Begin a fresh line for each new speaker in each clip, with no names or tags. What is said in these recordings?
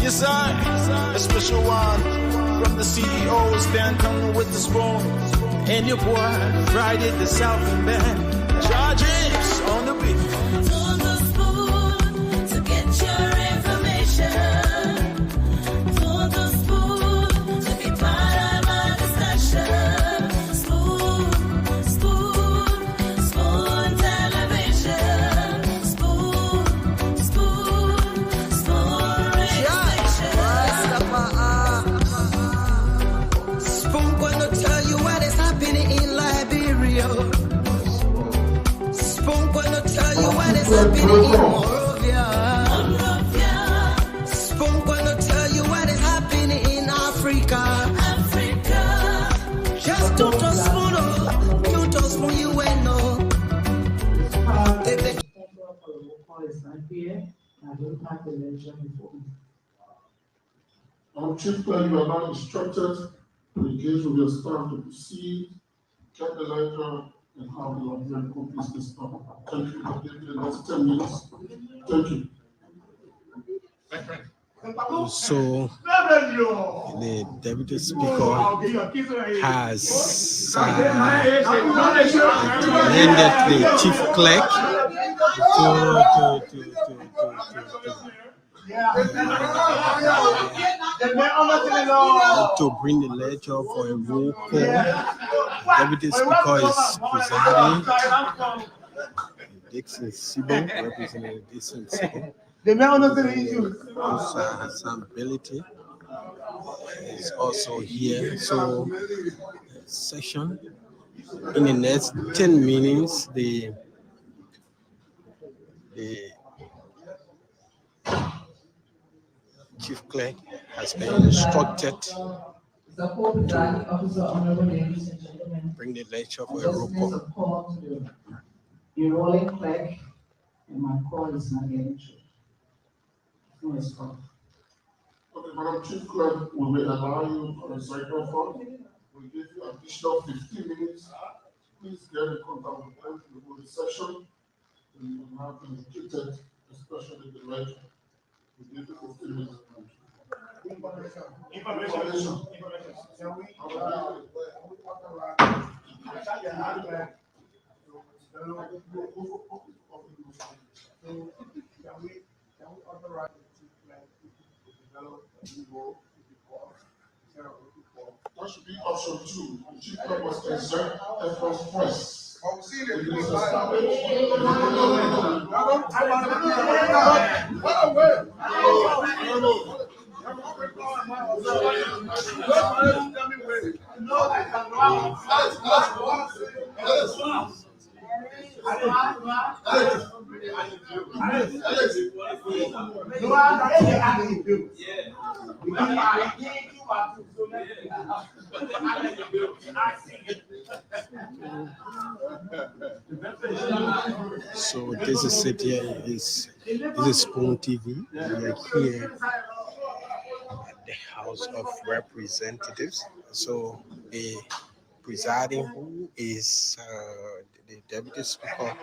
Yes, I, a special one from the CEO, stand coming with the spoon. And your boy, Friday the Southern Band, Charges on the beat.
On the spoon to get your information. On the spoon to be part of our discussion. Spoon, spoon, spoon television. Spoon, spoon, spoon radio station.
Spoon gonna tell you what is happening in Liberia. Spoon gonna tell you what is happening in Monrovia. Spoon gonna tell you what is happening in Africa. Just don't spoon, you don't spoon, you ain't know.
Chief Clerk, you are now instructed to engage with your staff to proceed, get the letter, and have the document copies this time. Thank you. The next 10 minutes. Thank you.
So the Deputy Speaker has recommended the Chief Clerk to bring the lecture for a roll call. The Deputy Speaker is presiding. Dixon Sibo, representing Dixon Sibo. Also Hassan Ability is also here. So session in the next 10 minutes, the Chief Clerk has been instructed to bring the lecture for a roll call.
The rolling clerk, and my call is not getting through.
Okay, Madam Chief Clerk, we will allow you for a microphone. We'll give you additional 15 minutes. Please get in contact with them before the session. We will have indicated, especially the letter. We give you 15 minutes. Information. That should be option 2. The Chief Clerk must exert efforts first.
So this is it here. This is Spoon TV. We are here at the House of Representatives. So the presiding who is the Deputy Speaker.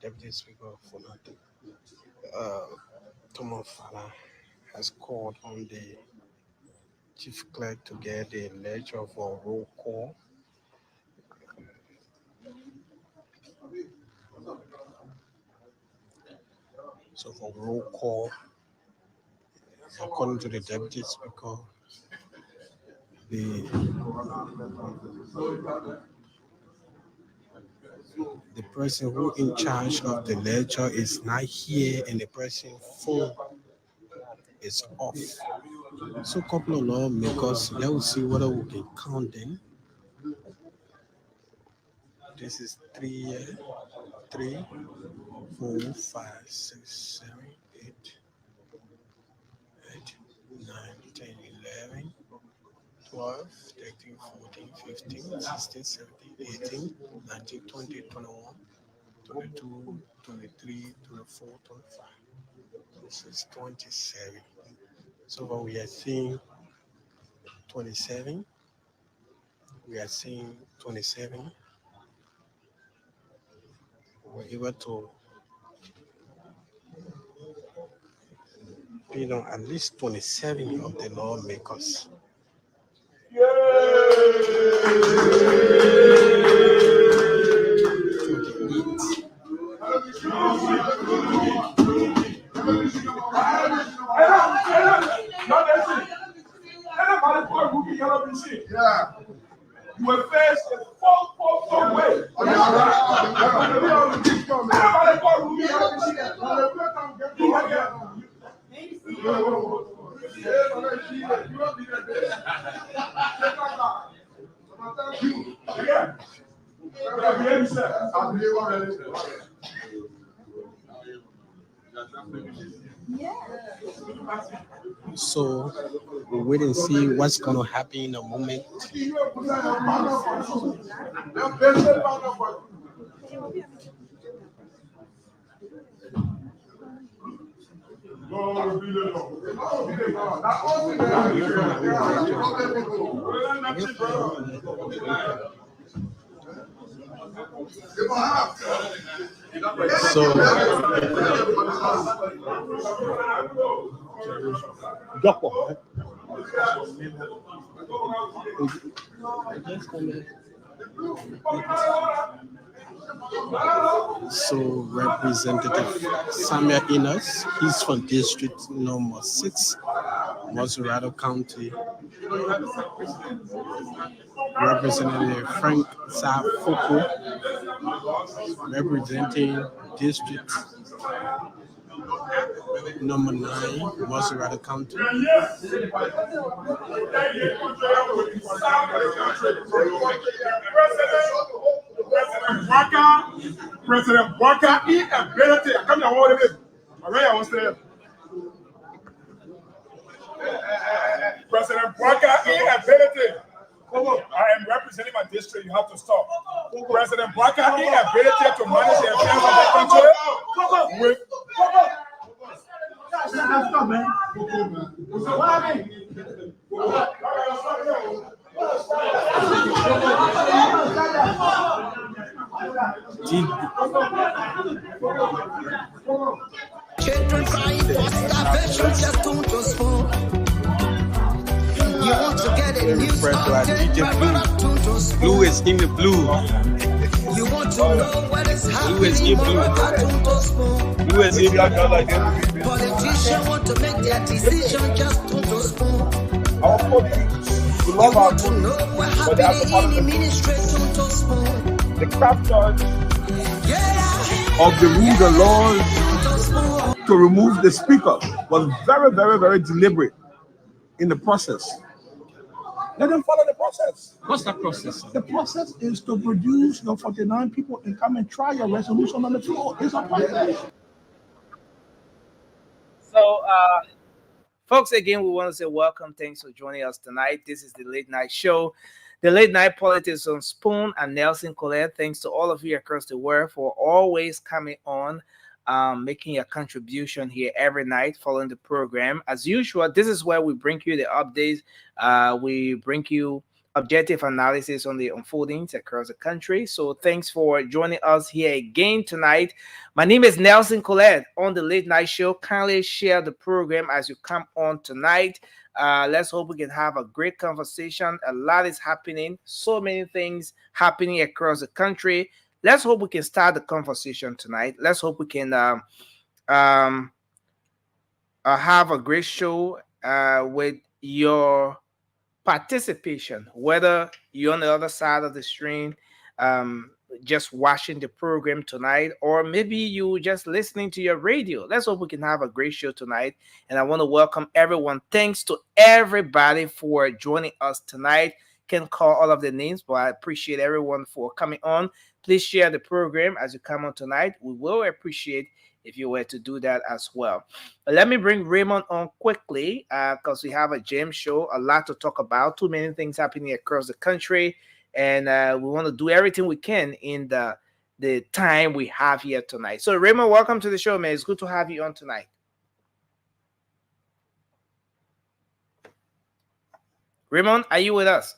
Deputy Speaker for Thomas Fala has called on the Chief Clerk to get the lecture for roll call. So for roll call, according to the Deputy Speaker, the person who in charge of the lecture is not here and the person's phone is off. So couple of lawmakers, let's see whether we can count them. This is 3, 4, 5, 6, 7, 8, 9, 10, 11, 12, 13, 14, 15, 16, 17, 18, 19, 20, 21, 22, 23, 24, 25. This is 27. So far we are seeing 27. We are seeing 27. We're able to been on at least 27 of the lawmakers.
Yeah.
You will face a four way.
So we'll wait and see what's going to happen in a moment. So Representative Samuel Innes, he's from District Number 6, Masurado County. Representative Frank Safuku, representing District Number 9, Masurado County.
President Walker inability. Come here, what is it? I was there. President Walker inability. I am representing my district. You have to stop. President Walker inability to manage the affairs of the country with. Stop, man.
Children crying for starvation, just don't just fall. You want to get a new start, my brother, don't just fall.
Blue is in the blue.
You want to know what is
Blue is
happening,
in blue.
my brother, don't just fall.
Blue is in blue.
Politicians want to make their decision, just don't just fall.
Our politics. We
You
love our
want to know what
but they have to
happening
follow
in the
the
ministry, don't just fall.
the craft judge
Yeah,
of the rule the laws
don't just fall.
to remove the speaker was very, very, very deliberate in the process. Let them follow the process.
What's that process?
The process is to produce the 49 people and come and try a resolution on the floor. It's a process.
So, folks, again, we want to say welcome. Thanks for joining us tonight. This is the Late Night Show, the Late Night Politics on Spoon and Nelson Colette. Thanks to all of you across the world for always coming on, making a contribution here every night, following the program. As usual, this is where we bring you the updates. We bring you objective analysis on the unfoldings across the country. So thanks for joining us here again tonight. My name is Nelson Colette on the Late Night Show. Kindly share the program as you come on tonight. Let's hope we can have a great conversation. A lot is happening. So many things happening across the country. Let's hope we can start the conversation tonight. Let's hope we can have a great show with your participation, whether you're on the other side of the screen, just watching the program tonight, or maybe you just listening to your radio. Let's hope we can have a great show tonight. And I want to welcome everyone. Thanks to everybody for joining us tonight. Can't call all of the names, but I appreciate everyone for coming on. Please share the program as you come on tonight. We will appreciate if you were to do that as well. But let me bring Raymond on quickly because we have a jam show, a lot to talk about, too many things happening across the country, and we want to do everything we can in the time we have here tonight. So Raymond, welcome to the show, man. It's good to have you on tonight. Raymond, are you with us?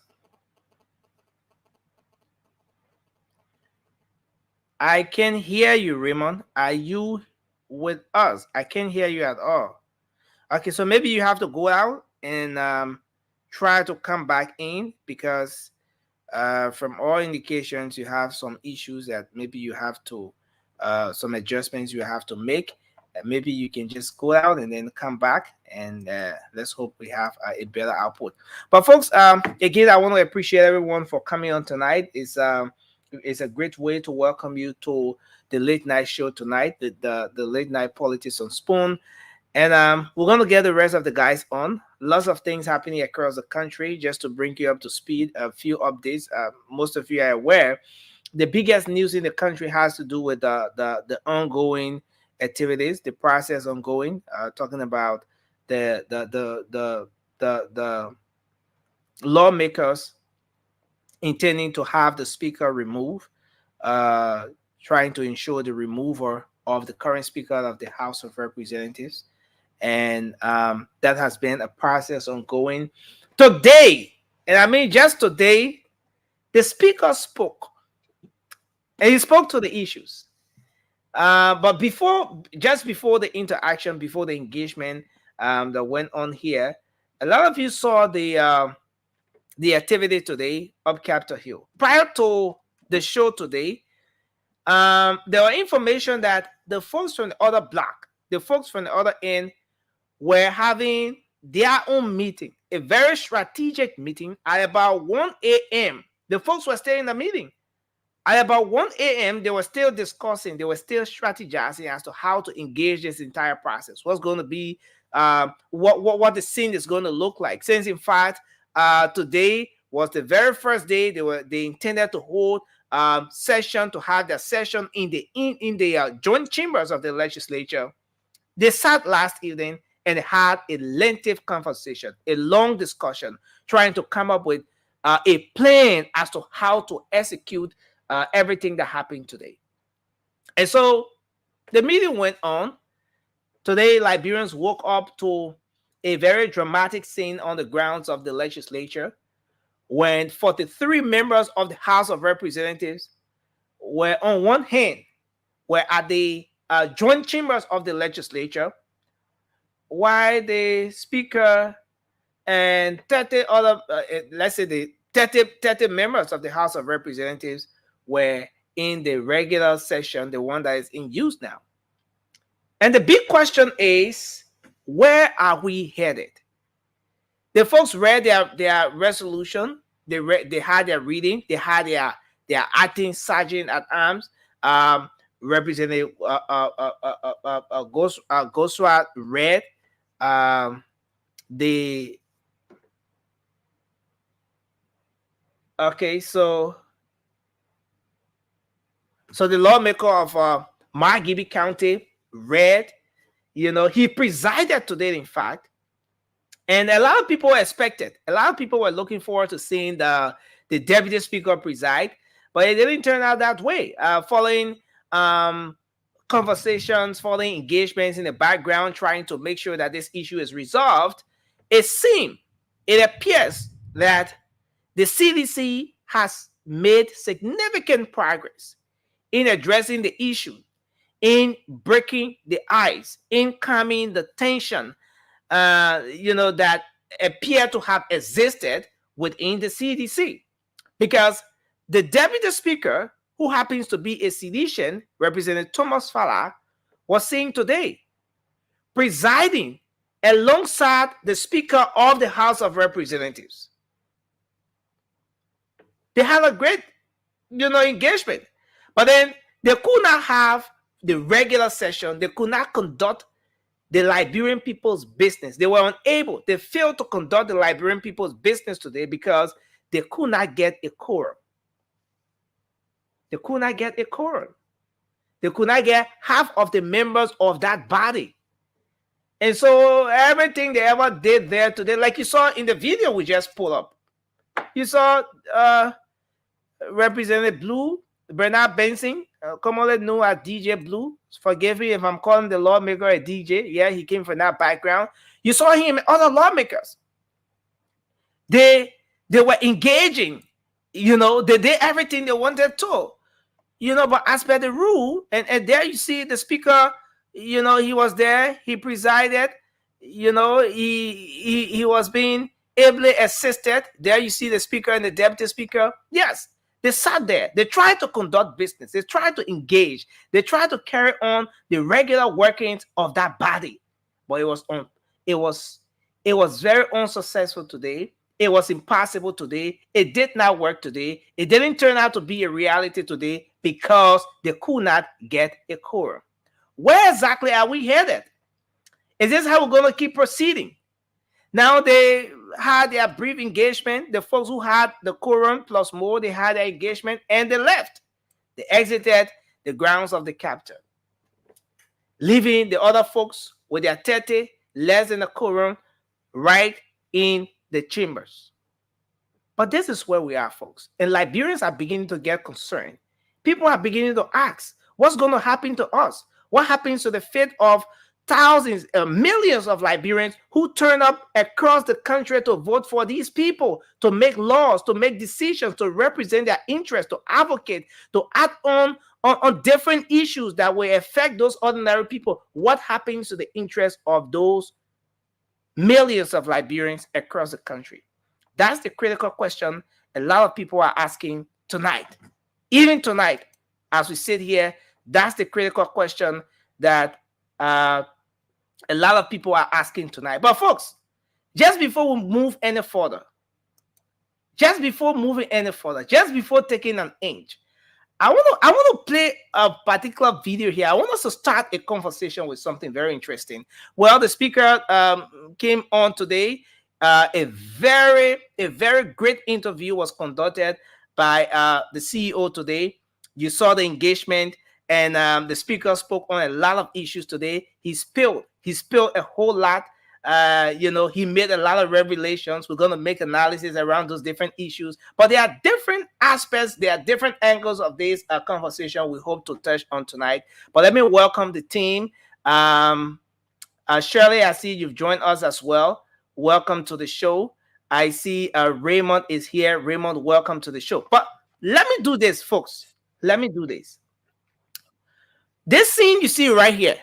I can hear you, Raymond. Are you with us? I can't hear you at all. Okay, so maybe you have to go out and try to come back in, because from all indications, you have some issues that maybe you have to, some adjustments you have to make. Maybe you can just go out and then come back, and let's hope we have a better output. But folks, again, I want to appreciate everyone for coming on tonight. It's a great way to welcome you to the late night show tonight, the late night politics on Spoon. And we're going to get the rest of the guys on. Lots of things happening across the country. Just to bring you up to speed, a few updates. Most of you are aware, the biggest news in the country has to do with the ongoing activities, the process ongoing. Talking about the lawmakers intending to have the speaker removed, trying to ensure the removal of the current speaker of the House of Representatives. And that has been a process ongoing. Today, and I mean just today, the speaker spoke, and he spoke to the issues. But just before the interaction, before the engagement that went on here, a lot of you saw the activity today up Capitol Hill. Prior to the show today, there were information that the folks from the other block, the folks from the other end, were having their own meeting, a very strategic meeting at about 1 a.m. The folks were still in the meeting. At about 1 a.m., they were still discussing, they were still strategizing as to how to engage this entire process. What's going to be, what the scene is going to look like. Since, in fact, today was the very first day they intended to hold session, to have their session in the joint chambers of the legislature. They sat last evening and had a lengthy conversation, a long discussion, trying to come up with a plan as to how to execute everything that happened today. And so the meeting went on. Today, Liberians woke up to a very dramatic scene on the grounds of the legislature when 43 members of the House of Representatives were, on one hand, were at the joint chambers of the legislature, while the speaker and 30 other, let's say the 30 members of the House of Representatives were in the regular session, the one that is in use now. And the big question is, where are we headed? The folks read their resolution. They had their reading. They had their acting sergeant at arms, Representative Goswat read so the lawmaker of Margibi County read, he presided today, in fact, and a lot of people were looking forward to seeing the deputy speaker preside, but it didn't turn out that way. Following conversations, following engagements in the background, trying to make sure that this issue is resolved, it appears that the CDC has made significant progress in addressing the issue, in breaking the ice, in calming the tension, that appear to have existed within the CDC. Because the deputy speaker, who happens to be a Cedician, Representative Thomas Fala, was saying today, presiding alongside the Speaker of the House of Representatives. They had a great, engagement. But then they could not have the regular session. They could not conduct the Liberian people's business. They were unable. They failed to conduct the Liberian people's business today because they could not get a quorum. They could not get a quorum. They could not get half of the members of that body. And so everything they ever did there today, like you saw in the video we just pulled up, you saw Representative Blue, Bernard Benson, commonly known as DJ Blue. Forgive me if I'm calling the lawmaker a DJ. Yeah, he came from that background. You saw him and other lawmakers. They were engaging, they did everything they wanted to. But as per the rule, and there you see the speaker, he was there, he presided, You know, he was being ably assisted. There you see the speaker and the deputy speaker. Yes, they sat there. They tried to conduct business. They tried to engage. They tried to carry on the regular workings of that body, but it was very unsuccessful today. It was impossible today. It did not work today. It didn't turn out to be a reality today because they could not get a quorum. Where exactly are we headed? Is this how we're going to keep proceeding? Now they had their brief engagement. The folks who had the quorum plus more, they had their engagement and they left. They exited the grounds of the Capitol, leaving the other folks with their 30, less than a quorum, right in the chambers. But this is where we are, folks. And Liberians are beginning to get concerned. People are beginning to ask, what's going to happen to us? What happens to the fate of thousands, millions of Liberians who turn up across the country to vote for these people, to make laws, to make decisions, to represent their interests, to advocate, to act on different issues that will affect those ordinary people? What happens to the interests of those millions of Liberians across the country? That's the critical question a lot of people are asking tonight. Even tonight, as we sit here, that's the critical question that a lot of people are asking tonight. But folks, just before we move any further, just before taking an inch, I want to play a particular video here. I want us to start a conversation with something very interesting. Well, the speaker came on today. A very great interview was conducted by the CEO today. You saw the engagement, and the speaker spoke on a lot of issues today. He spilled a whole lot. He made a lot of revelations. We're going to make analysis around those different issues, but there are different aspects, there are different angles of this conversation we hope to touch on tonight. But let me welcome the team. Shirley, I see you've joined us as well. Welcome to the show. I see Raymond is here. Raymond, welcome to the show. But let me do this, folks. Let me do this. This scene you see right here,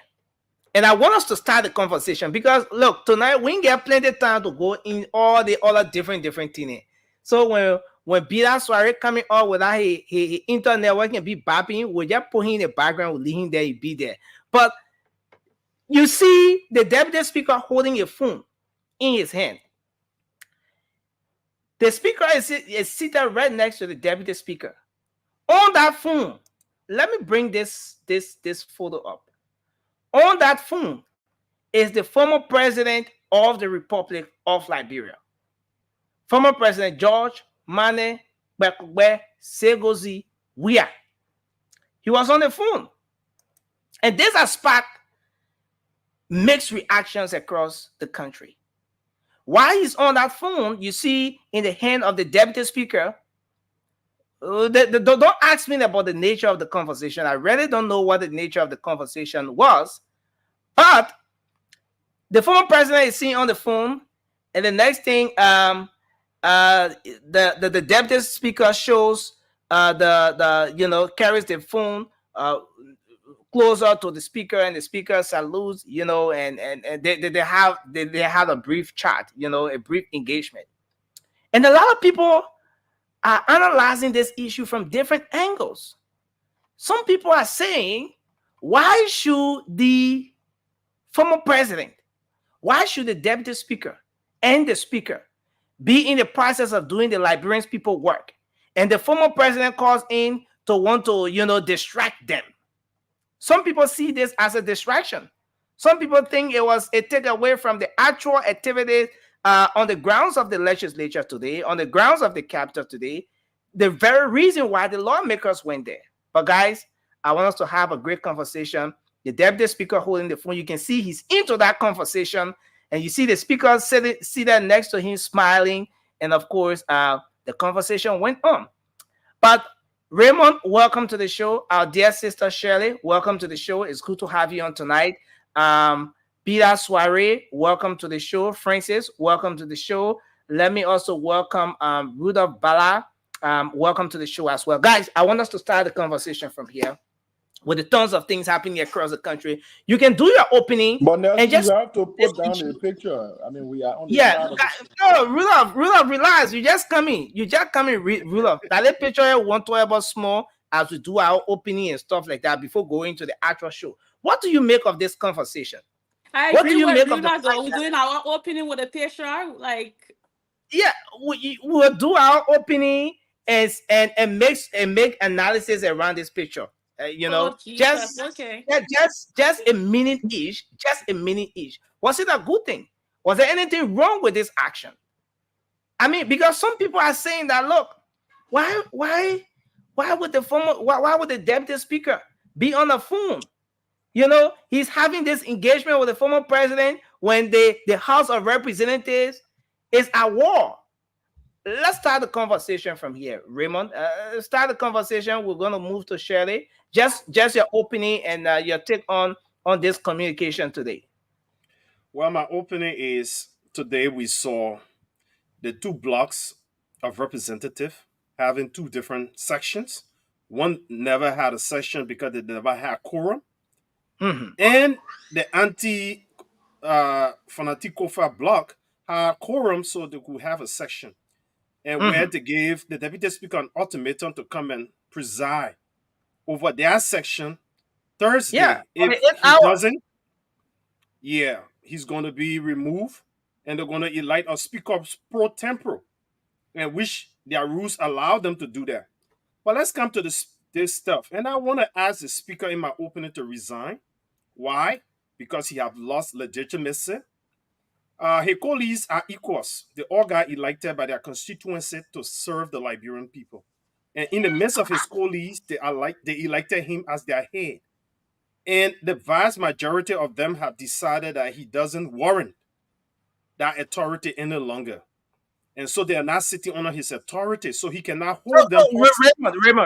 and I want us to start the conversation because, look, tonight we get plenty of time to go in all the other different things. So when Bida Soiree coming up without his internet working, be bapping, we just put him in the background, we leave him there, he be there. But you see the deputy speaker holding a phone in his hand. The speaker is seated right next to the deputy speaker. On that phone, let me bring this photo up. On that phone is the former president of the Republic of Liberia, former President George Mane Gbekwe Segozi Weah. He was on the phone. And this has sparked mixed reactions across the country. While he's on that phone, you see in the hand of the deputy speaker, don't ask me about the nature of the conversation. I really don't know what the nature of the conversation was. But the former president is seen on the phone, and the next thing, the deputy speaker shows carries the phone closer to the speaker, and the speaker salutes, and they have a brief chat, a brief engagement. And a lot of people are analyzing this issue from different angles. Some people are saying, why should the former president, why should the deputy speaker and the speaker be in the process of doing the Liberian people work, and the former president calls in to want to, distract them? Some people see this as a distraction. Some people think it was a takeaway from the actual activities on the grounds of the legislature today, on the grounds of the Capitol today, the very reason why the lawmakers went there. But guys, I want us to have a great conversation. The deputy speaker holding the phone, you can see he's into that conversation, and you see the speaker seated next to him smiling, and of course, the conversation went on. But Raymond, welcome to the show. Our dear sister Shirley, welcome to the show. It's good to have you on tonight. Bida Soiree, welcome to the show. Francis, welcome to the show. Let me also welcome Rudolph Bala. Welcome to the show as well. Guys, I want us to start the conversation from here. with the tons of things happening across the country. You can do your opening
But Nelson,
and just
you have to put down the picture. I mean, we are on the
yeah.
side of the
No, Rudolph, relax. You just come in. Rudolph. That little picture here want to about small as we do our opening and stuff like that before going to the actual show. What do you make of this conversation?
I
What do
agree
you
with
make
you.
of the
Like,
fact
we're
that
doing our opening with a picture. Like,
yeah, we'll do our opening and make analysis around this picture. You know,
oh Jesus, okay.
just a minute each, just a minute each. Was it a good thing? Was there anything wrong with this action? I mean, because some people are saying that, look, why would why would the deputy speaker be on the phone? You know, he's having this engagement with the former president when the House of Representatives is at war. Let's start the conversation from here, Raymond. Start the conversation. We're going to move to Shirley. Just your opening and your take on this communication today.
Well, my opening is today we saw the two blocks of representative having two different sections. One never had a section because they never had quorum.
Mm-hmm.
And the anti Fanatic Kofa block had quorum so they could have a section. And we had to give the deputy speaker an ultimatum to come and preside over their section Thursday.
Yeah.
If he doesn't, he's going to be removed and they're going to elect a speaker pro tempore, and which their rules allow them to do that. But let's come to this stuff. And I want to ask the speaker in my opening to resign. Why? Because he have lost legitimacy. His colleagues are equals. They all got elected by their constituency to serve the Liberian people. And in the midst of his colleagues, they elected him as their head. And the vast majority of them have decided that he doesn't warrant that authority any longer. And so they are not sitting under his authority. So he cannot hold them.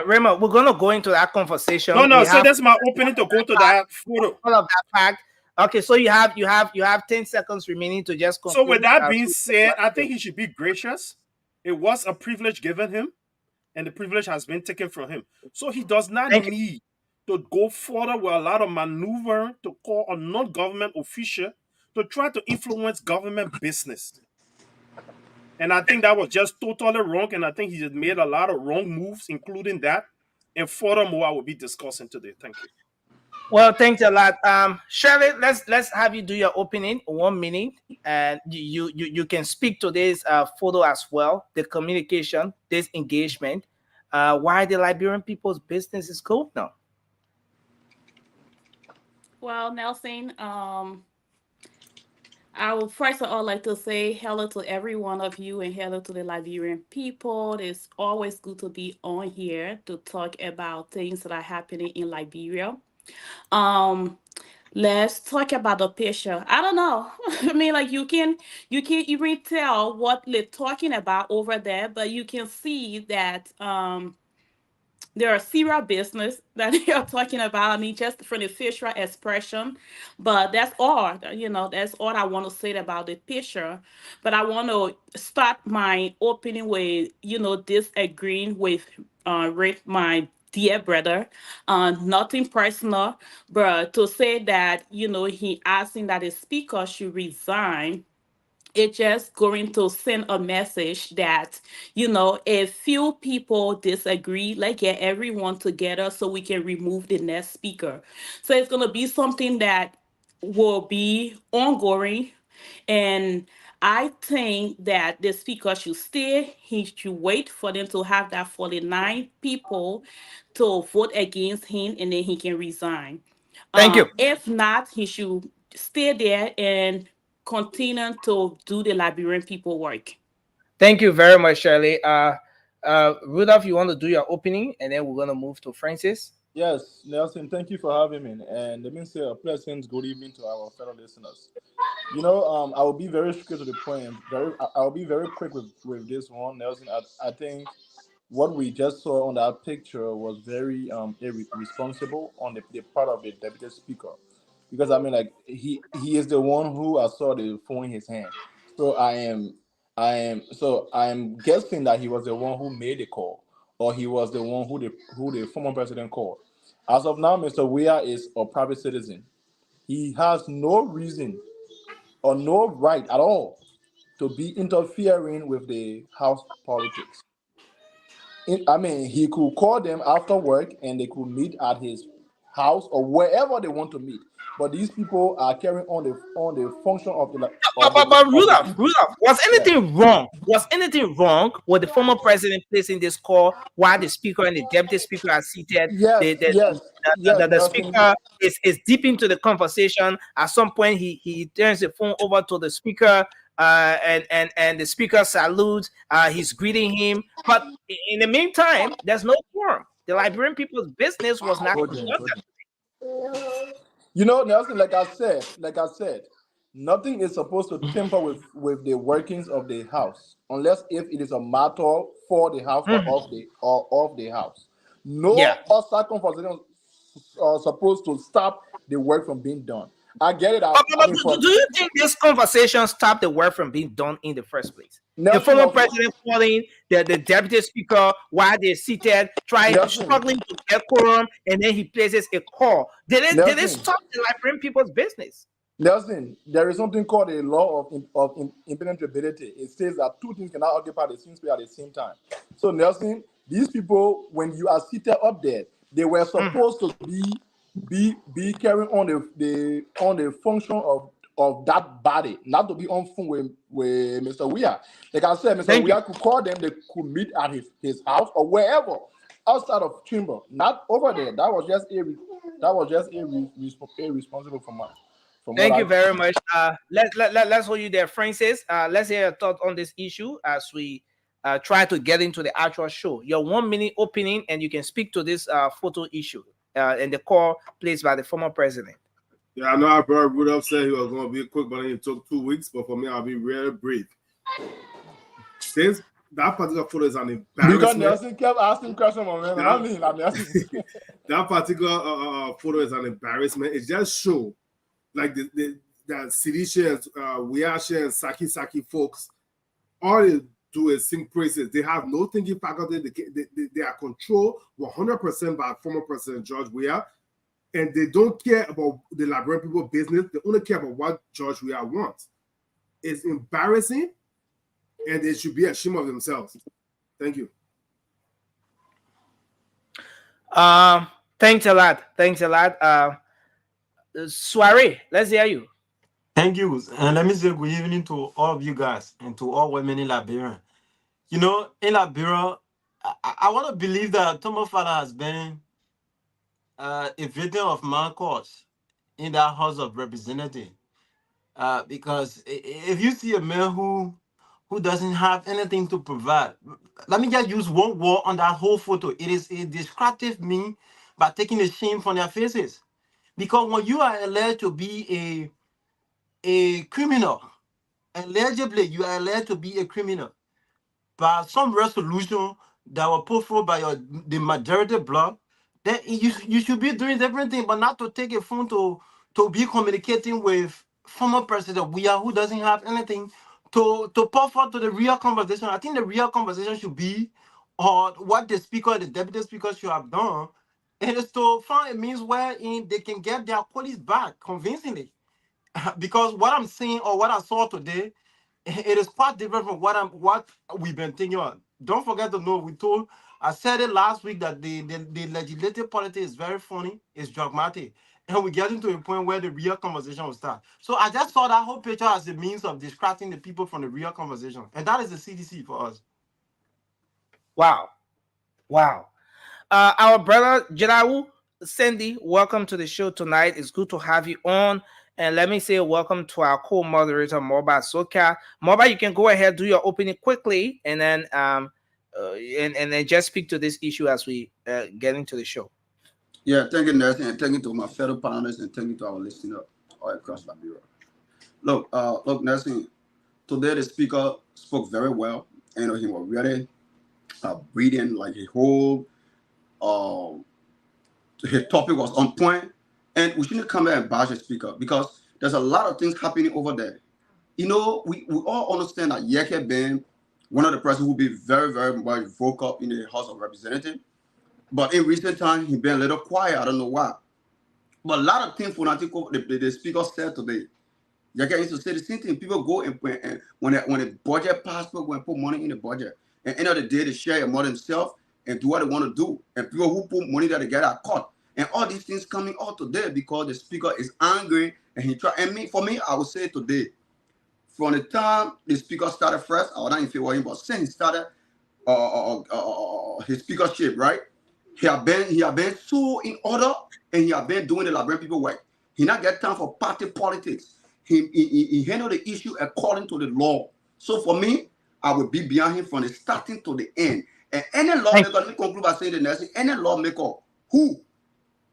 Raymond, we're going to go into that conversation.
No, so that's my opening to go to that photo.
All of that fact. Okay, so you have 10 seconds remaining to just conclude.
So with that being said, I think he should be gracious. It was a privilege given him, and the privilege has been taken from him. So he does not need to go further with a lot of maneuver to call a non-government official to try to influence government business. And I think that was just totally wrong, and I think he just made a lot of wrong moves, including that. And furthermore, I will be discussing today. Thank you.
Well, thanks a lot. Shirley, let's have you do your opening 1 minute, and you can speak to this photo as well, the communication, this engagement, why the Liberian people's business is good now.
Well, Nelson, I would first of all like to say hello to every one of you and hello to the Liberian people. It's always good to be on here to talk about things that are happening in Liberia. Let's talk about the picture. I don't know. I mean, like you can even tell what they're talking about over there, but you can see that there are serious business that they are talking about. I mean, just from the facial expression, but that's all. That's all I want to say about the picture. But I want to start my opening with disagreeing with my dear brother, nothing personal, but to say that he asking that the speaker should resign. It's just going to send a message that, if few people disagree, let's get everyone together so we can remove the next speaker. So it's going to be something that will be ongoing. And I think that the speaker should stay. He should wait for them to have that 49 people to vote against him, and then he can resign.
Thank you.
If not, he should stay there and continue to do the Liberian people work.
Thank you very much, Shirley. Rudolph, you want to do your opening, and then we're going to move to Francis.
Yes, Nelson, thank you for having me. And let me say a pleasant good evening to our fellow listeners. I will be very straight to the point. I'll be very quick with this one, Nelson. I think what we just saw on that picture was very irresponsible on the part of the deputy speaker, because I mean, like he is the one who I saw the phone in his hand. So I am guessing that he was the one who made the call, or he was the one who the former president called. As of now, Mr. Weah is a private citizen. He has no reason or no right at all to be interfering with the house politics. I mean, he could call them after work and they could meet at his house or wherever they want to meet. But these people are carrying on the function of the
But Rudolph,
people.
was anything wrong? Was anything wrong with the former president placing this call while the speaker and the deputy speaker are seated? The speaker is deep into the conversation. At some point, he turns the phone over to the speaker, and the speaker salutes. He's greeting him, but in the meantime, there's no quorum. The Liberian people's business was not conducted.
You know, Nelson, like I said, nothing is supposed to tamper with the workings of the house, unless if it is a matter for the house or of the house. No outside conversations are supposed to stop the work from being done. I get it.
Do you think this conversation stopped the work from being done in the first place?
Nelson,
the former president calling the deputy speaker while they're seated, struggling to get quorum, and then he places a call. Did it stop the Liberian people's business?
Nelson, there is something called a law of impenetrability. It says that two things cannot occupy the same space at the same time. So, Nelson, these people, when you are seated up there, they were supposed to be carrying on the function of that body, not to be on phone with Mr. Weah. Like I said, Mr. Weah could call them, they could meet at his house or wherever outside of chamber, not over there. That was just irresponsible from us.
Thank you very much. Let's hold you there, Francis. Let's hear your thoughts on this issue as we try to get into the actual show. Your 1 minute opening, and you can speak to this photo issue and the call placed by the former president.
Yeah, I know I brought Rudolph said he was going to be quick, but then it took 2 weeks. But for me, I'll be really brief. Since that particular photo is an embarrassment. Because
Nelson kept asking questions, man.
That particular photo is an embarrassment. It just shows like that Sidisha, Weahshe, and Saki folks, all they do is sing praises. They have no thinking faculty. They are controlled 100% by former President George Weah. And they don't care about the Liberian people business. They only care about what George Weah wants. It's embarrassing, and they should be ashamed of themselves. Thank you.
Thanks a lot. Soiree, let's hear you.
Thank you. And let me say good evening to all of you guys and to all women in Liberia. You know, in Liberia, I want to believe that Tomo Father has been a victim of my cause in that House of Representatives. Because if you see a man who doesn't have anything to provide, let me just use one word on that whole photo. It describes me by taking the shame from their faces. Because when you are alleged to be a criminal, allegedly you are alleged to be a criminal by some resolution that was put forward by the majority bloc, then you should be doing different things, but not to take a phone to be communicating with former President Weah, who doesn't have anything to put forward to the real conversation. I think the real conversation should be on what the speaker, the deputy speaker should have done. And it's to find a means wherein they can get their police back convincingly. Because what I'm seeing or what I saw today, it is quite different from what we've been thinking on. Don't forget to know, I said it last week that the legislative politics is very funny, it's dramatic. And we're getting to a point where the real conversation will start. So I just saw that whole picture as a means of distracting the people from the real conversation. And that is the CDC for us.
Wow. Our brother Jirawu, Sandy, welcome to the show tonight. It's good to have you on. And let me say welcome to our co-moderator, Moba Soka. Moba, you can go ahead, do your opening quickly, and then and then just speak to this issue as we get into the show.
Yeah, thank you, Nelson, and thank you to my fellow panelists, and thank you to our listeners all across Liberia. Look, Nelson, today the speaker spoke very well. You know, he was really reading like a whole. His topic was on point, and we shouldn't come there and bash the speaker because there's a lot of things happening over there. You know, we all understand that Yeke Ben, one of the presidents who will be very, very much vocal in the House of Representatives, But in recent times, he's been a little quiet. I don't know why. But a lot of things the speaker said today. You used to say the same thing. People go and when the budget passed, people go and put money in the budget. And at the end of the day, they share among themselves and do what they want to do. And people who put money that they get are caught. And all these things coming out today because the speaker is angry and he try. And for me, I would say today, from the time the speaker started first, I was not in favor of him, but since he started his speakership, right? He have been so in order, and he have been doing the Liberian people work. He not get time for party politics. He handle the issue according to the law. So for me, I would be behind him from the starting to the end. And any lawmaker, let me conclude by saying the next thing, any lawmaker who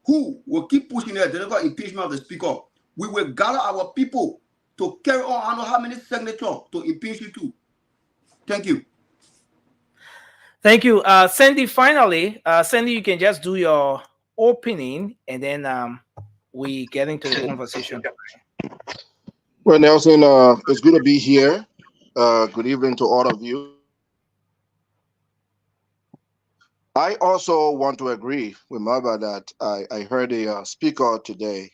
will keep pushing the deliver impeachment of the speaker, we will gather our people to carry on. I don't know how many signatures to impeach you to. Thank you.
Thank you. Sandy, finally, Sandy, you can just do your opening and then we get into the conversation.
Well, Nelson, it's good to be here. Good evening to all of you. I also want to agree with Maba that I heard a speaker today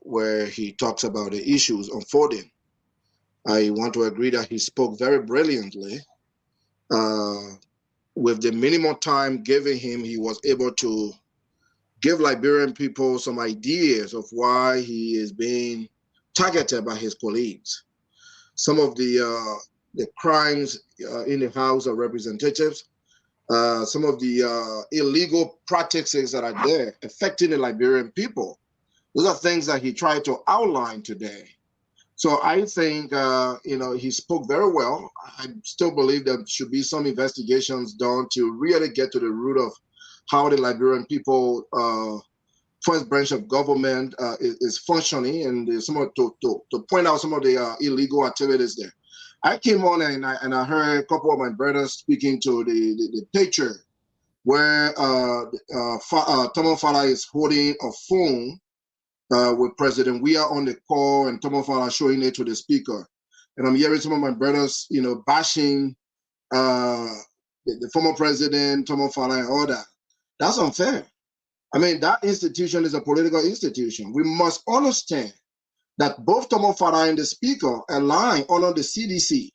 where he talks about the issues unfolding. I want to agree that he spoke very brilliantly. With the minimum time given him, he was able to give Liberian people some ideas of why he is being targeted by his colleagues. Some of the crimes in the House of Representatives, some of the illegal practices that are there affecting the Liberian people. Those are things that he tried to outline today. So I think, he spoke very well. I still believe there should be some investigations done to really get to the root of how the Liberian people, first branch of government is functioning, and to point out some of the illegal activities there. I came on and I heard a couple of my brothers speaking to the picture where Tomo Fala is holding a phone with President Weah on the call, and Tomo Fala showing it to the speaker. And I'm hearing some of my brothers, bashing the former president, Tomo Fala, and all that. That's unfair. I mean, that institution is a political institution. We must understand that both Tomo Fala and the speaker align under the CDC.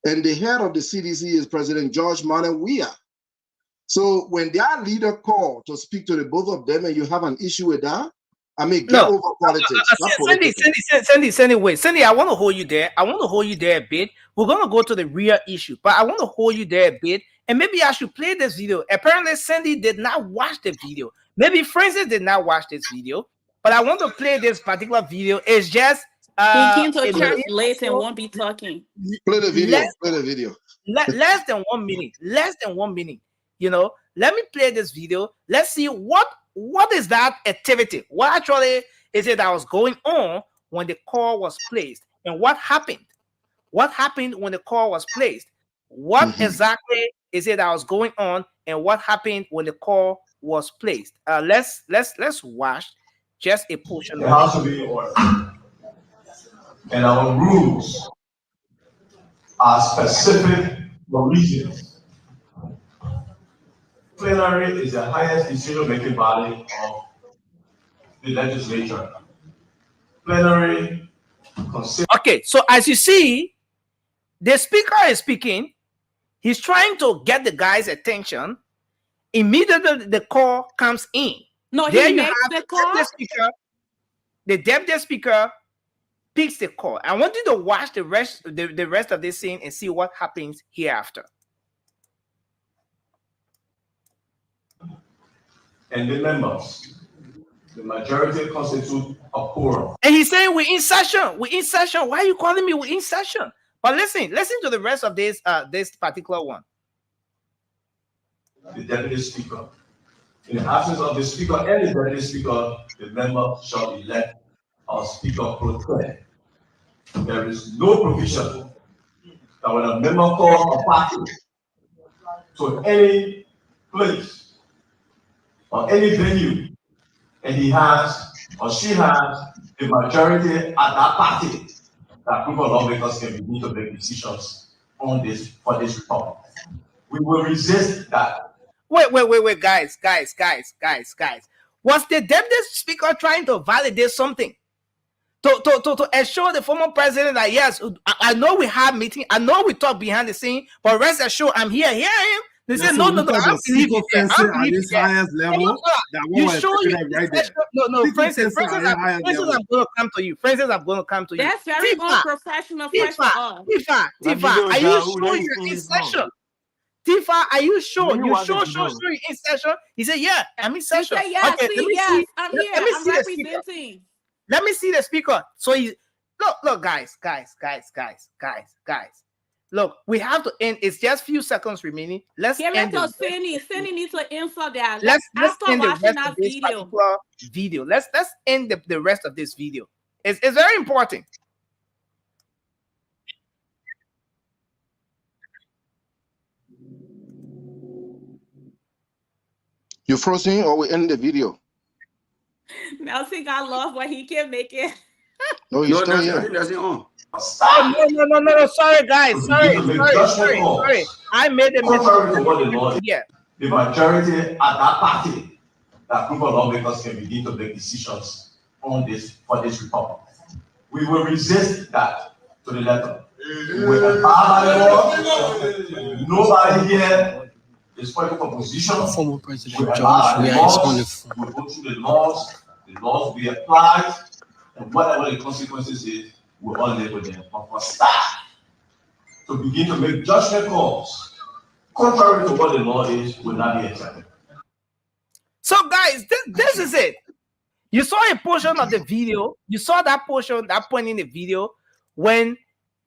And the head of the CDC is President George Manuel Weah. So when their leader called to speak to the both of them and you have an issue with that, I mean, get over politics.
Sandy, I want to hold you there. I want to hold you there a bit. We're going to go to the real issue, but I want to hold you there a bit. And maybe I should play this video. Apparently, Sandy did not watch the video. Maybe Francis did not watch this video, but I want to play this particular video. It's just
he came to church late and won't be talking.
Play the video.
Less than 1 minute. Less than 1 minute. Let me play this video. Let's see what is that activity. What actually is it that was going on when the call was placed, and what happened? What happened when the call was placed? What exactly is it that was going on, and what happened when the call was placed? Let's watch just a portion.
It has to be in order, and our rules are specific for reasons. Plenary is the highest decision-making body of the legislature. Plenary consists.
Okay, so as you see, the speaker is speaking. He's trying to get the guy's attention. Immediately, the call comes in.
No,
there
he
you
makes
have
the call.
The deputy speaker picks the call. I want you to watch the rest of this scene and see what happens hereafter.
And the members, the majority constitute a quorum.
And he's saying we're in session. We're in session. Why are you calling me? We're in session. But listen to the rest of this particular one.
The deputy speaker. In the absence of the speaker and the deputy speaker, the member shall elect a speaker pro tem. There is no provision that when a member calls a party to any place or any venue, and he has or she has the majority at that party, that group of lawmakers can begin to make decisions on this for this republic. We will resist that.
Wait, guys. Was the deputy speaker trying to validate something? To assure the former president that yes, I know we have meeting, I know we talk behind the scene, but rest assured, I'm here. Hear him. They said no, I don't believe you. I don't believe
this highest level.
You sure you
right there.
No, Francis, I'm going to come to you. Francis, I'm going to come to you.
That's very unprofessional.
Tifa, are you sure you're in session? Tifa, are you sure? You sure you're in session? He said, yeah, I'm in session.
Yes,
okay,
yes, I'm here. I'm representing.
Let me see the speaker. So he look, guys. Look, we have to end. It's just few seconds remaining. Let's end it.
Cindy needs to answer that.
Let's end the rest of this particular video. Let's end the rest of this video. It's very important.
You frozen or we end the video?
Nelson got love what he can make it.
No, he's still here.
No. Sorry, guys. Sorry. I made a mistake. Yeah.
The majority at that party, that group of lawmakers can begin to make decisions on this for this republic. We will resist that to the letter. We will nobody here is fighting for position.
Former President George Weah is on the phone.
We go through the laws will be applied, and whatever the consequences is, we'll all live with them. But for staff to begin to make judgment calls contrary to what the law is will not be accepted.
So, guys, this is it. You saw a portion of the video. You saw that portion, that point in the video when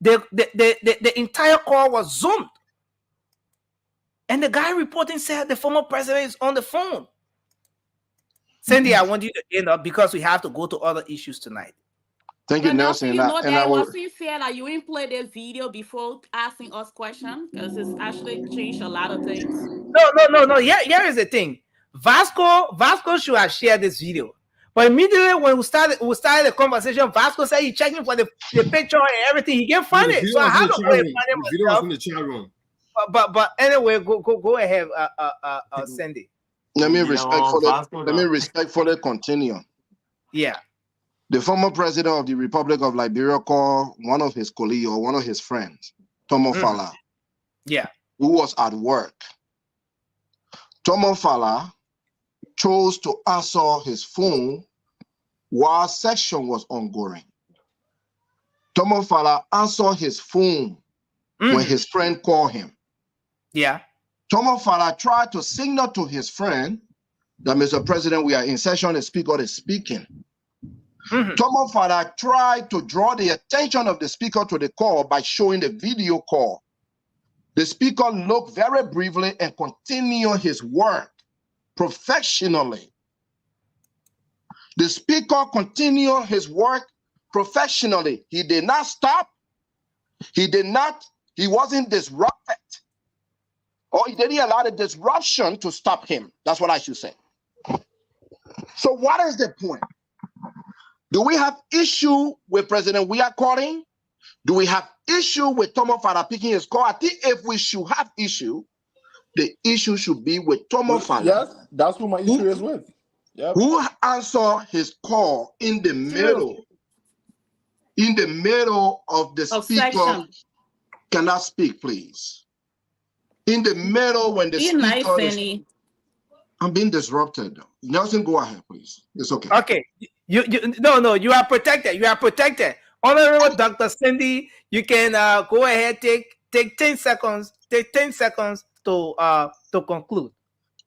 the entire call was zoomed. And the guy reporting said the former president is on the phone. Cindy, I want you to end up because we have to go to other issues tonight.
Thank you, Nelson.
Was he fair that you didn't play the video before asking us questions? Because it's actually changed a lot of things.
No. Here is the thing. Vasco should have shared this video. But immediately when we started the conversation, Vasco said he's checking for the picture and everything. He can't find it. So I have to go and find it myself.
Video was in the chat room.
But anyway, go ahead, Cindy.
Let me respectfully continue.
Yeah.
The former president of the Republic of Liberia called one of his colleagues or one of his friends, Tomo Fala.
Yeah.
Who was at work. Tomo Fala chose to answer his phone while section was ongoing. Tomo Fala answered his phone when his friend called him.
Yeah.
Tomo Fala tried to signal to his friend that, Mr. President, we are in session, the speaker is speaking. Tomo Fala tried to draw the attention of the speaker to the call by showing the video call. The speaker looked very briefly and continued his work professionally. The speaker continued his work professionally. He did not stop. He wasn't disrupted. Or he didn't allow the disruption to stop him. That's what I should say. So what is the point? Do we have issue with President Weah calling? Do we have issue with Tomo Fala picking his call? I think if we should have issue, the issue should be with Tomo Fala.
Yes, that's who my issue is with. Yep.
Who answered his call in the middle of the speaker.
Section.
Can I speak, please? In the middle when the speaker is, I'm being disrupted. Nelson, go ahead, please. It's okay.
Okay. No, you are protected. You are protected. Honorable Dr. Cindy, you can go ahead, take 10 seconds. Take 10 seconds to conclude.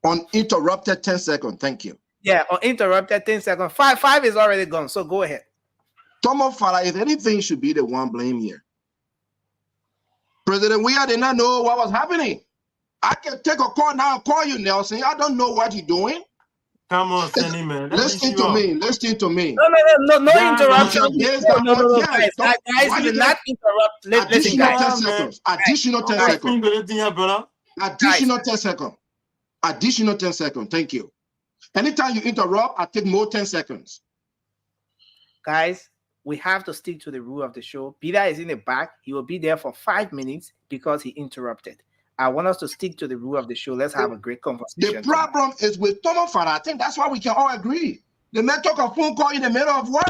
Uninterrupted 10 seconds. Thank you.
Yeah, uninterrupted 10 seconds. Five is already gone, so go ahead.
Tomo Fala, if anything, should be the one blame here. President Weah did not know what was happening. I can take a call now and call you, Nelson. I don't know what you're doing.
Come on, Cindy, man.
Listen to me.
No interruption. No, guys, do not interrupt.
Additional 10 seconds. Additional 10 seconds.
Additional
10 seconds. Additional 10 seconds. Thank you. Anytime you interrupt, I take more 10 seconds.
Guys, we have to stick to the rule of the show. Peter is in the back. He will be there for 5 minutes because he interrupted. I want us to stick to the rule of the show. Let's have a great conversation.
The problem is with Thomas Farah. I think that's why we can all agree. The man took a phone call in the middle of work,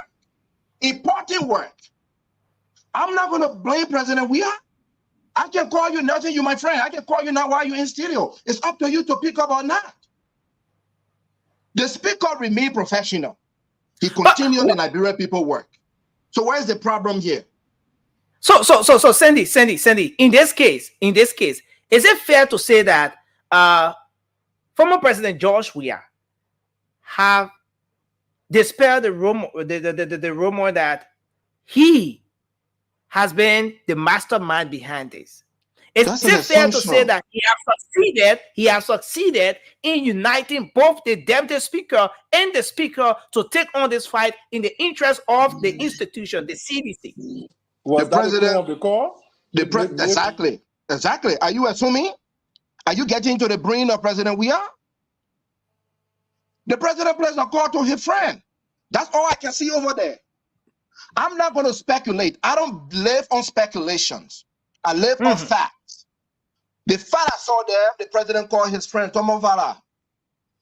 important work. I'm not going to blame President Weah. I can call you nothing, you my friend. I can call you now while you're in studio. It's up to you to pick up or not. The speaker remained professional. He continued the Liberian people work. So where's the problem here?
So Sandy, in this case, is it fair to say that former President George Weah have dispelled the rumor that he has been the mastermind behind this? Is it fair to say that he has succeeded in uniting both the deputy speaker and the speaker to take on this fight in the interest of the institution, the CDC?
Was
the president
of the call?
Exactly. Are you assuming? Are you getting to the brain of President Weah? The president placed a call to his friend. That's all I can see over there. I'm not going to speculate. I don't live on speculations. I live on facts. The fact I saw there, the president called his friend Thomas Farah.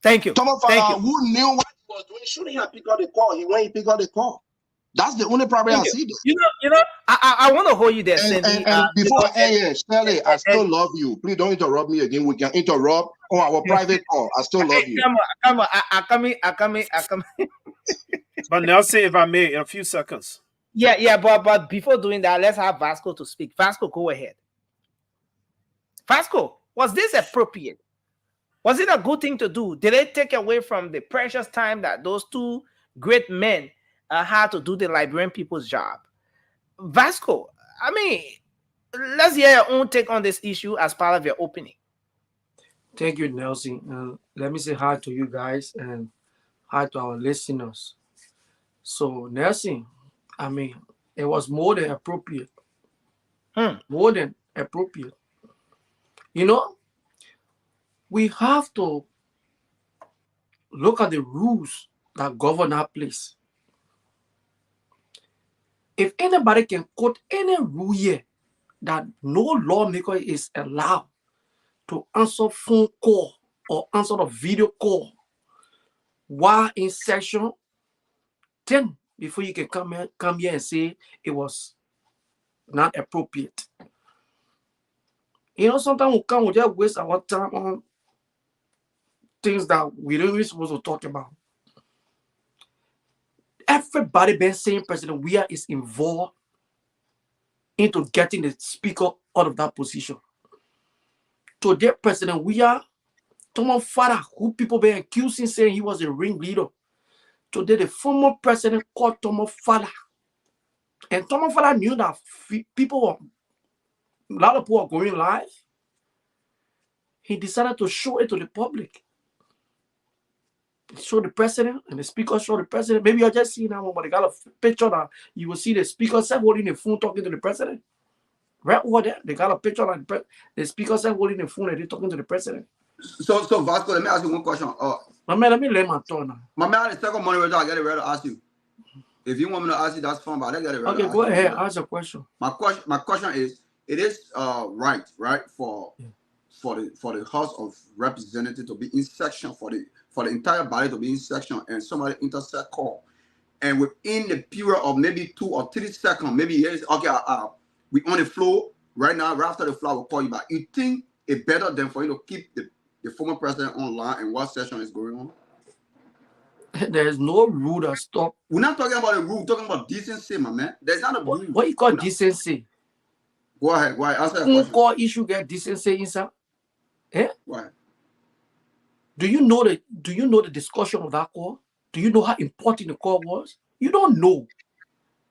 Thank you.
Thomas Farah, who knew what he was doing, shouldn't have picked up the call. He went and picked up the call. That's the only problem I see there.
You know, I want to hold you there, Cindy.
And before Shirley, I still love you. Please don't interrupt me again. We can interrupt on our private call. I still love you.
Come on. I come.
But Nelson, if I may, in a few seconds.
Yeah, but before doing that, let's have Vasco to speak. Vasco, go ahead. Vasco, was this appropriate? Was it a good thing to do? Did it take away from the precious time that those two great men had to do the Liberian people's job? Vasco, I mean, let's hear your own take on this issue as part of your opening.
Thank you, Nelson. Let me say hi to you guys and hi to our listeners. So, Nelson, I mean, it was more than appropriate. More than appropriate. You know, we have to look at the rules that govern our place. If anybody can quote any rule here that no lawmaker is allowed to answer phone call or answer a video call while in session, then before you can come here and say it was not appropriate. You know, sometimes we just waste our time on things that we don't even supposed to talk about. Everybody been saying President Weah is involved into getting the speaker out of that position. Today, President Weah, Thomas Farah, who people been accusing saying he was a ringleader. Today, the former president called Thomas Farah. And Thomas Farah knew that a lot of people are going live. He decided to show it to the public. Show the president, and the speaker show the president. Maybe you're just seeing now, but they got a picture that you will see the speaker self holding the phone talking to the president. Right over there, they got a picture of the speaker self holding the phone and they're talking to the president.
So Vasco, let me ask you one question.
My man, let me lay my turn now.
My man, the second moderator, I get it ready to ask you. If you want me to ask you, that's fine, but I get it ready.
Okay, go ahead, ask a question.
My question is, it is right for the House of Representatives to be in section, for the entire body to be in section, and somebody intersect call, and within the period of maybe 2 or 3 seconds, maybe yes, okay, we on the floor right now. Right after the floor, we'll call you back. You think it's better than for you to keep the former president online and what session is going on?
There's no rule that stop.
We're not talking about a rule. We're talking about decency, my man. There's not a rule.
What you call decency?
Go ahead. Answer that
phone
question.
call issue get decency inside. Eh?
Why?
Do you know the discussion of that call? Do you know how important the call was? You don't know.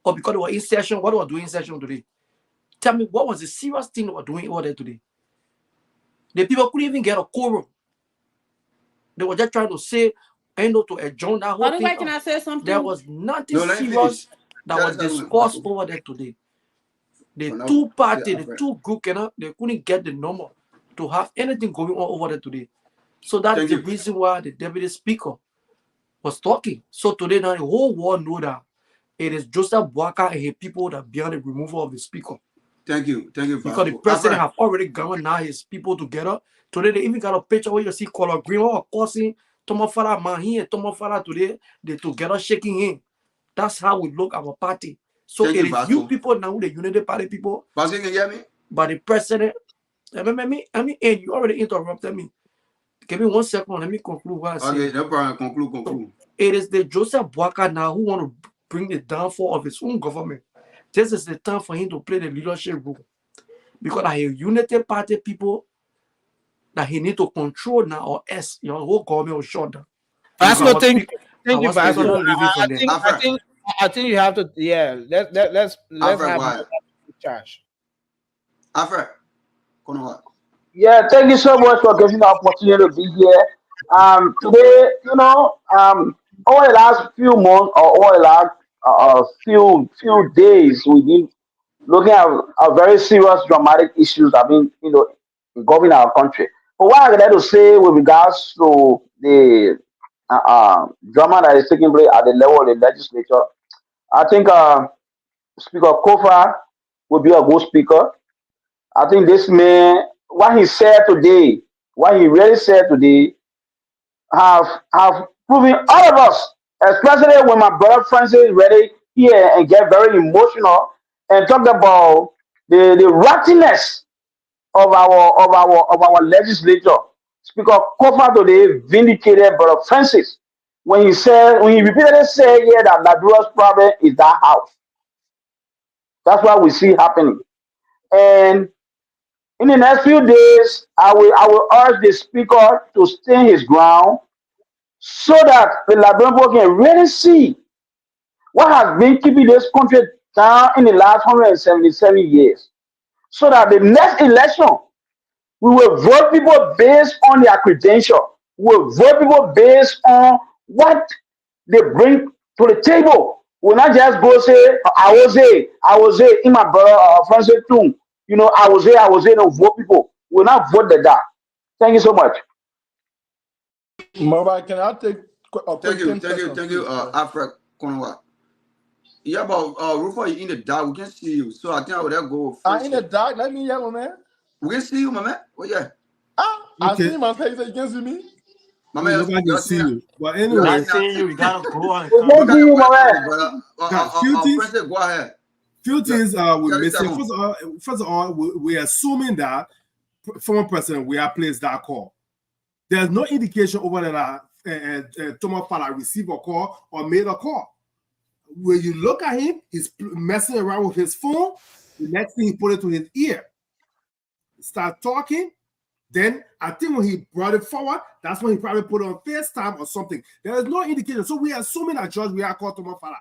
Or because they were in session, what they were doing in session today? Tell me, what was the serious thing they were doing over there today? The people couldn't even get a quorum. They were just trying to say, to adjourn that whole thing.
Can I say something?
There was nothing serious that was discussed over there today. The two parties, the two groups, they couldn't get the number to have anything going on over there today. So that's the reason why the deputy speaker was talking. So today now the whole world know that it is Joseph Boakai and his people that behind the removal of the speaker.
Thank you,
Because the
Vasco.
president have already gathered now his people together. Today they even got a picture where you see Color Green or causing Tomofala Mahi and Tomofala today. They together shaking him. That's how we look our party. So
Thank
it
you,
is
Vasco.
you people now, the Unity Party people.
Vasco, can you hear me?
But the president, and you already interrupted me. Give me 1 second. Let me conclude what I said.
Okay, no problem. Conclude.
So, it is the Joseph Boakai now who want to bring the downfall of his own government. This is the time for him to play the leadership role. Because I have Unity Party people that he need to control now, or else your whole government will shut down.
Vasco, thank you, Vasco. I think you have to. Yeah, let's have charge.
Alfred,
yeah, thank you so much for giving the opportunity to be here. Today, over the last few months or over the last few days, we've been looking at a very serious, dramatic issues that have been, governing our country. But what I'd like to say with regards to the drama that is taking place at the level of the legislature, I think Speaker Kofa will be a good speaker. I think this man, what he said today, what he really said today, have proven all of us, especially when my brother Francis ready here and get very emotional and talk about the rottiness of our legislature. Speaker Kofa today vindicated brother Francis when he repeatedly said here that Liberia's problem is that house. That's what we see happening. And in the next few days, I will urge the speaker to stand his ground so that the Liberian people can really see what has been keeping this country down in the last 177 years. So that the next election, we will vote people based on their credential. We will vote people based on what they bring to the table. We'll not just go say, I was there in my brother Francis too. I was there, no vote people. We'll not vote that. Thank you so much.
Mobile, can I take a quick
Thank you, Alfred Konwa. Yeah, but Rufo, you're in the dark. We can see you. So I think I would go first.
In the dark? Let me hear, my man.
We can see you, my man. Oh, yeah.
I see my face. You can see me?
My man,
I can see you. But anyway,
I see you. You gotta go on.
Go ahead.
Few things we're missing. First of all, we're assuming that former president we have placed that call. There's no indication over there that Thomas Fala received a call or made a call. When you look at him, he's messing around with his phone. The next thing he put it to his ear, start talking. Then I think when he brought it forward, that's when he probably put it on FaceTime or something. There is no indication. So we are assuming that Judge Weah called Thomas Fala.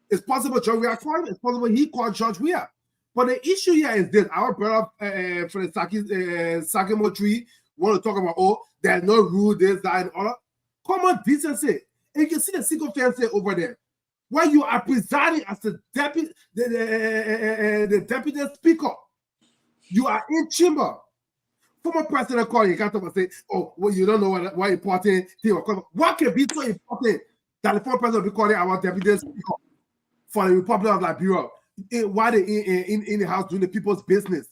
It's possible Judge Weah called him. It's possible he called Judge Weah. But the issue here is this. Our brother from the Sakimo tree want to talk about, there's no rule, this, that, and all. Common decency. And you can see the single fancy over there. Where you are presiding as the deputy speaker. You are in chamber. Former president called you can't say, you don't know what important thing. What can be so important that the former president will be calling our deputy speaker for the Republic of Liberia? Why they in the house doing the people's business?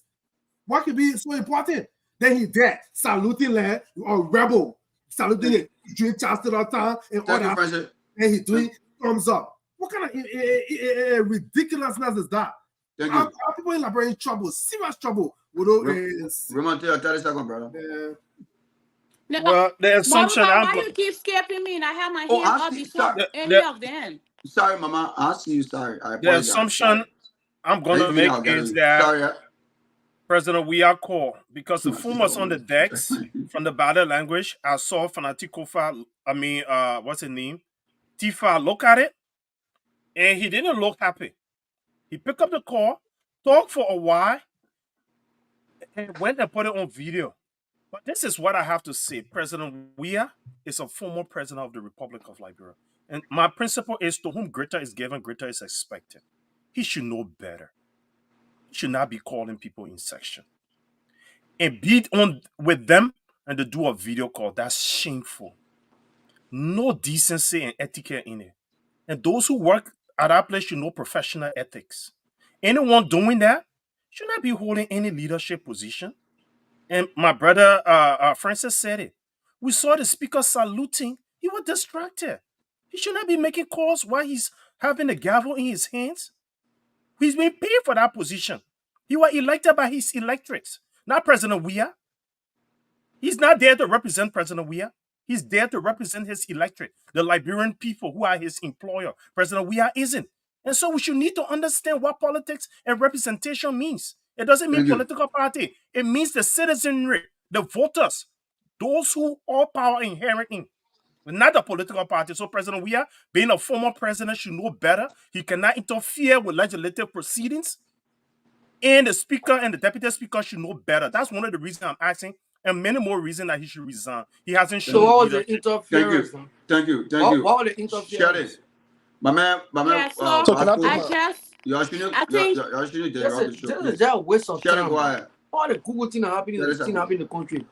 What can be so important? Then he there saluting land or rebel, saluting it, doing chastisement all the time and all that. And he doing thumbs up. What kind of ridiculousness is that? Our people in Liberia in trouble, serious trouble.
Remember, 30 seconds, brother.
Well, the assumption
why you keep skipping me and I have my hand up before any of them?
Sorry, Mama. I see you. Sorry. I
the assumption I'm going to make is that President Weah called because the phone was on the decks from the body language. I saw Fanatic Kofa, what's his name? Tifa look at it, and he didn't look happy. He picked up the call, talked for a while, and went and put it on video. But this is what I have to say. President Weah is a former president of the Republic of Liberia. And my principle is to whom greater is given, greater is expected. He should know better. He should not be calling people in section. And be on with them and to do a video call. That's shameful. No decency and etiquette in it. And those who work at that place should know professional ethics. Anyone doing that should not be holding any leadership position. And my brother Francis said it. We saw the speaker saluting. He was distracted. He should not be making calls while he's having the gavel in his hands. He's been paid for that position. He was elected by his electorate, not President Weah. He's not there to represent President Weah. He's there to represent his electorate, the Liberian people who are his employer. President Weah isn't. And so we should need to understand what politics and representation means. It doesn't mean political party. It means the citizenry, the voters, those who all power inherent in, but not the political party. So President Weah, being a former president, should know better. He cannot interfere with legislative proceedings. And the speaker and the deputy speaker should know better. That's one of the reasons I'm asking, and many more reasons that he should resign. He hasn't shown.
So all the
leadership.
interference.
Thank you.
All the interference.
Shut it. My man,
Yeah, so
So can I
I
put
just,
y'all shouldn't,
I think,
y'all shouldn't
This
interrupt the
is
show,
this is
please.
just a waste of
Shut it
time.
quiet.
All the Google thing happening,
Shut it
thing happening in the country.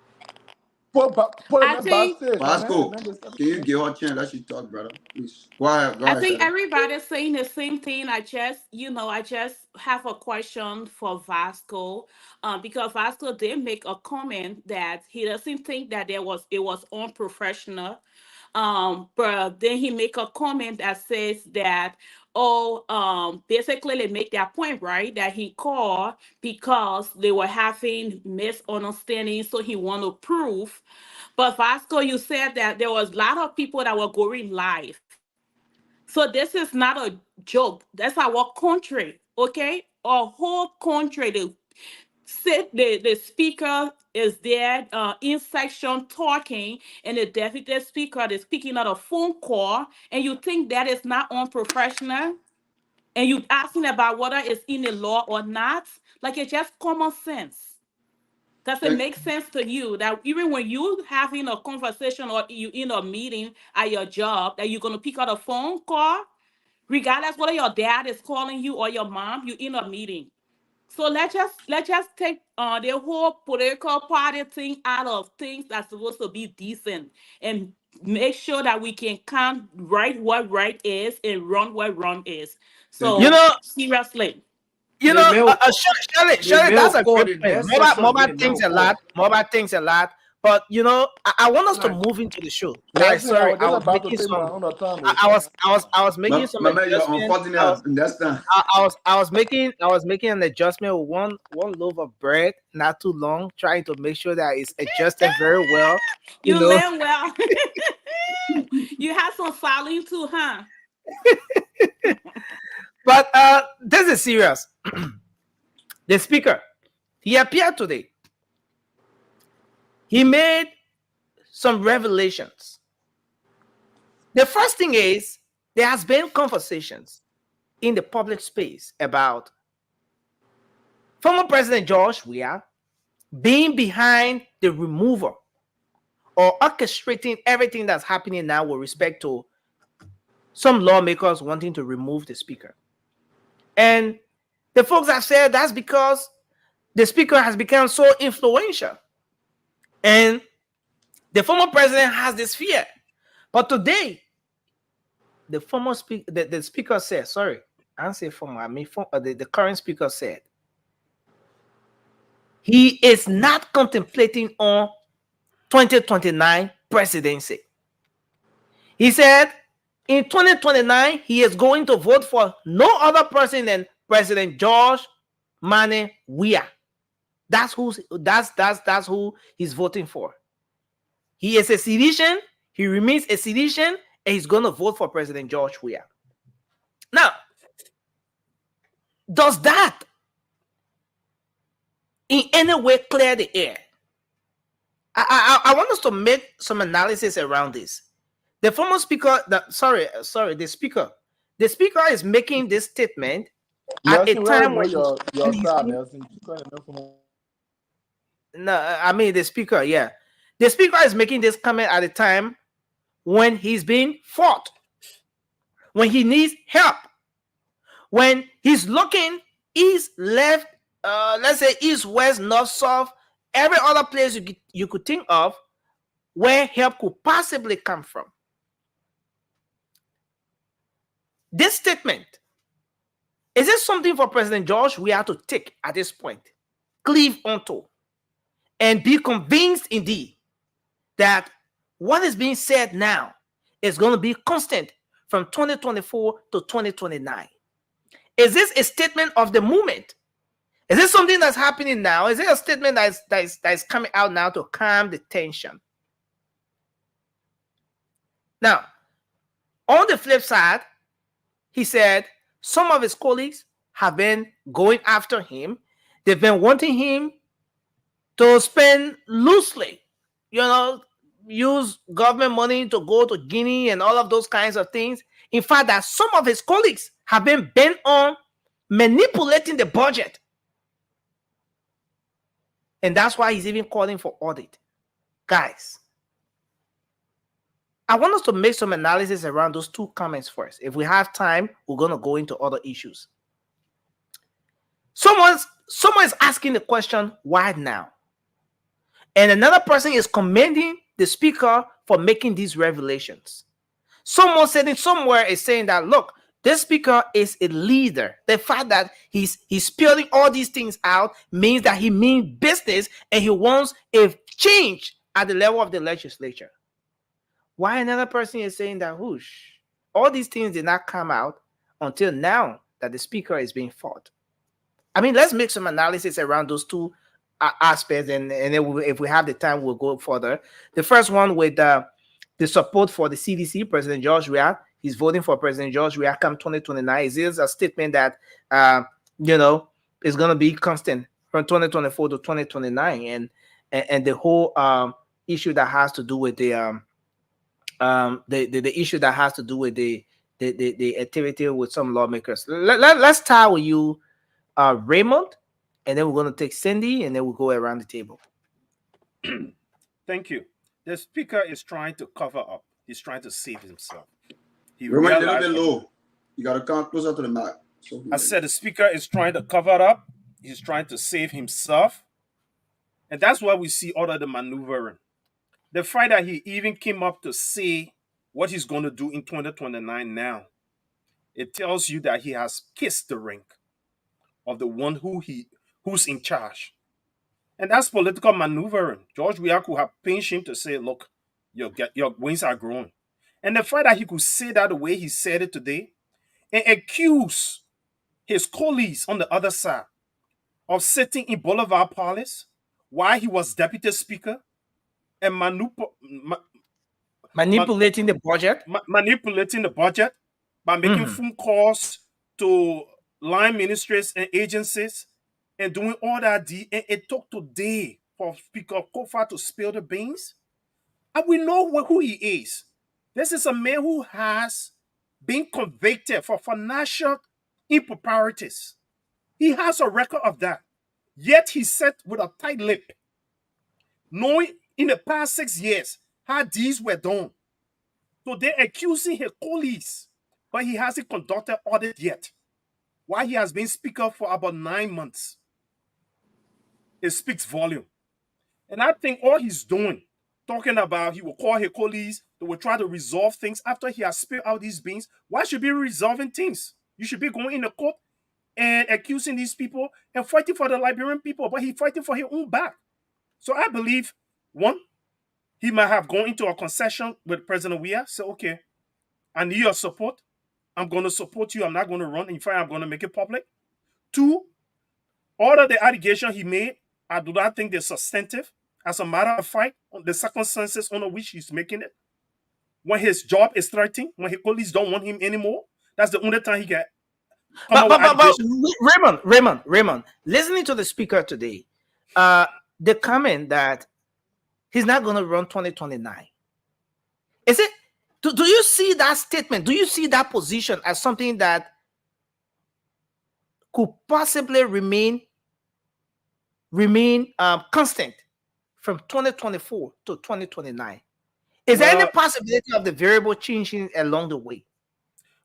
put a
I
man
think,
backstage, my man?
Vasco,
Man, just-
can you give her a chance? Let she talk, brother. Please. Go ahead,
I think
Shadi.
everybody's saying the same thing. I just have a question for Vasco, because Vasco did make a comment that he doesn't think that it was unprofessional. But then he make a comment that says that, basically they make that point, right? That he called because they were having misunderstanding, so he want to prove. But Vasco, you said that there was a lot of people that were going live. So this is not a joke. That's our country, okay? Our whole country. The speaker is there in section talking, and the deputy speaker is speaking on a phone call, and you think that is not unprofessional? And you asking about whether it's in the law or not? Like, it's just common sense. Does it
Thank,
make sense to you that even when you having a conversation or you in a meeting at your job, that you're gonna pick up a phone call, regardless whether your dad is calling you or your mom, you in a meeting? So let's just take the whole political party thing out of things that's supposed to be decent, and make sure that we can count right what right is and wrong what wrong is.
thank
You
So
you.
know,
seriously.
you
The
know,
mail,
Shirley,
the
Shirley,
mail
that's a
called
great
in
point.
that section.
Mobile
The
thinks
mail
a lot.
called.
Mobile thinks a lot. But you know, I want us to
Right.
move into the show.
Nelson,
Guys,
I
sorry,
was
I
just
was
about to
making
take my
some.
own time.
I was making some
My man, you're
adjustment.
unfortunate. Understand?
I was making an adjustment with one loaf of bread, not too long, trying to make sure that it's adjusted very well. You
You
know,
learn well. You have some filing too, huh?
but this is serious. The speaker, he appeared today. He made some revelations. The first thing is there has been conversations in the public space about former President George Weah being behind the removal or orchestrating everything that's happening now with respect to some lawmakers wanting to remove the speaker. And the folks have said that's because the speaker has become so influential. And the former president has this fear. But today, the former speaker, the speaker said, sorry, I don't say former, I mean the current speaker said, he is not contemplating on 2029 presidency. He said in 2029, he is going to vote for no other person than President George Manneh Weah. That's who he's voting for. He is a sedition, he remains a sedition, and he's going to vote for President George Weah. Now, does that in any way clear the air? I want us to make some analysis around this. The former speaker, the speaker is making this statement at a
Nelson,
time
where
when
you know your
he's
side,
in,
Nelson. You can't know from-
no, I mean the speaker, yeah. The speaker is making this comment at a time when he's being fought, when he needs help, when he's looking east, left, let's say east, west, north, south, every other place you could think of where help could possibly come from. This statement, is it something for President George we have to take at this point, cleave onto, and be convinced indeed that what is being said now is going to be constant from 2024 to 2029. Is this a statement of the movement? Is this something that's happening now? Is it a statement that is coming out now to calm the tension? Now, on the flip side, he said some of his colleagues have been going after him. They've been wanting him to spend loosely, use government money to go to Guinea and all of those kinds of things. In fact, that some of his colleagues have been bent on manipulating the budget. And that's why he's even calling for audit. Guys, I want us to make some analysis around those two comments first. If we have time, we're going to go into other issues. Someone is asking the question, why now? And another person is commending the speaker for making these revelations. Someone sitting somewhere is saying that, look, this speaker is a leader. The fact that he's spilling all these things out means that he means business and he wants a change at the level of the legislature. Why another person is saying that, whoosh, all these things did not come out until now that the speaker is being fought. I mean, let's make some analysis around those two aspects, and then if we have the time, we'll go further. The first one with the support for the CDC, President George Weah. He's voting for President George Weah come 2029. Is this a statement that, is going to be constant from 2024 to 2029? And the whole issue that has to do with the issue that has to do with the activity with some lawmakers. Let's start with you, Raymond, and then we're going to take Cindy, and then we'll go around the table.
Thank you. The speaker is trying to cover up. He's trying to save himself.
Raymond, a little bit low. You got to come closer to the mic.
I said the speaker is trying to cover it up. He's trying to save himself. And that's why we see all of the maneuvering. The fact that he even came up to say what he's going to do in 2029 now, it tells you that he has kissed the ring of the one who's in charge. And that's political maneuvering. George Weah could have pinched him to say, look, your wings are growing. And the fact that he could say that the way he said it today and accuse his colleagues on the other side of sitting in Boulevard Palace while he was deputy speaker and
manipulating the budget.
Manipulating the budget by making phone calls to line ministries and agencies and doing all that. And it took today for Speaker Kofa to spill the beans. And we know who he is. This is a man who has been convicted for financial improprieties. He has a record of that. Yet he sat with a tight lip, knowing in the past 6 years how these were done. So they're accusing his colleagues, but he hasn't conducted audit yet. Why he has been speaker for about 9 months. It speaks volume. And I think all he's doing, talking about he will call his colleagues, they will try to resolve things after he has spilled out these beans. Why should be resolving things? You should be going in the court and accusing these people and fighting for the Liberian people, but he's fighting for his own back. So I believe, one, he might have gone into a concession with President Weah, say, okay, I need your support. I'm going to support you. I'm not going to run. In fact, I'm going to make it public. Two, all of the allegations he made, I do not think they're substantive. As a matter of fact, the circumstances under which he's making it, when his job is threatened, when his colleagues don't want him anymore, that's the only time he can come out with
Raymond, listening to the speaker today, the comment that he's not going to run 2029. Is it? Do you see that statement? Do you see that position as something that could possibly remain constant from 2024 to 2029? Is there any possibility of the variable changing along the way?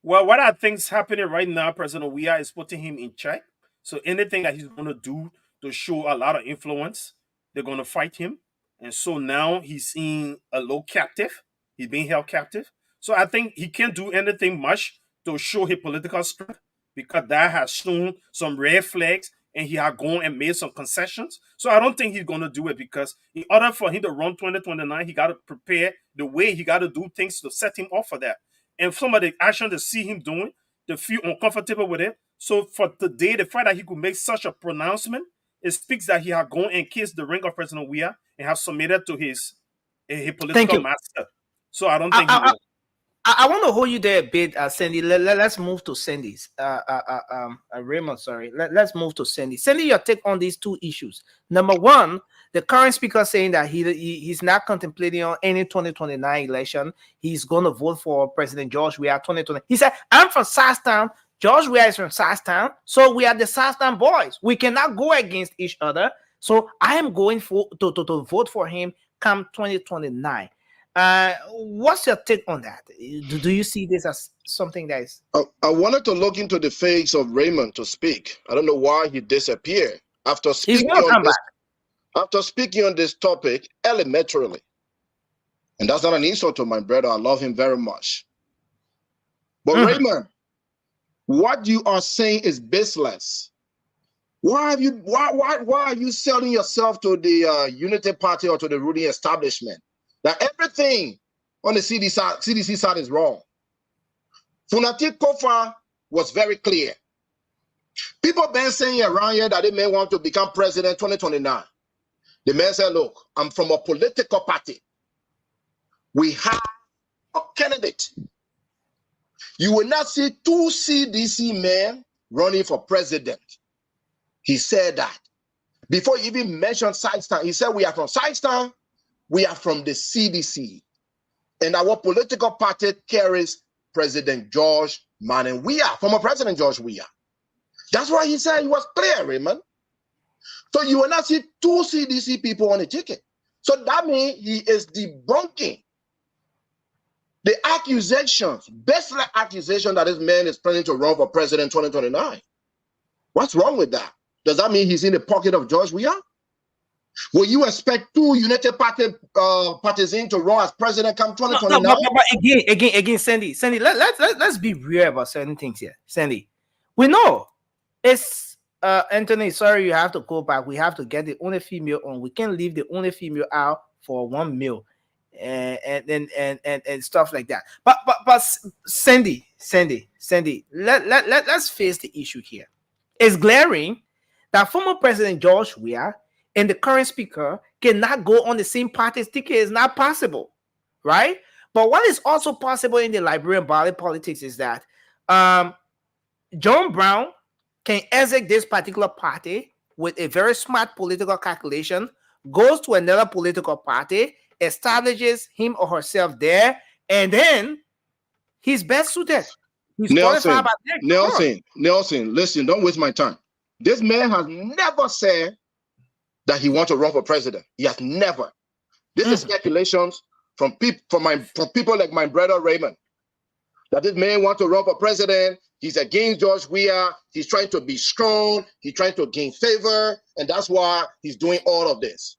Well, what I think is happening right now, President Weah is putting him in check. So anything that he's going to do to show a lot of influence, they're going to fight him. And so now he's in a low captive. He's being held captive. So I think he can't do anything much to show his political strength. because that has shown some red flags and he had gone and made some concessions. So I don't think he's going to do it, because in order for him to run 2029, he got to prepare the way, he got to do things to set him up for that. And some of the action to see him doing, to feel uncomfortable with it. So for today, the fact that he could make such a pronouncement, it speaks that he had gone and kissed the ring of President Weah and have submitted to his political master. So I don't think he will.
I want to hold you there a bit, Sandy. Let's move to Sandy's. Raymond, sorry. Let's move to Sandy. Sandy, your take on these two issues. Number one, the current speaker saying that he's not contemplating on any 2029 election. He's going to vote for President George Weah 2020. He said, I'm from Southtown. George Weah is from Southtown. So we are the Southtown boys. We cannot go against each other. So I am going to vote for him come 2029. What's your take on that? Do you see this as something that is...
I wanted to look into the face of Raymond to speak. I don't know why he disappeared after speaking on this topic elementarily. And that's not an insult to my brother. I love him very much. But Raymond, what you are saying is baseless. Why are you selling yourself to the Unity Party or to the ruling establishment? That everything on the CDC side is wrong. Funati Kofa was very clear. People been saying around here that they may want to become president 2029. The man said, look, I'm from a political party. We have a candidate. You will not see two CDC men running for president. He said that. Before he even mentioned Sidetown, he said, we are from Sidetown. We are from the CDC, and our political party carries President George Manning Weah, former President George Weah. That's why he said he was clear, Raymond. So you will not see two CDC people on the ticket. So that means he is debunking the accusations, baseless accusation that this man is planning to run for president 2029. What's wrong with that? Does that mean he's in the pocket of George Weah? Will you expect two United Party partisans to run as president come 2029?
No, but again, Sandy, let's be real about certain things here. Sandy, we know it's Anthony. Sorry, you have to go back. We have to get the only female on. We can't leave the only female out for one male, and stuff like that. But Sandy, let's face the issue here. It's glaring that former President George Weah and the current speaker cannot go on the same party's ticket. Is not possible, right? But what is also possible in the Liberian ballot politics is that John Brown can exit this particular party with a very smart political calculation, goes to another political party, establishes him or herself there, and then he's best suited. He's
Nelson, listen, don't waste my time. This man has never said that he wants to run for president. He has never. This is speculations from people like my brother Raymond, that this man wants to run for president. He's against George Weah. He's trying to be strong. He's trying to gain favor, and that's why he's doing all of this.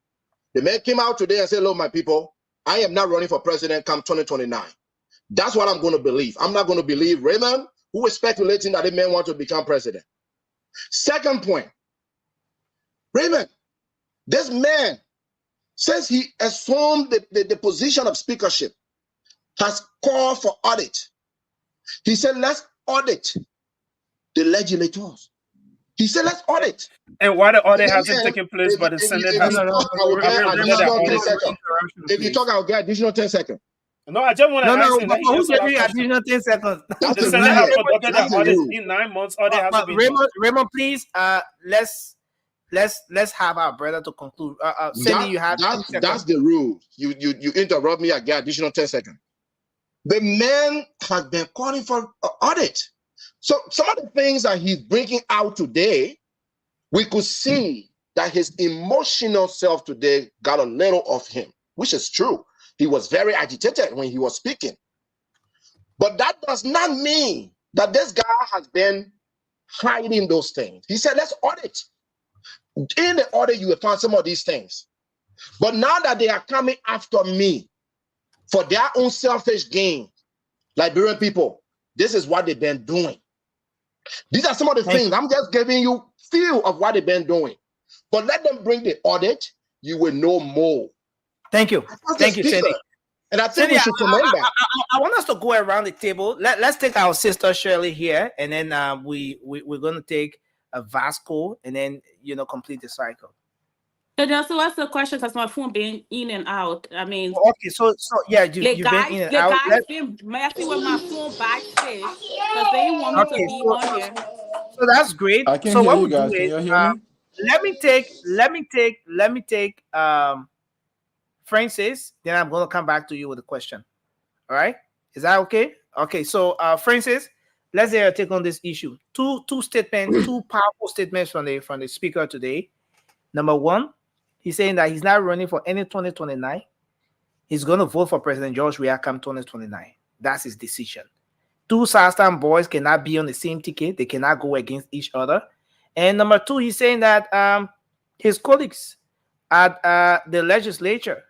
The man came out today and said, "Look, my people, I am not running for president come 2029." That's what I'm going to believe. I'm not going to believe Raymond, who is speculating that the man wants to become president. Second point, Raymond, this man, since he assumed the position of speakership, has called for audit. He said, let's audit the legislators. He said, let's audit.
And why the audit hasn't taken place by the Senate?
If you talk, I'll get additional 10 seconds.
No, I just want to ask
but who's getting additional 10 seconds?
The Senate has conducted the audit in 9 months. Audit hasn't been done.
Raymond, please, let's have our brother to conclude. Cindy, you have
that's the rule. You interrupt me, I get additional 10 seconds. The man has been calling for audit. So some of the things that he's bringing out today, we could see that his emotional self today got a little of him, which is true. He was very agitated when he was speaking. But that does not mean that this guy has been hiding those things. He said, let's audit. In the audit, you will find some of these things. But now that they are coming after me for their own selfish gain, Liberian people, this is what they've been doing. These are some of the things. I'm just giving you feel of what they've been doing. But let them bring the audit, you will know more.
Thank you. Thank you, Cindy.
And I think we should commend that.
I want us to go around the table. Let's take our sister Shirley here, and then we're going to take a Vasco, and then complete the cycle.
So just to ask the question, because my phone being in and out. I mean,
okay, so yeah, you've been in and out.
The guys been messing with my phone backstage because they want me to be on here.
So that's great.
I can
so
hear
what
you
we
guys.
do
Can
is,
you hear me?
let me take Francis, then I'm going to come back to you with a question. All right? Is that okay? Okay, so Francis, let's hear your take on this issue. Two statements, two powerful statements from the speaker today. Number one, he's saying that he's not running for any 2029. He's going to vote for President George Weah come 2029. That's his decision. Two Southern boys cannot be on the same ticket. They cannot go against each other. And number two, he's saying that his colleagues at the legislature,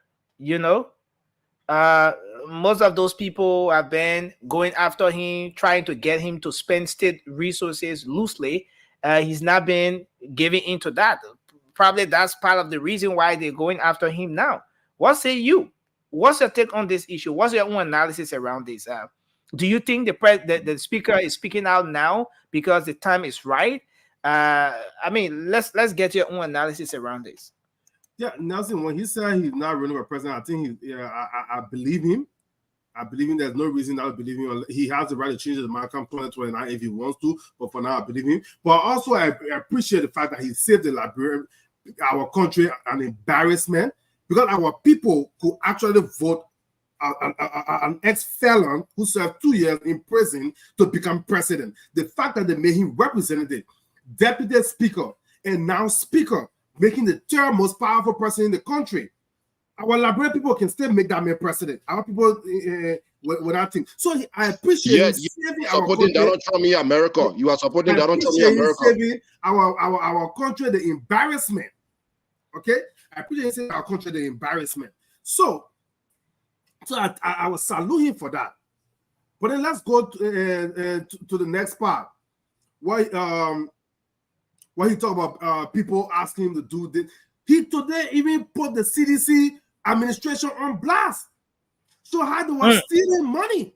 most of those people have been going after him, trying to get him to spend state resources loosely. He's not been giving into that. Probably that's part of the reason why they're going after him now. What say you? What's your take on this issue? What's your own analysis around this? Do you think the speaker is speaking out now because the time is right? I mean, let's get your own analysis around this.
Yeah, Nelson, when he said he's not running for president, I think I believe him. I believe him. There's no reason not to believe him. He has the right to change his mind come 2029 if he wants to, but for now, I believe him. But also, I appreciate the fact that he saved the Liberian, our country, an embarrassment, because our people could actually vote an ex-felon who served 2 years in prison to become president. The fact that they made him representative, deputy speaker, and now speaker, making the third most powerful person in the country. Our Liberian people can still make that man president. Our people without thing. So I appreciate
you supporting Donald Trump in America. You are supporting Donald Trump in America.
Saving our country the embarrassment. Okay, I appreciate saving our country the embarrassment. So I will salute him for that. But then let's go to the next part. Why he talk about people asking him to do this. He today even put the CDC administration on blast. So how they were stealing money,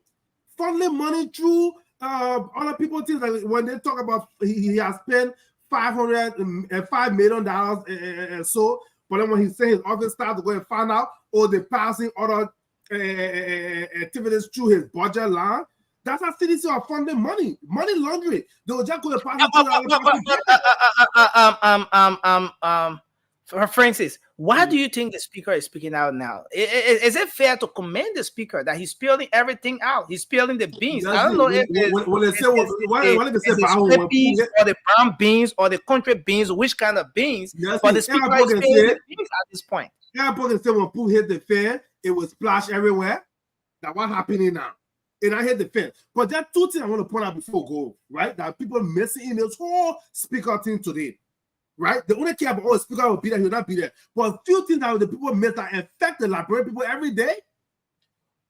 funneling money through other people. Things like when they talk about he has spent $5 million and so, but then when he said his office staff to go and find out, they're passing other activities through his budget line. That's how CDC are funding money laundering. They will just go and pass it.
Francis, why do you think the speaker is speaking out now? Is it fair to commend the speaker that he's spilling everything out? He's spilling the beans. I don't know if it's the beans or the brown beans or the country beans, which kind of beans, but the speaker is spilling the beans at this point.
Yeah, but say when Pooh hit the fan, it was splash everywhere. That's what's happening now. And I hit the fan. But there are two things I want to point out before we go, right? That people missing in this whole speaker thing today. Right? They only care about, speaker will be there, he'll not be there. But a few things that the people miss that affect the Liberian people every day.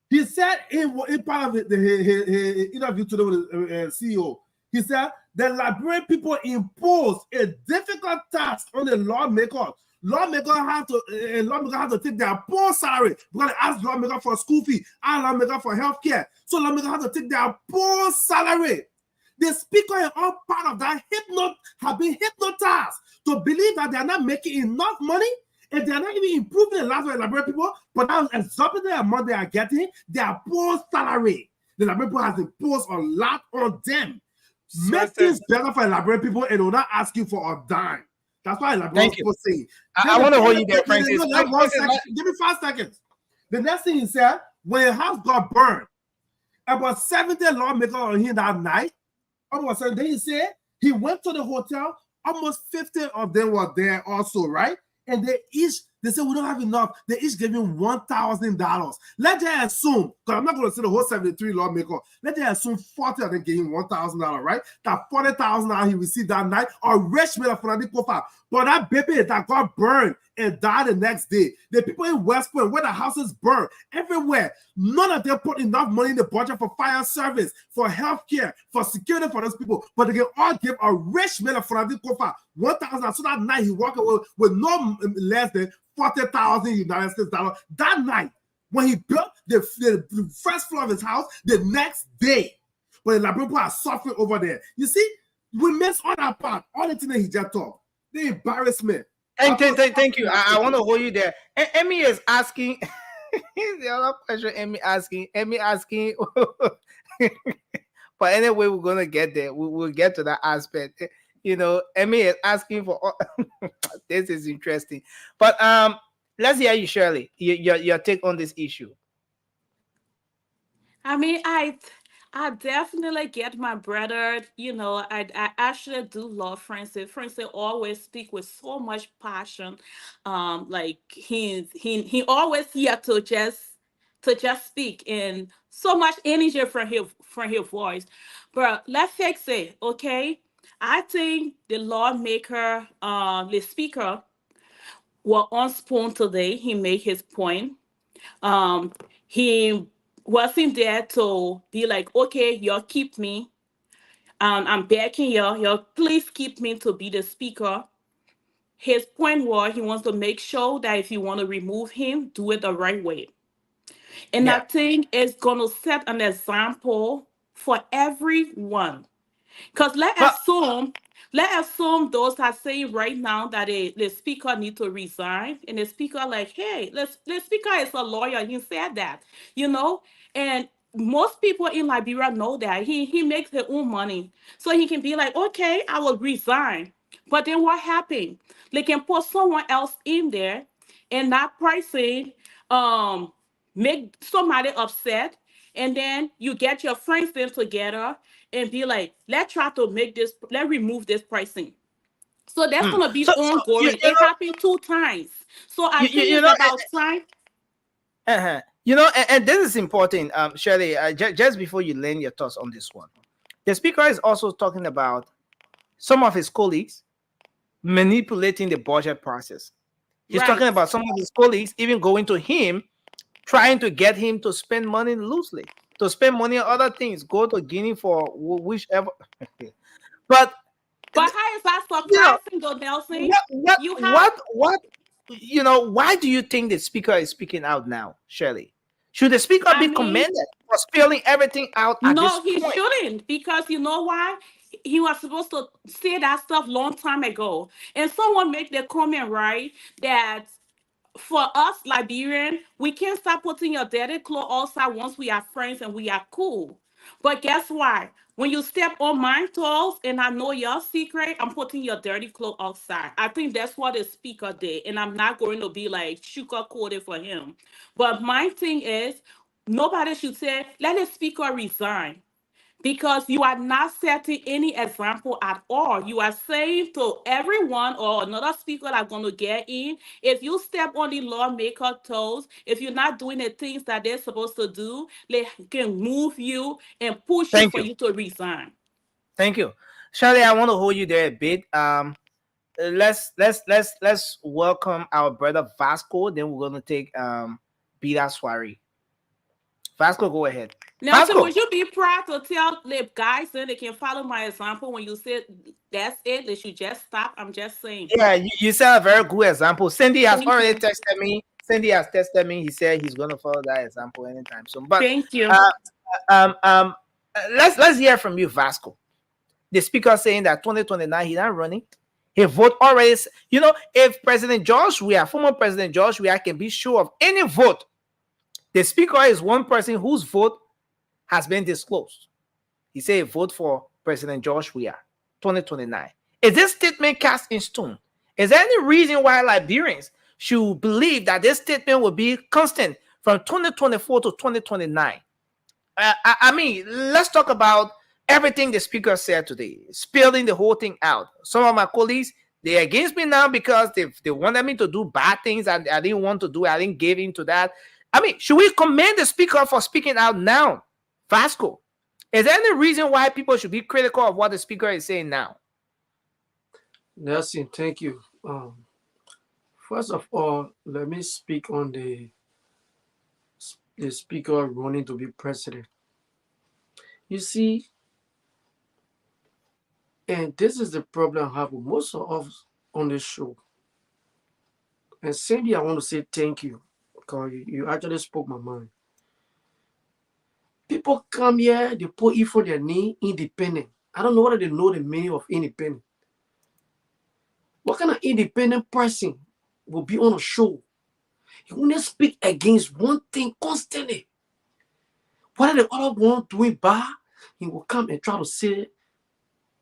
He said in part of his interview today with the CEO, he said the Liberian people impose a difficult task on the lawmakers. Lawmakers have to take their poor salary because they ask lawmakers for school fee, ask lawmakers for health care. So lawmakers have to take their poor salary. The speaker and all part of that have been hypnotized to believe that they are not making enough money and they are not even improving the lives of the Liberian people, but now exorbitant amount they are getting, their poor salary. The Liberian people has imposed a lot on them. Make things better for the Liberian people and will not ask you for a dime. That's why Liberian people say.
I want to hold you there, Francis.
Give me 5 seconds. The next thing he said, when the house got burned, about 70 lawmakers on here that night. Almost, and then he said he went to the hotel. Almost 50 of them were there also, right? And they each They say we don't have enough. They each gave him $1,000. Let them assume, because I'm not going to say the whole 73 lawmaker. Let them assume 40 of them gave him $1,000, right? That $40,000 he received that night, a rich man of Funadi Kofa. But that baby that got burned and died the next day, the people in West Point where the houses burned everywhere, none of them put enough money in the budget for fire service, for healthcare, for security for those people. But they can all give a rich man of Funadi Kofa $1,000. So that night he walked away with no less than 40,000 United States dollars. That night, when he built the first floor of his house, the next day, when the Liberian people are suffering over there. You see, we miss all that part, all the things that he just talked. The embarrassment.
Thank you. I want to hold you there. Emmy is asking the other question. Emmy asking. But anyway, we're gonna get there. We'll get to that aspect. You know, Emmy is asking for. This is interesting. But let's hear you, Shirley. Your take on this issue.
I mean, I definitely get my brother. You know, I actually do love Francis. Francis always speak with so much passion. Like he always here to just speak and so much energy from his voice. But let's fix it, okay? I think the lawmaker, the speaker, were on Spoon today. He made his point. He wasn't there to be like, okay, y'all keep me. I'm begging y'all please keep me to be the speaker. His point was he wants to make sure that if you want to remove him, do it the right way. And I think it's going to set an example for everyone. Because let's assume those are saying right now that the speaker need to resign, and the speaker like, hey, the speaker is a lawyer. He said that, you know, and most people in Liberia know that he makes his own money, so he can be like, okay, I will resign. But then what happened? They can put someone else in there, and that person make somebody upset. And then you get your friends then together and be like, let's try to remove this pricing. So that's going to be ongoing. It happened 2 times. So I think it's about time.
You know, and this is important, Shirley, just before you lend your thoughts on this one. The speaker is also talking about some of his colleagues manipulating the budget process. He's talking about some of his colleagues even going to him, trying to get him to spend money loosely, to spend money on other things, go to Guinea for whichever. But
how is that surprising, though, Nelson?
What? You know, why do you think the speaker is speaking out now, Shirley? Should the speaker be commended for spilling everything out at this point?
No, he shouldn't, because you know why? He was supposed to say that stuff long time ago. And someone made the comment, right, that for us Liberian, we can't stop putting your dirty clothes outside once we are friends and we are cool. But guess what? When you step on my toes and I know your secret, I'm putting your dirty clothes outside. I think that's what the speaker did. And I'm not going to be like sugar-coated for him. But my thing is, nobody should say, let the speaker resign. Because you are not setting any example at all. You are saying to everyone or another speaker that's going to get in, if you step on the lawmaker toes, if you're not doing the things that they're supposed to do, they can move you and push you for you to resign.
Thank you. Shirley, I want to hold you there a bit. Let's welcome our brother Vasco. Then we're going to take Bida Swari. Vasco, go ahead.
Now, so would you be proud to tell the guys that they can follow my example when you said that's it, they should just stop? I'm just saying.
Yeah, you set a very good example. Cindy has already texted me. He said he's going to follow that example anytime soon. But
thank you.
Let's hear from you, Vasco. The speaker saying that 2029 he's not running. He vote already. You know, if President George Weah, former President George Weah, can be sure of any vote, the speaker is one person whose vote has been disclosed. He said vote for President George Weah, 2029. Is this statement cast in stone? Is there any reason why Liberians should believe that this statement will be constant from 2024 to 2029? I mean, let's talk about everything the speaker said today, spilling the whole thing out. Some of my colleagues, They're against me now because they wanted me to do bad things and I didn't want to do it. I didn't give in to that. I mean, should we commend the speaker for speaking out now? Vasco, is there any reason why people should be critical of what the speaker is saying now?
Nelson, thank you. First of all, let me speak on the speaker running to be president. You see, and this is the problem I have with most of us on this show. And Cindy, I want to say thank you because you actually spoke my mind. People come here, they put it for their name, independent. I don't know whether they know the meaning of independent. What kind of independent person will be on a show? He won't speak against one thing constantly. Whether the other one doing bad, he will come and try to say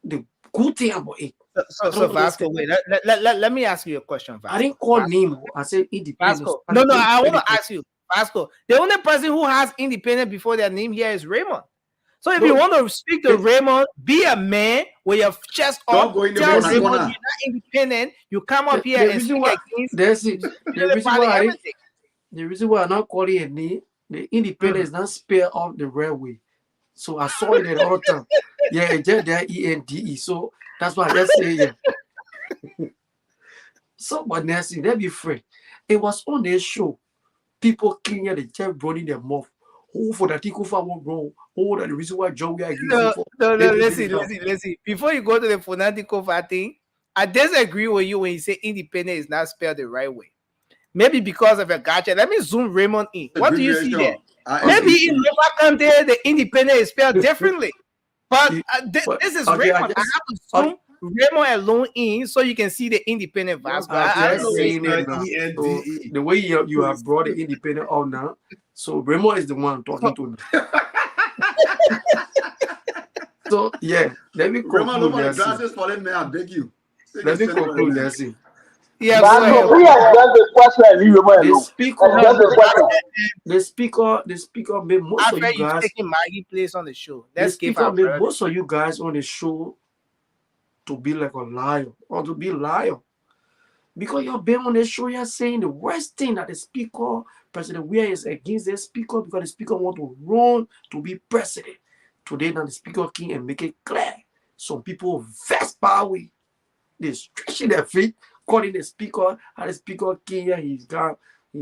the good thing about it.
So Vasco, wait, let me ask you a question, Vasco.
I didn't call name. I said independent.
Vasco. No, I want to ask you, Vasco. The only person who has independent before their name here is Raymond. So if you want to speak to Raymond, be a man with your chest up. Tell Raymond you're not independent. You come up here and speak against.
That's it. The reason why I'm not calling a name, the independent is not spare off the railway. So I saw it all the time. Yeah, it's just there ENDE. So that's why I just say yeah. So, but Nancy, let be frank. It was on their show. People came here, they just running their mouth. Oh, for that Tico Farmer bro. Oh, that's the reason why Joe we are giving
No, listen. Before you go to the Fonantico thing, I disagree with you when you say independent is not spelled the right way. Maybe because of a gotcha. Let me zoom Raymond in. What do you see there? Maybe in Nova country, the independent is spelled differently. But this is
okay,
Raymond. I have to zoom Raymond alone in so you can see the independent Vasco.
The way you have brought the independent out now, so Raymond is the one talking to me. So yeah, let me conclude.
Glasses for them, man, I beg you.
Let me conclude. Let's see.
Yeah,
the speaker made most of you guys
taking Maggie place on the show.
The speaker made most of you guys on the show to be like a liar or to be liar. Because you're being on the show, you're saying the worst thing that the speaker, President Weah, is against the speaker because the speaker want to run to be president. Today, now the speaker came and make it clear. Some people vest power. They stretching their feet, calling the speaker, how the speaker came here, he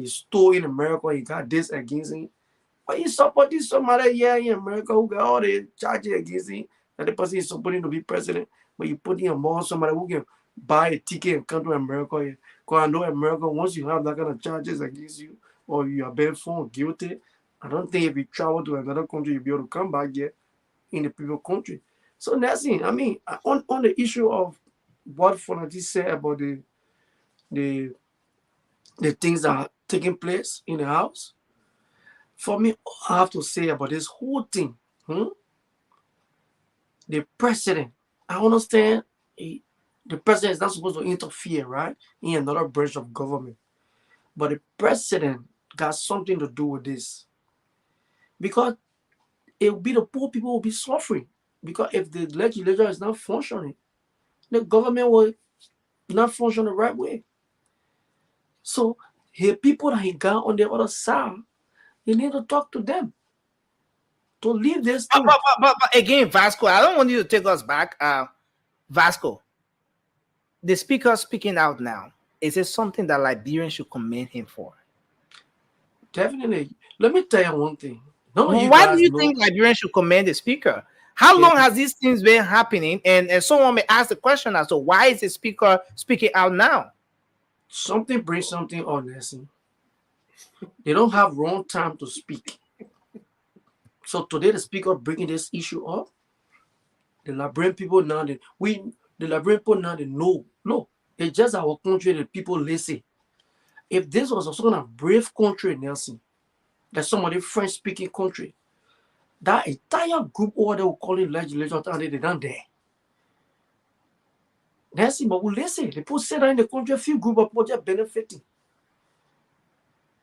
stole in America, he got this against him. But you supporting somebody here in America who got all the charges against him, that the person is supporting to be president, but you put in a mall somebody who can buy a ticket and come to America here. Because I know America, once you have that kind of charges against you, or you are being found guilty, I don't think if you travel to another country, you'll be able to come back here in the previous country. So that's it. I mean, on the issue of what Fonati said about the things that are taking place in the house, for me, all I have to say about this whole thing, the president, I understand the president is not supposed to interfere, right, in another branch of government. But the president got something to do with this. Because it will be the poor people who will be suffering. Because if the legislature is not functioning, the government will not function the right way. So the people that he got on the other side, you need to talk to them to leave this thing.
But again, Vasco, I don't want you to take us back. Vasco, the speaker speaking out now, is it something that Liberians should commend him for?
Definitely. Let me tell you one thing.
Why do you think Liberians should commend the speaker? How long has these things been happening? And someone may ask the question as to why is the speaker speaking out now?
Something brings something on, Nelson. They don't have wrong time to speak. So today the speaker bringing this issue up. The Liberian people now, the Liberian people now, they know. No, it's just our country, the people listen. If this was also a brave country, Nelson, that's some of the French-speaking country, that entire group over there will call it legislature and they're not there. Nelson, but we listen. The people say that in the country, a few group of people are benefiting.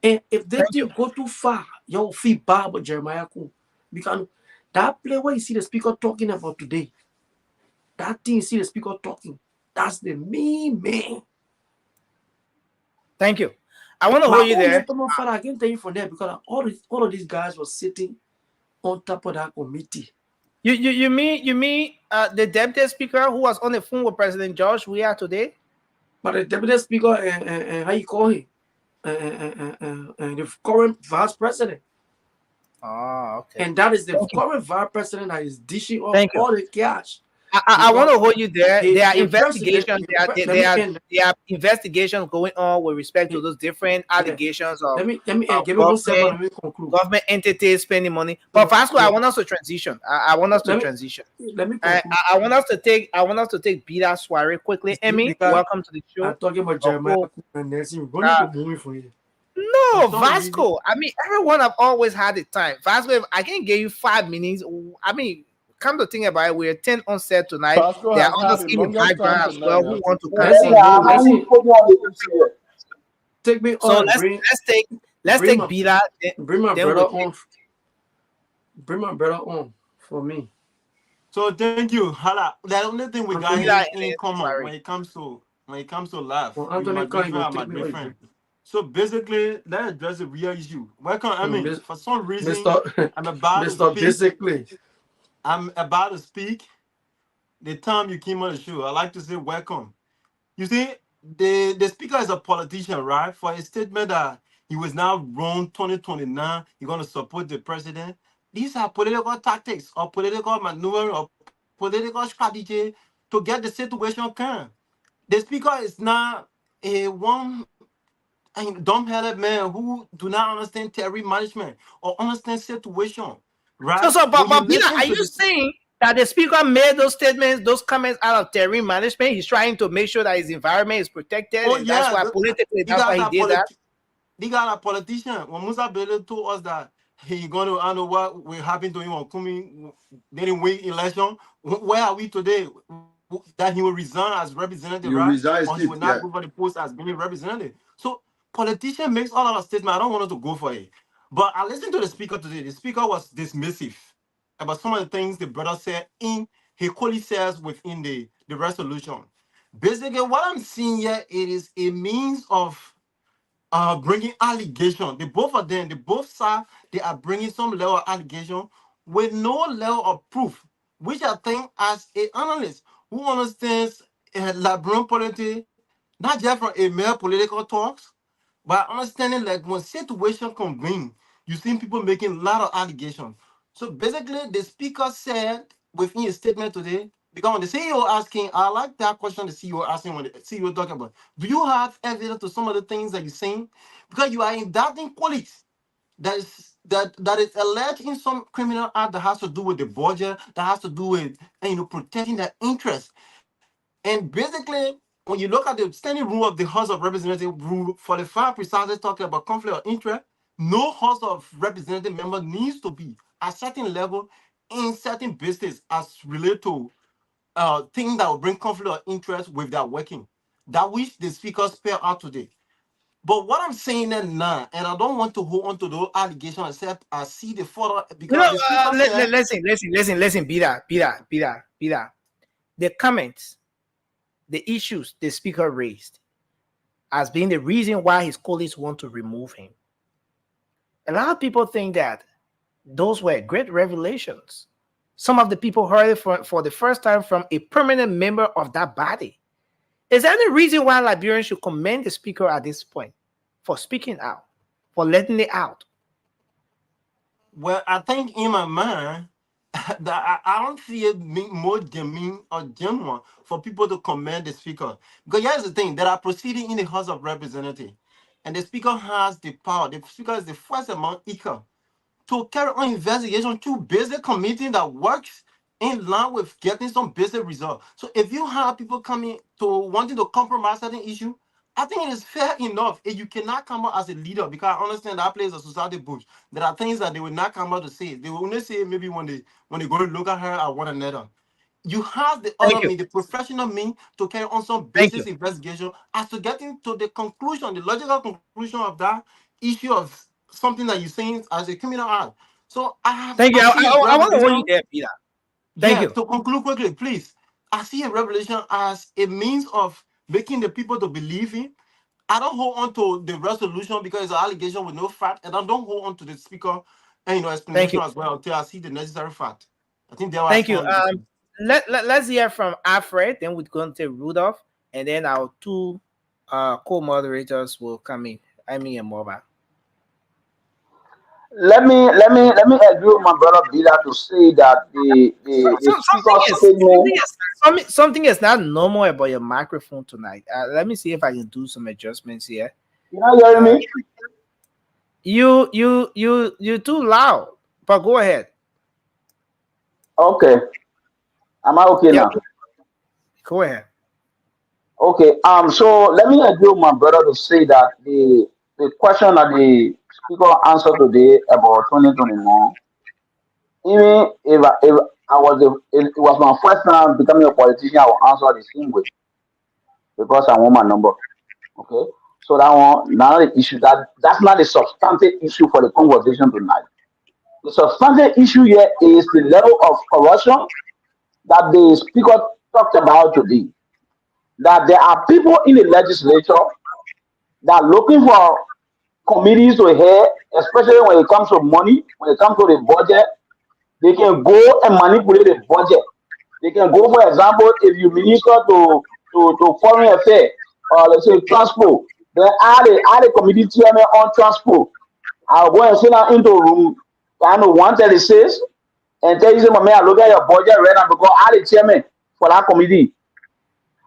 And if they didn't go too far, you'll feel bad about Jeremiah Kuhn. Because that play where you see the speaker talking about today, that thing you see the speaker talking, That's the mean man.
Thank you. I want to
My
hold you
own
there.
little father, I can tell you for that because all of these guys were sitting on top of that committee.
You mean the deputy speaker who was on the phone with President George Weah today?
But the deputy speaker and how you call him? And the current vice president.
Oh, okay.
And that is the current vice president that is dishing off
Thank you.
all the cash.
I want to hold you there. There are
the
investigations.
president-
There are investigations going on with respect to those different allegations of
Let me give me 1 second. Let me conclude.
government entities spending money. But Vasco, I want us to transition. I want us to
Let me-
transition.
Let me
I
conclude.
want us to take Bida Soiree quickly. Emmy,
Because
welcome to the show.
I'm talking about Jeremiah and Nelson. We're going to move for you.
No,
I'm sorry.
Vasco. I mean, everyone have always had the time. Vasco, if I can give you 5 minutes. I mean, come to think about it, we're 10 on set tonight.
Vasco
There
has
are
had
others
the
in the
longest
background
time
as well
tonight,
who
Nelson.
want to come.
Take me
So
on.
let's take
bring my-
Bida.
Bring my
then
brother
we'll
on. Bring my brother on for me.
So thank you, Hala. The only thing we got
Anthony,
here is in common when it comes to life.
Well,
With
Anthony
my
Khan,
good
you
friend,
go
my
take me
great
on.
friend. So basically, let's address the real issue. Welcome. I mean, for some reason, I'm about to
Mr.
speak.
Basically.
I'm about to speak. The time you came on the show, I like to say welcome. You see, the speaker is a politician, right? For a statement that he was now wrong 2029, he's going to support the president. These are political tactics or political maneuver or political strategy to get the situation calm. The speaker is not a dumb-headed man who do not understand terror management or understand situation, right?
But
When you
Bida,
listen
are
to
you
the-
saying that the speaker made those statements, those comments out of terrain management? He's trying to make sure that his environment is protected,
Oh
and that's
yeah,
why politically, that's why he did that.
They got a politician. When Musa Bello told us that he going to handle what will happen to him on coming, then win election. Where are we today? That he will resign as representative,
You
right?
resign,
Or he will
Steve,
not
yeah.
go for the post as being representative. So politician makes all of our statement. I don't want to go for it. But I listened to the speaker today. The speaker was dismissive about some of the things the brother said in he clearly says within the resolution. Basically, what I'm seeing here, it is a means of bringing allegation. The both of them, the both sides, they are bringing some level of allegation with no level of proof, which I think as an analyst who understands Liberian politics, not just from a mere political talks, but understanding like when situation convene, you see people making a lot of allegations. So basically, the speaker said within his statement today, because when the CEO asking, I like that question the CEO asking when the CEO talking about, do you have evidence to some of the things that you're saying? Because you are indicting colleagues that is alleged in some criminal act that has to do with the budget, that has to do with protecting their interests. And basically, when you look at the standing rule of the House of Representatives, Rule 45 precisely talking about conflict of interest, no House of Representative member needs to be at certain level in certain business as related to things that will bring conflict of interest with their working. That which the speaker spelled out today. But what I'm saying now, and I don't want to hold on to those allegations except I see the photo because the speaker said,
listen, Bida. The comments, the issues the speaker raised as being the reason why his colleagues want to remove him. A lot of people think that those were great revelations. Some of the people heard it for the first time from a permanent member of that body. Is there any reason why Liberians should commend the speaker at this point for speaking out, for letting it out?
well, I think in my mind that I don't see it being more genuine or genuine for people to commend the speaker. Because here's the thing, there are proceedings in the House of Representatives, and the speaker has the power. The speaker is the first among equal to carry on investigation through basic committee that works in line with getting some basic results. So if you have people coming to wanting to compromise certain issue, I think it is fair enough if you cannot come out as a leader, because I understand that plays a society bush. There are things that they will not come out to say. They will only say maybe when they go to look at her at one another. You have the other mean, the professional mean to carry on some basis investigation as to getting to the conclusion, the logical conclusion of that issue of something that you're saying as a criminal act. So I have
Thank you.
I see
I want to hold you
revelation.
there, Bida. Thank you.
To conclude quickly, please. I see a revelation as a means of making the people to believe in. I don't hold on to the resolution because it's an allegation with no fact, and I don't hold on to the speaker and
Thank
explanation
you.
as well until I see the necessary fact. I think there was
Thank you.
one.
Let's hear from Alfred, then we're going to Rudolph, and then our two co-moderators will come in. I mean, and Mobile.
Let me agree with my brother Bila to say that the speaker's statement.
Something is not normal about your microphone tonight. Let me see if I can do some adjustments here.
You not hearing me?
You're too loud. But go ahead.
Okay. Am I okay now?
Go ahead.
Okay. So let me agree with my brother to say that the question that the speaker answered today about 2021, even if it was my first time becoming a politician, I will answer the same way because I want my number. Okay. So that one, now the issue that's not a substantive issue for the conversation tonight. The substantive issue here is the level of corruption that the speaker talked about today. That there are people in the legislature that are looking for committees to hear, especially when it comes to money, when it comes to the budget. They can go and manipulate the budget. They can go, for example, if you minister to foreign affairs or let's say transport, then add a committee chairman on transport. I'll go and sit down into room 136 and tell you, say, man, I look at your budget right now because I'm the chairman for that committee.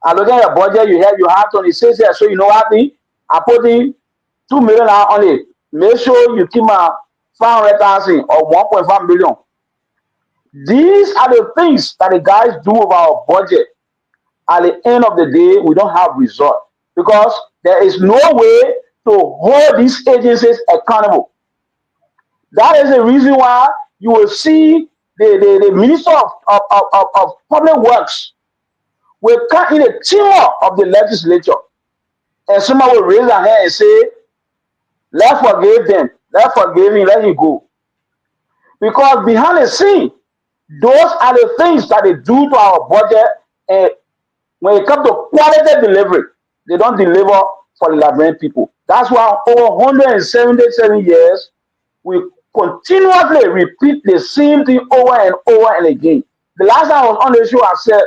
I look at your budget, you have 26 here, so you know what I mean? I put in 2 million on it. Make sure you keep my 500,000 or 1.5 million. These are the things that the guys do with our budget. At the end of the day, we don't have result because there is no way to hold these agencies accountable. That is the reason why you will see the Minister of Public Works will come in a team of the legislature. And someone will raise their hand and say, let's forgive them, let's forgive him, let him go. Because behind the scene, those are the things that they do to our budget. And when it comes to quality delivery, they don't deliver for the Liberian people. That's why over 177 years, we continuously repeat the same thing over and over and again. The last time I was on the show, I said,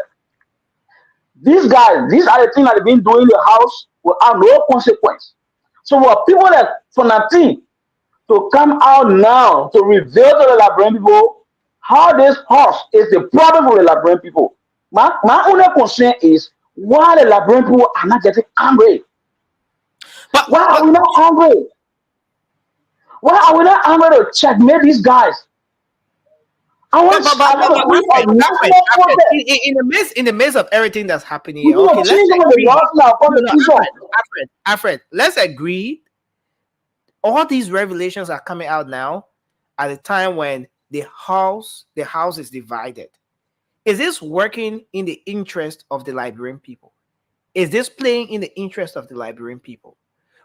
these guys, these are the things that they've been doing in the house without no consequence. So for people that Fonati to come out now to reveal to the Liberian people how this horse is the problem for the Liberian people. My only concern is why the Liberian people are not getting angry. But why are we not angry? Why are we not angry to checkmate these guys?
In the midst of everything that's happening here, okay, Alfred, let's agree. All these revelations are coming out now at a time when the house is divided. Is this working in the interest of the Liberian people? Is this playing in the interest of the Liberian people?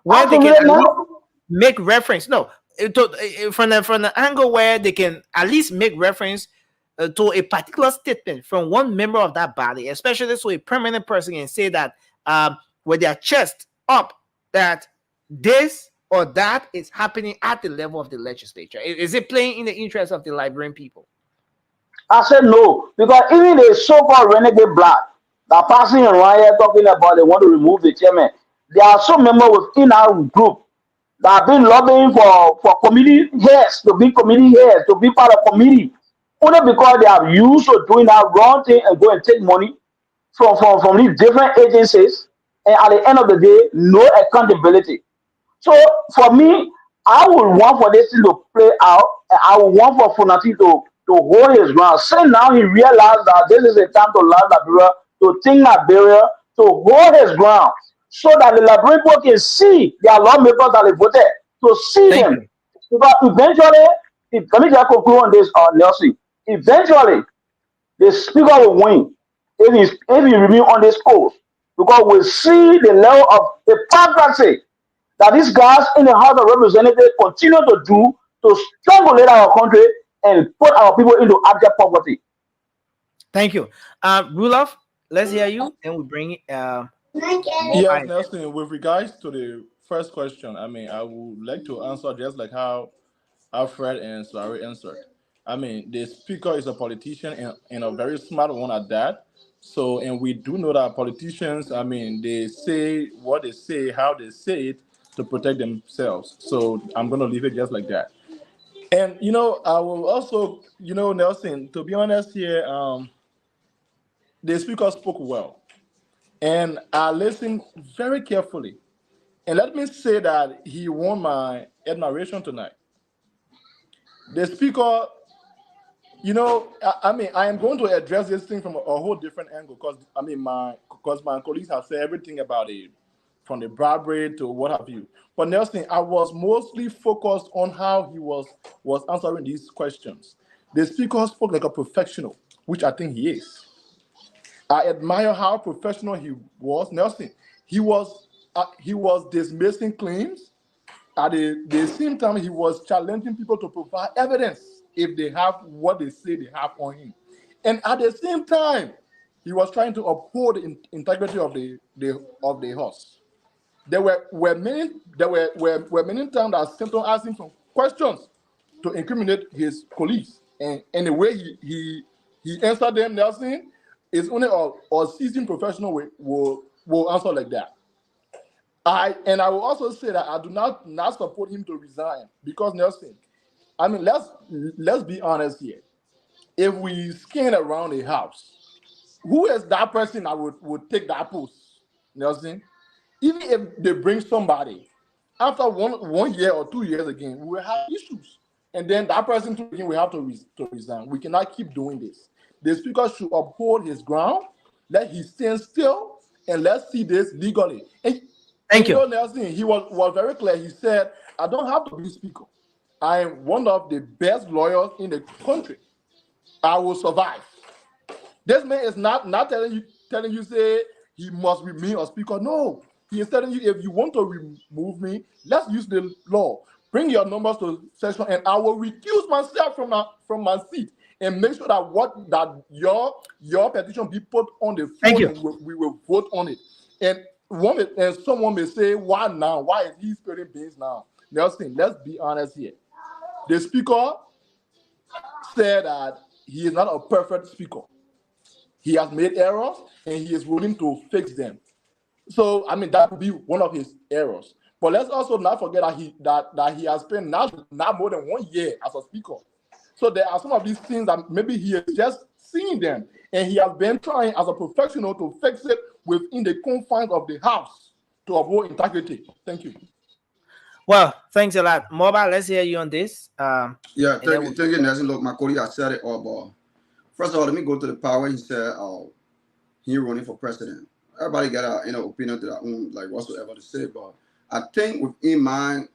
Where they can at least make reference, from the angle where they can at least make reference to a particular statement from one member of that body, especially so a permanent person, and say that with their chest up that this or that is happening at the level of the legislature. Is it playing in the interest of the Liberian people?
I said no, because even the so-called renegade black that passing around here talking about they want to remove the chairman, there are some members within our group that have been lobbying for committee heads to be part of committee, only because they are used to doing that wrong thing and go and take money from these different agencies, and at the end of the day, no accountability. So for me, I would want for this thing to play out, and I would want for Fonati to hold his ground. Say now he realized that this is a time to learn Liberia, to think Liberia, to hold his ground, so that the Liberian people can see their lawmakers that they voted, to see them. Because eventually, let me just conclude on this, Nelson. Eventually, the speaker will win if he remain on this course, because we see the level of hypocrisy that these guys in the House of Representatives continue to do to strangulate our country and put our people into abject poverty.
Thank you. Rudolph, let's hear you. Then we bring
Yes, Nelson, with regards to the first question, I mean, I would like to answer just like how Alfred and Larry answered. I mean, the speaker is a politician and a very smart one at that. So, and we do know that politicians, I mean, they say what they say, how they say it to protect themselves. So I'm going to leave it just like that. And, you know, I will also, you know, Nelson, to be honest here, the speaker spoke well. And I listened very carefully. And let me say that he won my admiration tonight. The speaker, you know, I mean, I am going to address this thing from a whole different angle because, I mean, my colleagues have said everything about it, from the bribery to what have you. But Nelson, I was mostly focused on how he was answering these questions. The speaker spoke like a professional, which I think he is. I admire how professional he was. Nelson, he was dismissing claims. At the same time, he was challenging people to provide evidence if they have what they say they have on him. And at the same time, he was trying to uphold the integrity of the horse. There were many times that Simpson asked him some questions to incriminate his colleagues, and the way he answered them, Nelson, is only a seasoned professional will answer like that. I will also say that I do not support him to resign because Nelson, I mean, let's be honest here. If we scan around the house, who is that person that would take that post, Nelson? Even if they bring somebody, after 1 year or 2 years again, we will have issues. And then that person again will have to resign. We cannot keep doing this. The speaker should uphold his ground, let him stand still, and let's see this legally. Thank you. Nelson, he was very clear. He said, I don't have to be speaker. I am one of the best lawyers in the country. I will survive. This man is not telling you say he must remain a speaker. No. He is telling you if you want to remove me, let's use the law. Bring your numbers to session and I will recuse myself from my seat and make sure that your petition be put on the floor and we will vote on it. And someone may say, why now? Why is he spilling beans now? Nelson, let's be honest here. The speaker said that he is not a perfect speaker. He has made errors and he is willing to fix them. So, I mean, that would be one of his errors. But let's also not forget that he has spent not more than 1 year as a speaker. So there are some of these things that maybe he is just seeing them. And he has been trying as a professional to fix it within the confines of the house to avoid integrity. Thank you.
Well, thanks a lot. Mobile, let's hear you on this.
Thank you, Nelson. Look, my colleague, I said it all, but first of all, let me go to the power. He said he running for president. Everybody got an opinion to their own, like whatsoever to say, but I think within my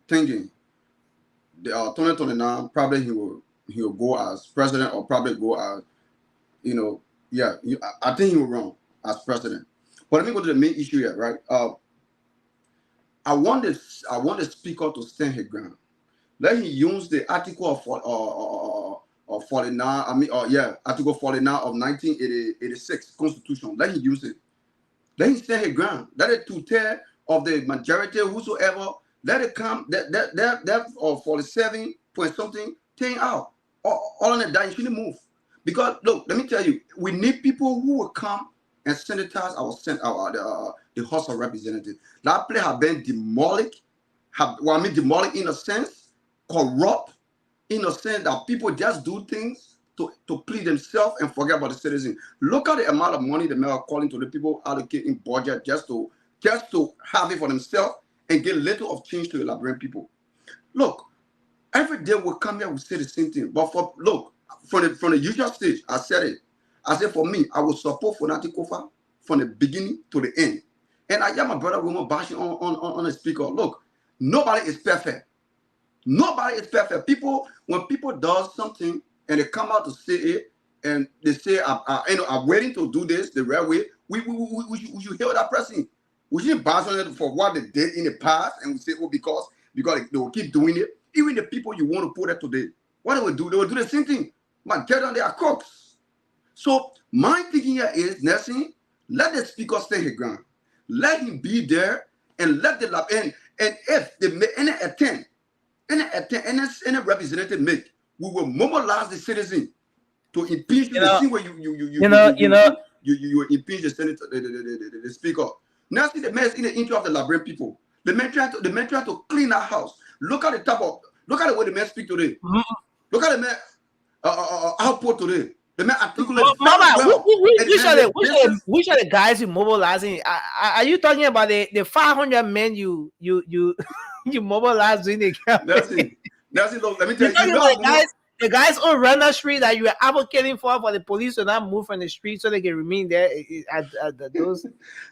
thinking, the 2029 probably he will go as president or probably go as I think he will run as president. But let me go to the main issue here, right? I want the speaker to stand his ground. Let him use the article of 49. Article 49 of 1986 Constitution. Let him use it. Let him stand his ground. Let it two-thirds of the majority, whosoever, let it come. That 47 point something thing out. All on that, you shouldn't move. Because look, let me tell you, we need people who will come and sanitize the House of Representatives. That place has been demolished. Demolished in a sense, corrupt in a sense that people just do things to please themselves and forget about the citizens. Look at the amount of money the mayor are calling to the people allocating budget just to have it for themselves and get little of change to the Liberian people. Look, every day we come here, we say the same thing. But from the usual stage, I said it. I said for me, I will support Fonati Kofa from the beginning to the end. And I hear my brother Roman bashing on the speaker. Look, nobody is perfect. Nobody is perfect. When people do something and they come out to say it and they say, I'm waiting to do this the right way, we should hear that person. We shouldn't bash on it for what they did in the past and we say, because they will keep doing it. Even the people you want to put it today, what they will do? They will do the same thing. Man, get on their crooks. So my thinking here is, Nelson, let the speaker stay his ground. Let him be there and let the lab and if they make any attempt, any representative make, we will mobilize the citizen to impeach the same way you impeach the senator, the speaker. Now see the man is in the interest of the Liberian people. The man trying to clean our house. Look at the way the man speak today. Look at the man output today. The man articulates well.
Which are the guys you mobilizing? Are you talking about the 500 men you mobilized during the campaign?
That's it. Look, let me tell you.
The guys on Randall Street that you are advocating for the police to not move from the street so they can remain there at those.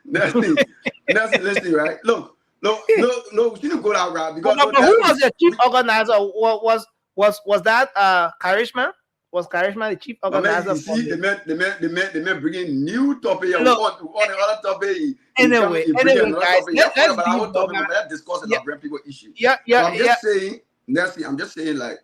That's it, right? Look, no, we shouldn't go that route because.
But who was the chief organizer? Was that Charisma? Was Charisma the chief organizer?
You see, the man bringing new topic on other topic.
Anyway, guys,
let's discuss the Liberian people issue. I'm just saying, like,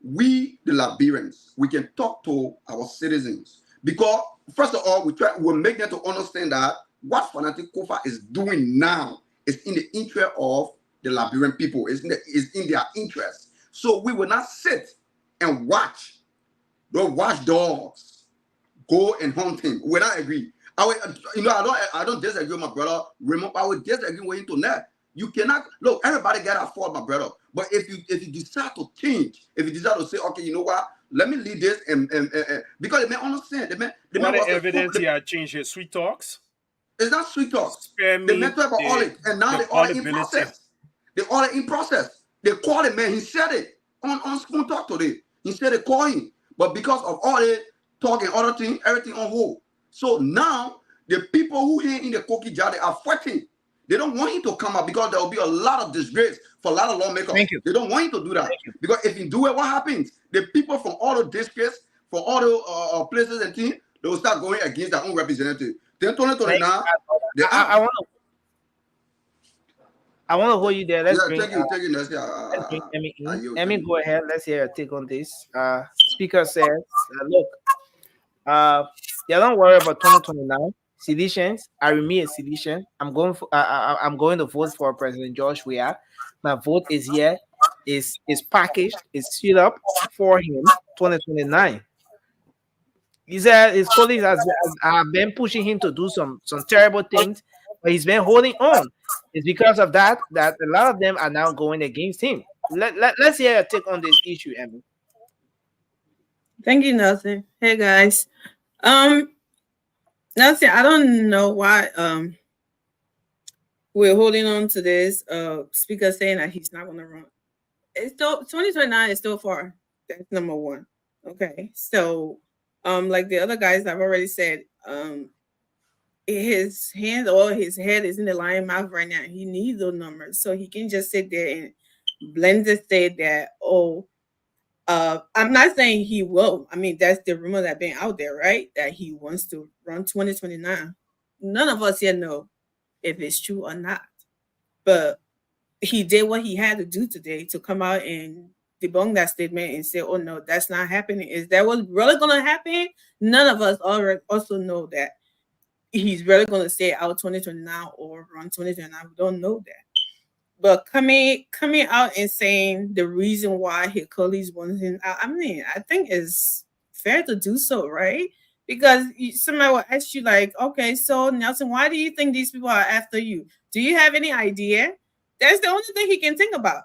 we, the Liberians, we can talk to our citizens because, first of all, we'll make them to understand that what Fanatic Kofa is doing now is in the interest of the Liberian people. Is in their interest. So we will not sit and watch the watchdogs go and hunt him. We not agree. I don't disagree with my brother Raymond. I would disagree with him to that. You cannot look. Everybody got a fault, my brother. But if you decide to change, if you decide to say, okay, you know what, let me lead this, and because they may understand, the
evidence he had changed his sweet talks.
It's not sweet talks. They may talk about all it, and now they all in process. They all in process. They call the man. He said it on Spoon Talk today. He said they call him, but because of all the talk and other things, everything on hold. So now the people who here in the cookie jar, they are fighting. They don't want him to come out because there will be a lot of disgrace for a lot of lawmakers. They don't want him to do that. Because if you do it, what happens? The people from all the districts, from all the places and things, they will start going against their own representative. Then now,
I want to hold you there. Let's bring.
Take it.
Let me go ahead. Let's hear your take on this. Speaker says, "Look, don't worry about 2029. Seditions. I remain a sedition. I'm going to vote for President George Weah. My vote is here. Is packaged. Is sealed up for him. 2029." He said his colleagues have been pushing him to do some terrible things, but he's been holding on. It's because of that a lot of them are now going against him. Let's hear your take on this issue, Emmy.
Thank you, Nelson. Hey guys. Nelson, I don't know why we're holding on to this speaker saying that he's not going to run. It's still 2029 is still far. That's number one. Okay, so like the other guys I've already said, his hand or his head is in the lion mouth right now. He needs those numbers so he can just sit there and blend the state that I'm not saying he will. I mean, that's the rumor that's been out there, right? That he wants to run 2029. None of us yet know if it's true or not. But he did what he had to do today to come out and debunk that statement and say, oh, no, that's not happening. Is that what's really going to happen? None of us also know that he's really going to say out 2029 or run 2029. We don't know that. But coming out and saying the reason why his colleagues want him out, I mean, I think it's fair to do so, right? Because somebody will ask you like, okay, so Nelson, why do you think these people are after you? Do you have any idea? That's the only thing he can think about.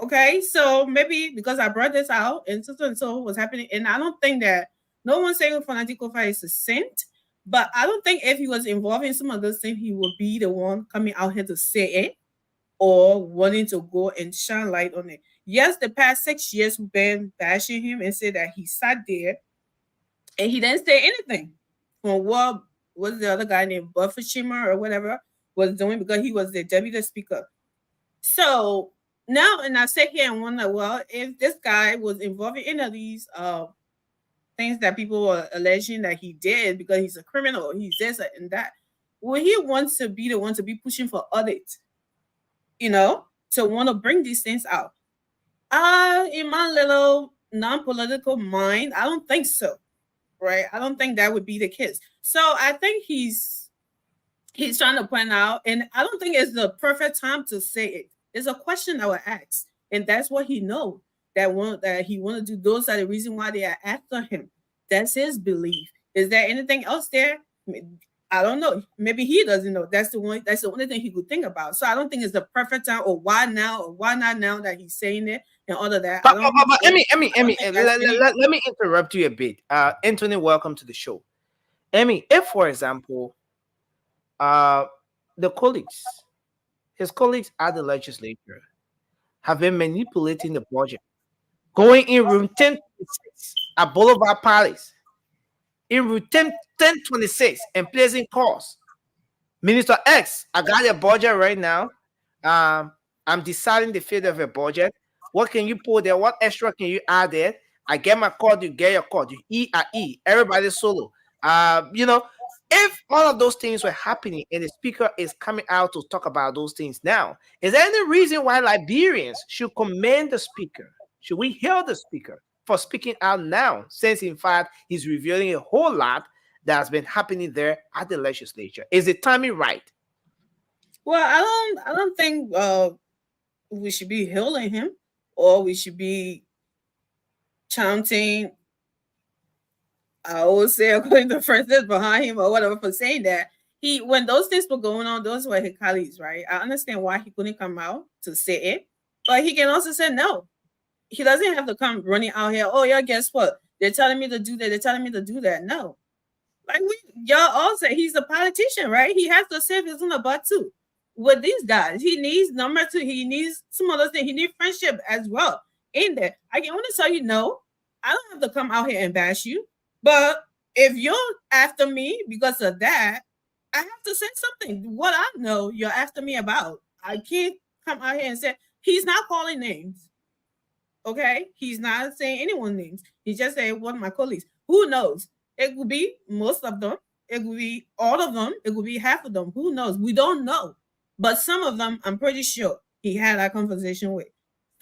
Okay, so maybe because I brought this out and so was happening, and I don't think that no one's saying Fanatic Kofa is a saint, but I don't think if he was involved in some of those things, he would be the one coming out here to say it or wanting to go and shine light on it. Yes, the past 6 years we've been bashing him and said that he sat there and he didn't say anything from what was the other guy named Buffett Schimmer or whatever was doing because he was the deputy speaker. So now, and I sit here and wonder, well, if this guy was involved in any of these things that people were alleging that he did because he's a criminal, he's this and that, will he want to be the one to be pushing for audit? You know, to want to bring these things out. In my little non-political mind, I don't think so, right? I don't think that would be the case. So I think he's trying to point out, and I don't think it's the perfect time to say it. It's a question I would ask, and that's what he knows that he want to do. Those are the reason why they are after him. That's his belief. Is there anything else there? I don't know. Maybe he doesn't know. That's the only thing he could think about. So I don't think it's the perfect time, or why now, or why not now that he's saying it and all of that.
But let me interrupt you a bit. Anthony, welcome to the show. Emmy, if for example, his colleagues at the legislature have been manipulating the budget, going in room 1026 at Boulevard Palace, in room 1026 and placing calls. Minister X, I got a budget right now. I'm deciding the fate of a budget. What can you put there? What extra can you add there? I get my card, you get your card. You E, I E. Everybody solo. If all of those things were happening and the speaker is coming out to talk about those things now, is there any reason why Liberians should commend the speaker? Should we hail the speaker for speaking out now, since in fact he's revealing a whole lot that's been happening there at the legislature? Is the timing right?
Well, I don't think we should be hailing him, or we should be chanting, I always say, according to Francis behind him or whatever, for saying that. When those things were going on, those were his colleagues, right? I understand why he couldn't come out to say it, but he can also say no. He doesn't have to come running out here. Oh yeah, guess what? They're telling me to do that. They're telling me to do that. No, like y'all all say, he's a politician, right? He has to save his own butt too. With these guys, he needs number two. He needs some other thing. He needs friendship as well in there. I can want to tell you, no, I don't have to come out here and bash you. But if you're after me because of that, I have to say something. What I know you're after me about. I can't come out here and say, he's not calling names. Okay? He's not saying anyone's names. He's just saying one of my colleagues. Who knows? It could be most of them. It could be all of them. It could be half of them. Who knows? We don't know. But some of them, I'm pretty sure he had that conversation with.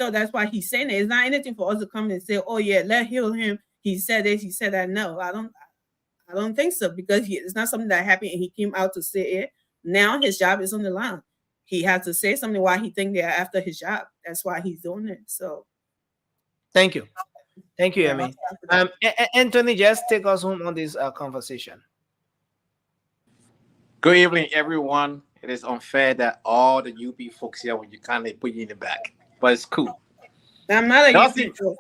So that's why he's saying it. It's not anything for us to come and say, oh yeah, let's heal him. He said this, he said that. No, I don't think so, because it's not something that happened and he came out to say it. Now his job is on the line. He has to say something why he think they're after his job. That's why he's doing it. So
thank you, Emmy. Anthony, just take us home on this conversation.
Good evening, everyone. It is unfair that all the UP folks here, when you can't, they put you in the back, but it's cool.
I'm not a UP folk.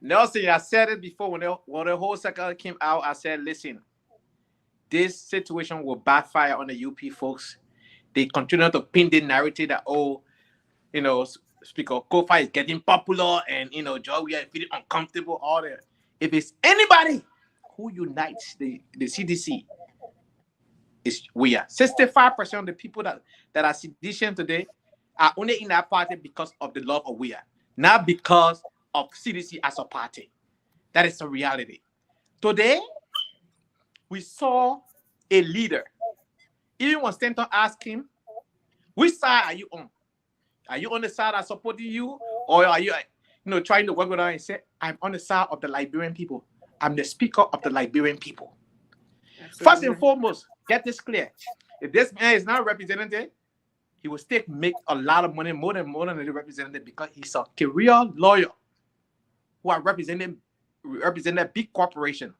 Nelson, I said it before when the whole second came out. I said, listen, this situation will backfire on the UP folks. They continue to pin the narrative that, Speaker Kofa is getting popular and, Joe, we are feeling uncomfortable, all that. If it's anybody who unites the CDC, we are. 65% of the people that are seditious today are only in that party because of the love of we are, not because of CDC as a party. That is a reality. Today, we saw a leader. Even when Stanton asked him, which side are you on? Are you on the side that's supporting you? Or are you trying to work with her and say, I'm on the side of the Liberian people. I'm the speaker of the Liberian people. Absolutely. First and foremost, get this clear. If this man is not represented, he will still make a lot of money, more than the representative, because he's a career lawyer who are representing a big corporation.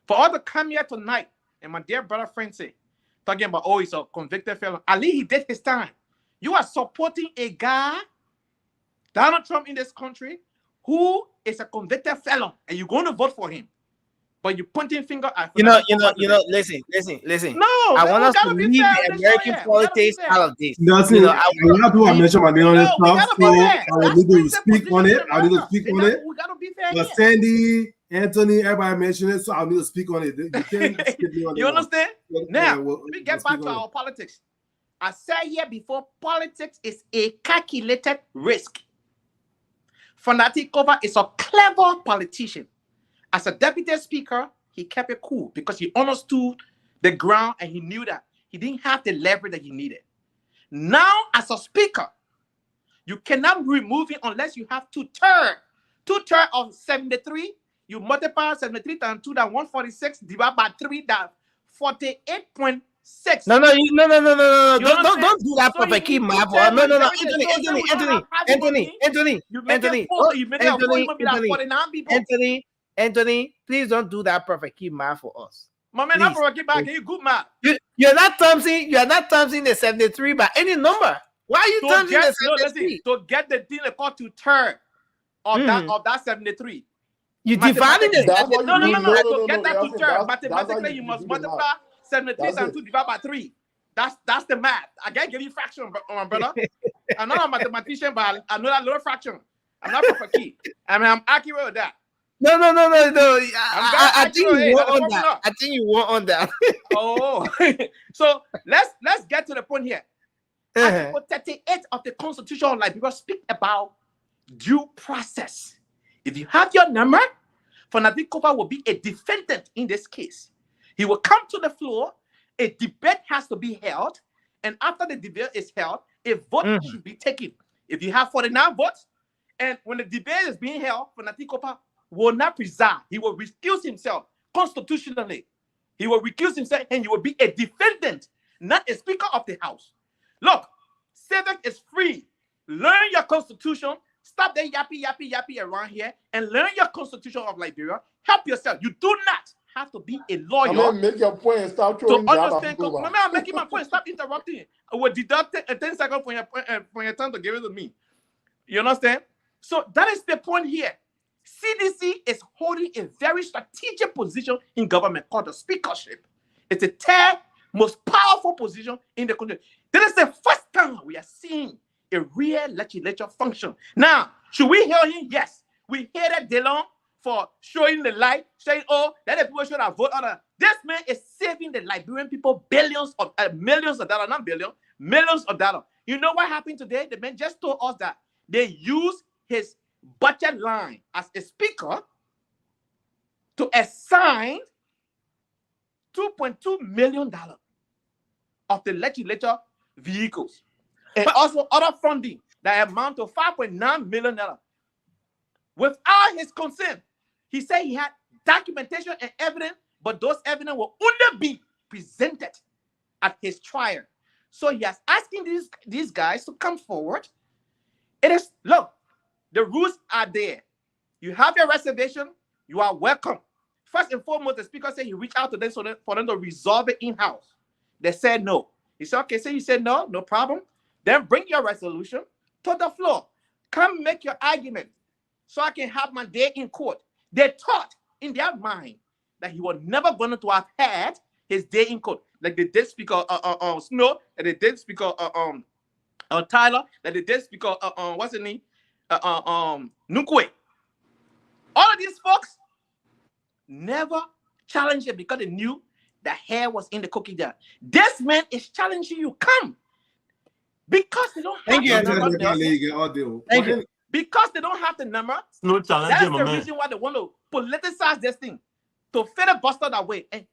For all to come here tonight, and my dear brother Francis, talking about, he's a convicted felon. At least he did his time. You are supporting a guy, Donald Trump in this country, who is a convicted felon, and you're going to vote for him. But you're pointing finger at
listen.
No,
I want us to leave the American politics out of this.
Nothing. I want to mention my name on this stuff, so I need to speak on it. But Sandy, Anthony, everybody mentioned it, so I need to speak on it. You can't skip me on
you understand? Now, let me get back to our politics. I said here before, politics is a calculated risk. Fanatic Cover is a clever politician. As a deputy speaker, he kept it cool because he understood the ground and he knew that he didn't have the leverage that he needed. Now, as a speaker, you cannot remove him unless you have two-thirds. Two-thirds of 73, you multiply 73 times 2, that 146 divided by 3, that 48.6.
No.
You
Don't
understand?
do that
So
perfect key
he
math.
said
No.
majority, so say we don't have half money,
Anthony.
you make it 4, you make it 4, you be like 49 people.
Anthony, please don't do that perfect key math for us.
My man, not for keep back, you good math.
You're not thumbsing the 73 by any number. Why are you thumbsing the 73?
To get the thing called to turn of that 73.
You dividing the 73.
No. To get that to turn, mathematically you must multiply 73 times 2 divided by 3. That's the math. I can't give you fraction, my brother. I'm not a mathematician, but I know that little fraction. I'm not perfect key. I mean, I'm accurate with that.
No. I think you were on that. I think you were on that.
Oh, so let's get to the point here. Article 38 of the Constitution of Liberia speak about due process. If you have your number, Fanati Kopa will be a defendant in this case. He will come to the floor. A debate has to be held, and after the debate is held, a vote should be taken. If you have 49 votes, and when the debate is being held, Fanati Kopa will not preside. He will recuse himself constitutionally. He will recuse himself, and he will be a defendant, not a speaker of the house. Look, civic is free. Learn your constitution. Stop the yappy around here and learn your constitution of Liberia. Help yourself. You do not have to be a lawyer.
I'm gonna make your point and stop throwing
to
jab at
understand.
people.
I'm making my point. Stop interrupting. I will deduct 10 seconds from your time to give it to me. You understand? So that is the point here. CDC is holding a very strategic position in government called the speakership. It's the third most powerful position in the country. This is the first time we are seeing a real legislature function. Now, should we hear him? Yes. We hear Delon for showing the light, saying, oh, that the people should have voted on that. This man is saving the Liberian people millions of dollars, not billion, millions of dollars. You know what happened today? The man just told us that they used his budget line as a speaker to assign $2.2 million of the legislature vehicles and also other funding that amount to $5.9 million. Without his consent, he said he had documentation and evidence, but those evidence will only be presented at his trial. So he is asking these guys to come forward. It is, look, the rules are there. You have your reservation, you are welcome. First and foremost, the speaker said he reached out to them for them to resolve it in-house. They said no. He said, okay, so you said no, no problem. Then bring your resolution to the floor. Come make your argument so I can have my day in court. They thought in their mind that he was never going to have had his day in court. Like they did Speaker Snow, and they did Speaker Tyler, that they did Speaker what's his name? Nukwe. All of these folks never challenged it because they knew the hair was in the cookie jar. This man is challenging you. Come. Because they don't have the number. Thank you. Because they don't have the number.
No challenge,
that's the reason why they want to politicize this thing. To filibuster that way. And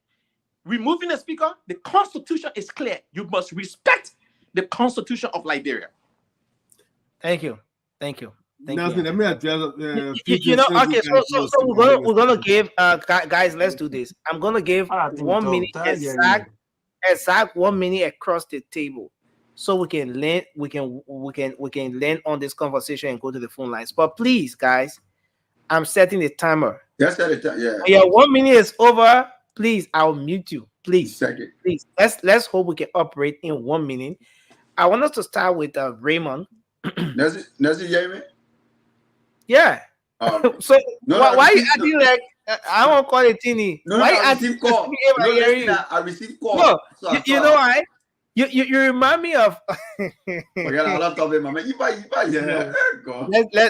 removing the speaker, the constitution is clear. You must respect the constitution of Liberia.
Thank you. Thank you.
Let me address.
Okay. So we're gonna give guys. Let's do this. I'm gonna give 1 minute exact 1 minute across the table, so we can land. We can land on this conversation and go to the phone lines. But please, guys, I'm setting the timer.
That's set it. Yeah.
Yeah. 1 minute is over. Please, I'll mute you. Please. Please. Let's hope we can operate in 1 minute. I want us to start with Raymond.
Nazi,
yeah. So why you acting like I won't call it Tini? Why you acting call?
I received call.
No, you know why? You remind me of.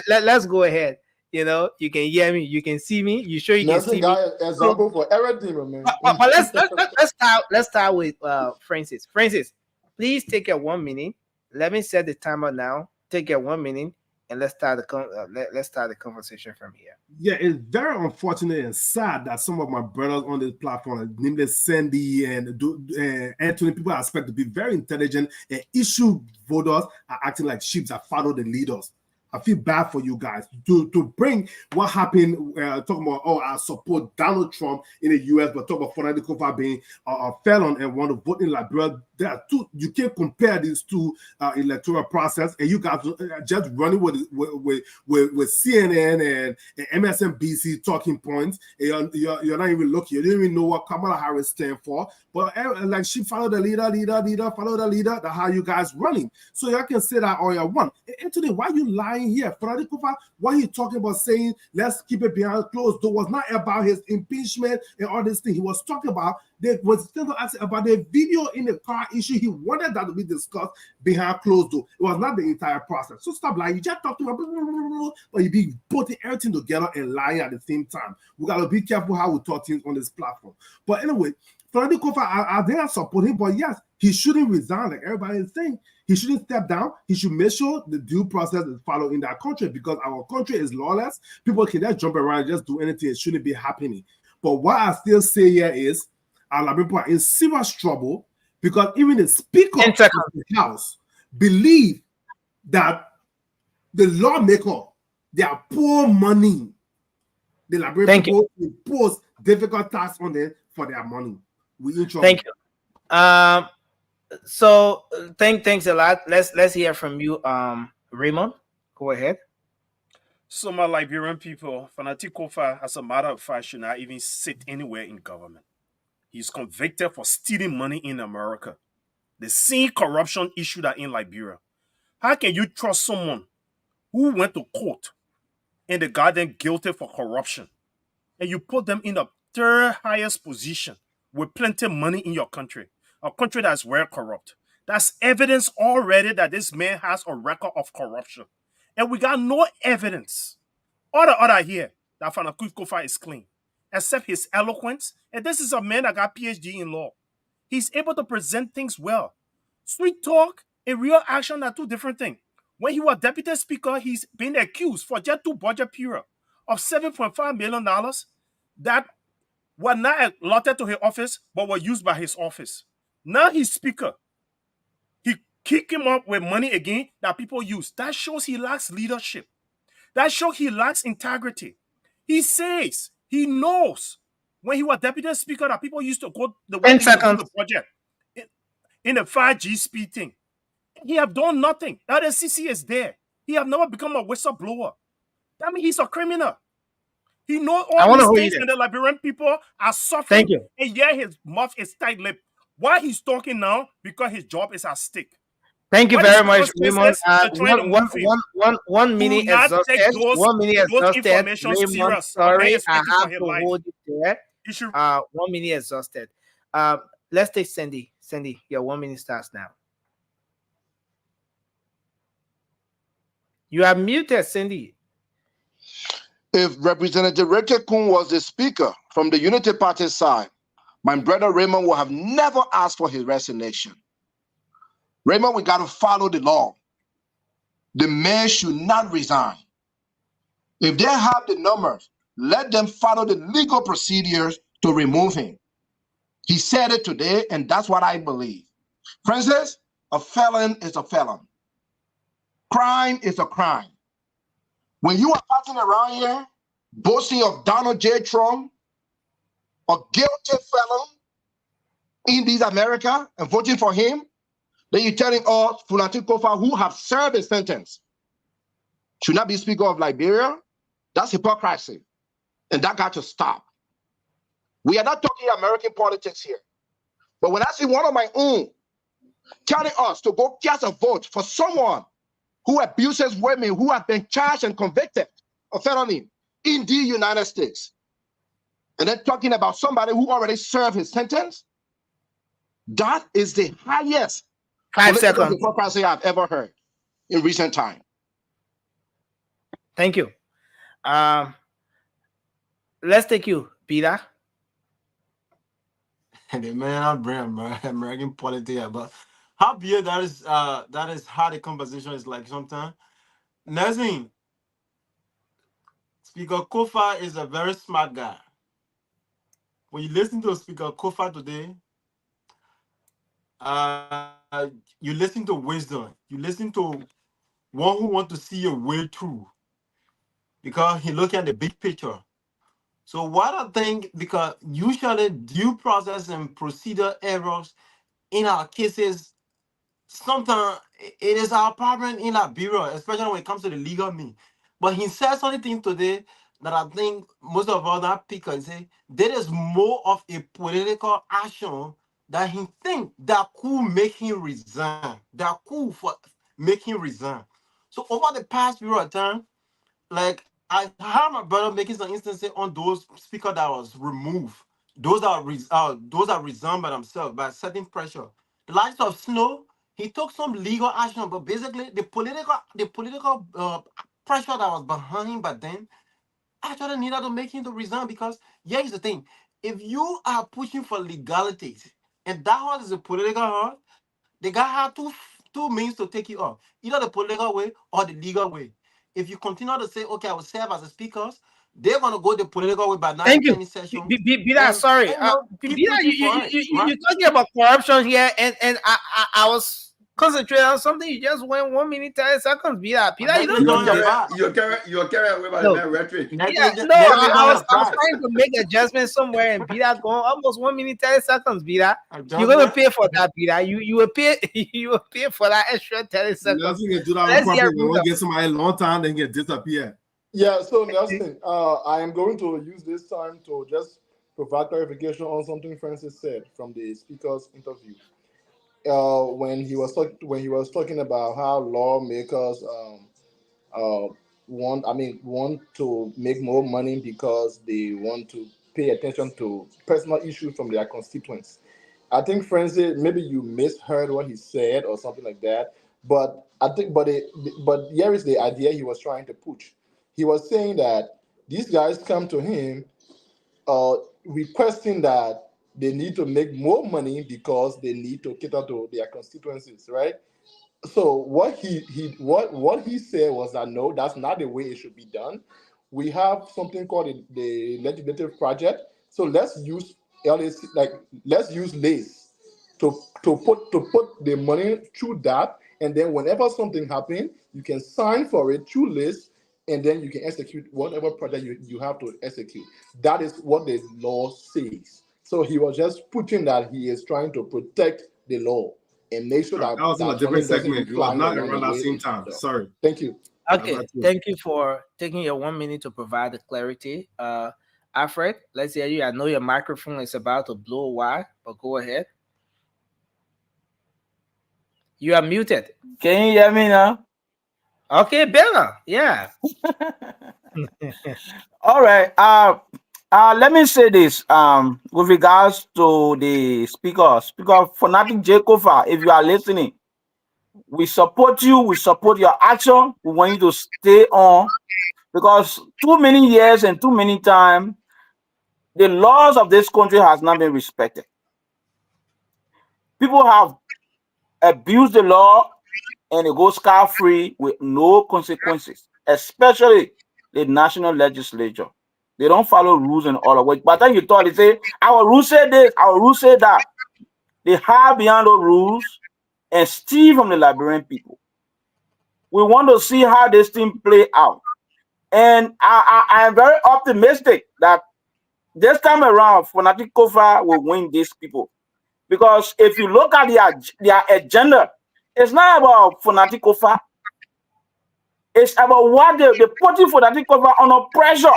Let's go ahead. You know, you can hear me, you can see me. You sure you can see me?
Example for everything, man.
But let's start with Francis. Francis, please take your 1 minute. Let me set the timer now. Take your 1 minute. And let's start the conversation from here.
Yeah, it's very unfortunate and sad that some of my brothers on this platform, namely Sandy and Anthony, people I expect to be very intelligent and issue voters, are acting like sheep that follow the leaders. I feel bad for you guys to bring what happened. Talking about, oh, I support Donald Trump in the U.S., but talk about Fanati Kofa being a felon and want to vote in Liberia. There are two. You can't compare these two electoral process, and you guys just running with CNN and MSNBC talking points. And you're not even looking. You didn't even know what Kamala Harris stand for. But like she followed the leader, follow the leader. That's how you guys running. So y'all can say that all you want. And today, why you lying here? Fanati Kofa, what he talking about saying, let's keep it behind closed door, was not about his impeachment and all this thing. He was talking about, there was still asking about the video in the car issue. He wanted that to be discussed behind closed door. It was not the entire process. So stop lying. You just talking about, but you be putting everything together and lying at the same time. We got to be careful how we talk things on this platform. But anyway, Fanati Kofa, I dare support him, but yes, he shouldn't resign like everybody is saying. He shouldn't step down. He should make sure the due process is followed in that country, because our country is lawless. People can just jump around and just do anything. It shouldn't be happening. But what I still say here is, our people are in serious trouble, because even the Speaker of the House believe that the lawmaker, they are poor money. The Liberian people impose difficult tasks on them for their money. We in trouble.
Thank you. So thanks a lot. Let's hear from you, Raymond. Go ahead.
So my Liberian people, Fanati Kofa, as a matter of fact, should not even sit anywhere in government. He's convicted for stealing money in America. The same corruption issue that in Liberia. How can you trust someone who went to court and they got them guilty for corruption, and you put them in the third highest position with plenty of money in your country, a country that's very corrupt? That's evidence already that this man has a record of corruption. And we got no evidence, all the other here, that Fanati Kofa is clean, except his eloquence. And this is a man that got PhD in law. He's able to present things well. Sweet talk and real action are two different things. When he was deputy speaker, he's been accused for just 2 budget periods of $7.5 million that were not allotted to his office, but were used by his office. Now he's speaker. He kicked him up with money again that people use. That shows he lacks leadership. That shows he lacks integrity. He says, he knows when he was deputy speaker that people used to go the way the project in the 5G speed thing. He have done nothing. Now the CC is there. He have never become a whistleblower. That means he's a criminal. He knows all these things, and the Liberian people are suffering.
Thank you.
And yet his mouth is tight-lipped. Why he's talking now? Because his job is at stake.
Thank you
What
very
is
much, Raymond. One minute
Do not
exhausted.
take those-
1 minute
those
exhausted.
information
Raymond,
serious.
sorry,
Man is
I
fighting for
have
his
to
life.
hold it there.
You should-
1 minute exhausted. Let's take Cindy. Cindy, your 1 minute starts now. You are muted, Cindy.
If Representative Rete Kun was the speaker from the Unity Party side, my brother Raymond would have never asked for his resignation. Raymond, we got to follow the law. The man should not resign. If they have the numbers, let them follow the legal procedures to remove him. He said it today, and that's what I believe. Francis, a felon is a felon. Crime is a crime. When you are passing around here boasting of Donald J. Trump, a guilty felon in this America, and voting for him, then you're telling us Fanati Kofa, who have served a sentence, should not be Speaker of Liberia? That's hypocrisy. And that got to stop. We are not talking American politics here. But when I see one of my own telling us to go cast a vote for someone who abuses women who have been charged and convicted of felony in the United States, and then talking about somebody who already served his sentence, that is the highest
5 seconds
hypocrisy I've ever heard in recent time.
Thank you. Let's take you, Peter.
The man I bring American politics, but how big that is how the conversation is like sometimes. Nothing. Speaker Kofa is a very smart guy. When you listen to Speaker Kofa today, you listen to wisdom. You listen to one who want to see a way through because he look at the big picture. So what I think, because usually due process and procedure errors in our cases, sometimes it is our problem in Liberia, especially when it comes to the legal me. But he said something today that I think most of us that pick and say there is more of a political action that he think that could make him resign, that could make him resign. So over the past period of time, like I heard my brother making some instances on those speakers that was removed, those that resigned by themselves by certain pressure. The likes of Snow, he took some legal action, but basically the political pressure that was behind him, but then actually needed to make him to resign because here's the thing: if you are pushing for legalities and that one is a political heart, the guy had two means to take you off: either the political way or the legal way. If you continue to say, "Okay, I will serve as a speaker," they're gonna go the political way by not
Thank you.
attending session.
Bila, sorry.
Keep
Bila,
pushing for it, right?
you're talking about corruption here, and I was concentrating on something. You just went 1 minute 30 seconds. Bila, you don't
You're carried away by
No.
the man rhetoric.
Yeah, no, I was trying to make adjustments somewhere, and Bila going almost 1 minute 30 seconds. Bila, you're gonna pay for that. Bila, you will pay you will pay for that extra 30 seconds.
Nelson can do that
Let's
on
get
purpose.
rid
When
of-
get somebody a long time, then get disappear.
Yeah, so Nelson, I am going to use this time to just provide clarification on something Francis said from the speaker's interview. When he was talking about how lawmakers want to make more money because they want to pay attention to personal issues from their constituents. I think Francis, maybe you misheard what he said or something like that. But I think, but here is the idea he was trying to push. He was saying that these guys come to him requesting that they need to make more money because they need to cater to their constituencies, right? So what he said was that no, that's not the way it should be done. We have something called the legislative project. So let's use LACE to put the money through that, and then whenever something happens, you can sign for it through LACE, and then you can execute whatever project you have to execute. That is what the law says. So he was just putting that he is trying to protect the law and make sure that
was in a
that
different
doesn't
segment. You
fly
are not
around
around
the
that
way
same
it
time.
does.
Sorry.
Thank you.
Okay, thank you for taking your 1 minute to provide the clarity. Alfred, let's hear you. I know your microphone is about to blow wide, but go ahead. You are muted.
Can you hear me now?
Okay, better. Yeah.
All right. Let me say this. With regards to the Speaker Fanatic J. Kofa, if you are listening, we support you. We support your action. We want you to stay on because too many years and too many times, the laws of this country has not been respected. People have abused the law and it goes scot-free with no consequences, especially the national legislature. They don't follow rules and all of it. But then you thought they say, our rule said this, our rule said that. They hide behind those rules and steal from the Liberian people. We want to see how this thing play out. And I am very optimistic that this time around, Fanatic Kofa will win these people. Because if you look at their agenda, it's not about Fanatic Kofa. It's about what they're putting Fanatic Kofa under pressure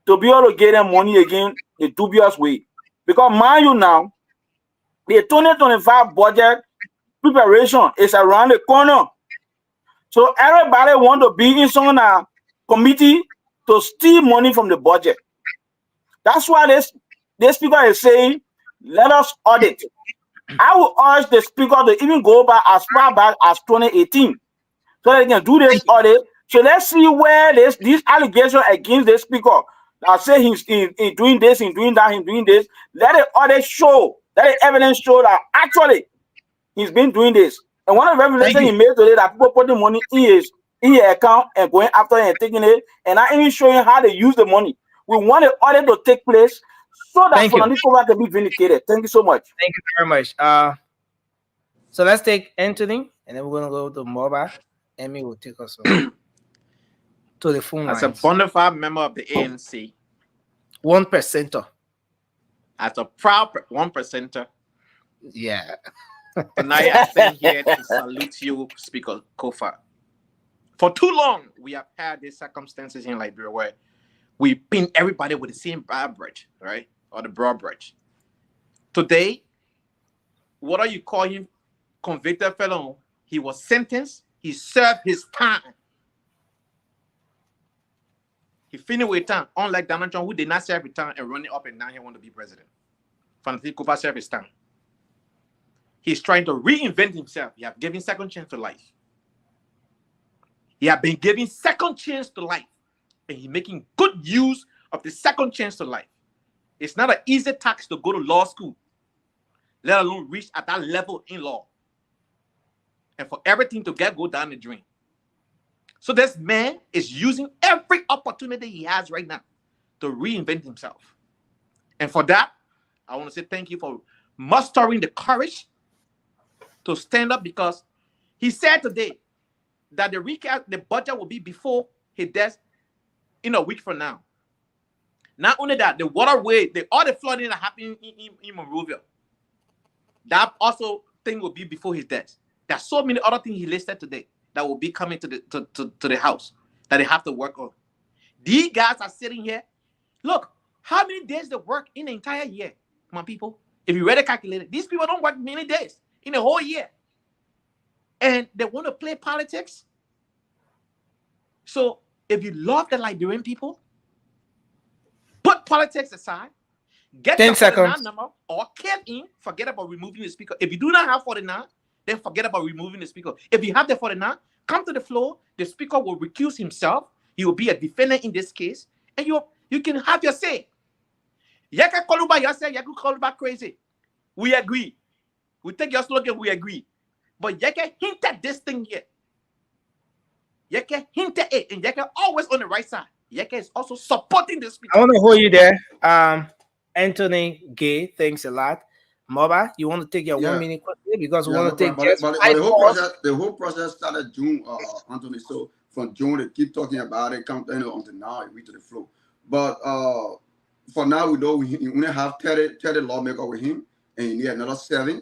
to be able to get them money again the dubious way. Because mind you now, the 2025 budget preparation is around the corner. So everybody want to be in some committee to steal money from the budget. That's why this speaker is saying, let us audit. I will urge the speaker to even go back as far back as 2018 so they can do this audit. So let's see where these allegations against the speaker that say he's doing this, he's doing that, he's doing this. Let the audit show, let the evidence show that actually he's been doing this. And one of the revelations he made today that people putting money in his account and going after it and taking it and not even showing how they use the money. We want the audit to take place so that Fanatic Kofa can be vindicated. Thank you so much.
Thank you very much. So let's take Anthony, and then we're gonna go to Moba. Emmy will take us on to the phone
As a
lines.
bona fide member of the ANC,
1%.
as a proud 1%er,
Yeah.
tonight I stand here to salute you, Speaker Kofa. For too long, we have had these circumstances in Liberia where we pin everybody with the same broad bridge, right? Or the broad bridge. Today, what are you calling convicted felon? He was sentenced. He served his time. He finished with time, unlike Donald Trump, who did not serve his time and running up and down here want to be president. Fantasy Cooper served his time. He's trying to reinvent himself. He has given second chance to life. He has been given second chance to life. And he's making good use of the second chance to life. It's not an easy task to go to law school, let alone reach at that level in law. And for everything to go down the drain. So this man is using every opportunity he has right now to reinvent himself. And for that, I want to say thank you for mustering the courage to stand up, because he said today that the budget will be before his death in a week from now. Not only that, the waterway, all the flooding that happened in Monrovia, that also thing will be before his death. There's so many other things he listed today that will be coming to the house that they have to work on. These guys are sitting here. Look, how many days they work in the entire year? Come on, people. If you really calculate it, these people don't work many days in the whole year. And they want to play politics. So if you love the Liberian people, put politics aside, get
10
your 49
seconds.
number or keep in, forget about removing the speaker. If you do not have 49, then forget about removing the speaker. If you have the 49, come to the floor. The speaker will recuse himself. He will be a defendant in this case. And you can have your say. Yaka Koluba, you say Yaku Koluba crazy. We agree. We take your slogan, we agree. But Yaka hinted this thing here. Yaka hinted it, and Yaka always on the right side. Yaka is also supporting the speaker.
I want to hold you there. Anthony Gay, thanks a lot. Moba, you want to take your 1 minute quickly because we want to take just
but
5 calls.
the whole process started June, Anthony. So from June they keep talking about it, come until now it reached the flow. But for now we know we only have 30 lawmakers with him, and he need another 7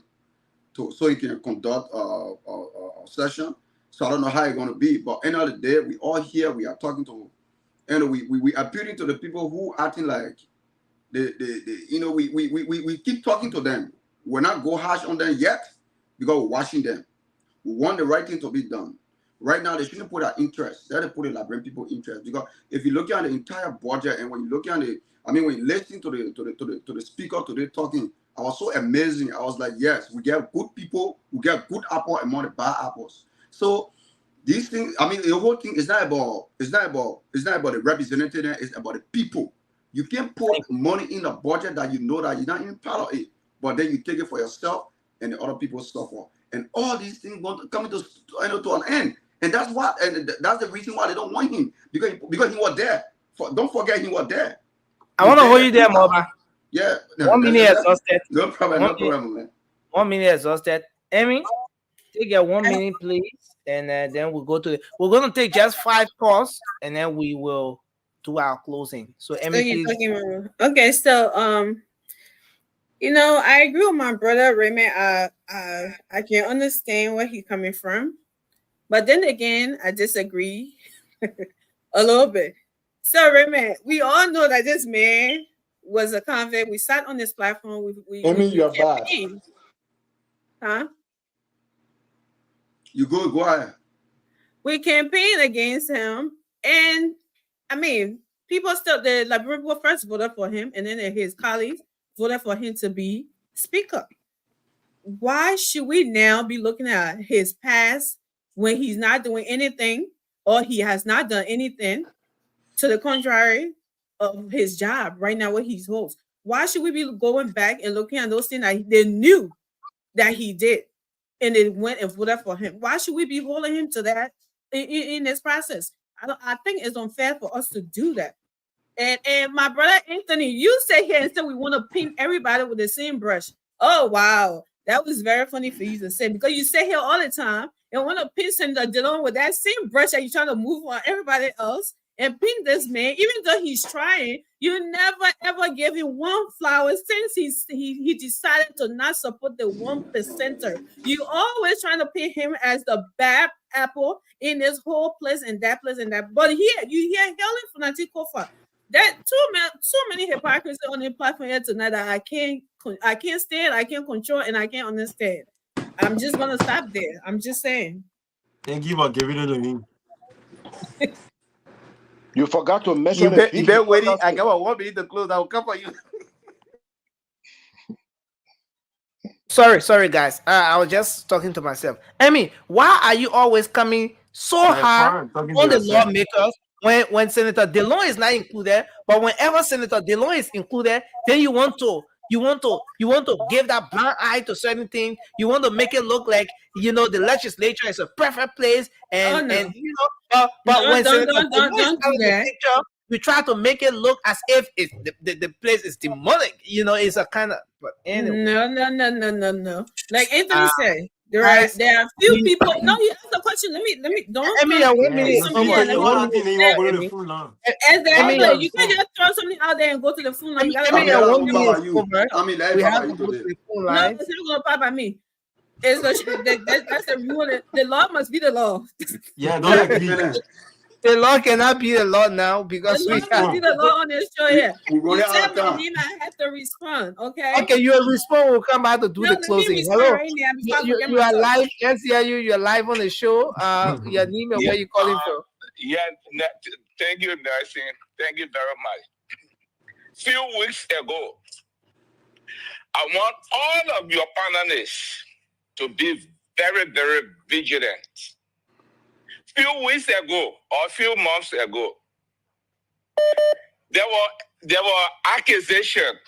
so he can conduct a session. So I don't know how it's going to be, but end of the day, we all here, we are talking to, and we appealing to the people who acting like we keep talking to them. We're not go harsh on them yet because we're watching them. We want the right thing to be done. Right now, they shouldn't put our interest. They put the Liberian people interest, because if you look at the entire budget and when you look at when you listen to the speaker today talking, I was so amazing. I was like, yes, we get good people, we get good apple among the bad apples. So these things, the whole thing is not about the representative, it's about the people. You can't put money in a budget that you know that you're not even part of it, but then you take it for yourself and the other people suffer. And all these things want to come to an end. And that's the reason why they don't want him, because he was there. Don't forget he was there.
I want to hold you there, Moba.
Yeah.
1 minute exhausted.
No problem, man.
1 minute exhausted. Emmy, take your 1 minute, please. And then we'll go to we're going to take just 5 calls, and then we will do our closing. So Emmy, please.
Okay, so I agree with my brother Raymond. I can understand where he's coming from, but then again, I disagree a little bit. So Raymond, we all know that this man was a convict. We sat on this platform.
Emmy, you're bad.
Huh?
You go ahead.
We campaigned against him, and people still, the Liberian people first voted for him, and then his colleagues voted for him to be speaker. Why should we now be looking at his past when he's not doing anything, or he has not done anything to the contrary of his job right now, what he's holds? Why should we be going back and looking at those things that they knew that he did, and they went and voted for him? Why should we be holding him to that in this process? I think it's unfair for us to do that. And my brother Anthony, you say here and say we want to paint everybody with the same brush. Oh wow, That was very funny for you to say because you say here all the time and want to pin Senator Dillon with that same brush that you're trying to move on everybody else and pin this man, even though he's trying. You never ever gave him one flower since he decided to not support the 1%er. You always trying to pin him as the bad apple in this whole place and that place and that. But here you hear Helen Funati Kofa. That too many hypocrisy on the platform here tonight that I can't stand, I can't control, and I can't understand. I'm just gonna stop there. I'm just saying.
Thank you for giving it to me.
You forgot to mention
You better wait. I got 1 minute to close. I will come for you.
Sorry, guys. I was just talking to myself. Emmy, why are you always coming so hard on the lawmakers when Senator Dillon is not included? But whenever Senator Dillon is included, then you want to give that blind eye to certain things. You want to make it look like the legislature is a perfect place, and when Senator Dillon is in the picture, we try to make it look as if the place is demonic. It's a kind of. But anyway.
No. Like Anthony said, there are few people. No, you asked the question. Let me don't.
I mean,
you can't just throw something out there and go to the phone line.
Let
We have to go to the phone line. No, it's not gonna pop at me. That's the rule. The law must be the law.
Yeah, don't agree.
The law cannot be the law now because
we can't be the law on this show here. You said my name, I have to respond. Okay,
you will respond. We'll come back to do the closing. Hello, right you are live. Let's hear you. You're live on the show. Your name and where you calling from?
Yeah, thank you, Nelson. Thank you very much. Few weeks ago, I want all of your panelists to be very, very vigilant. Few weeks ago or a few months ago, there were accusations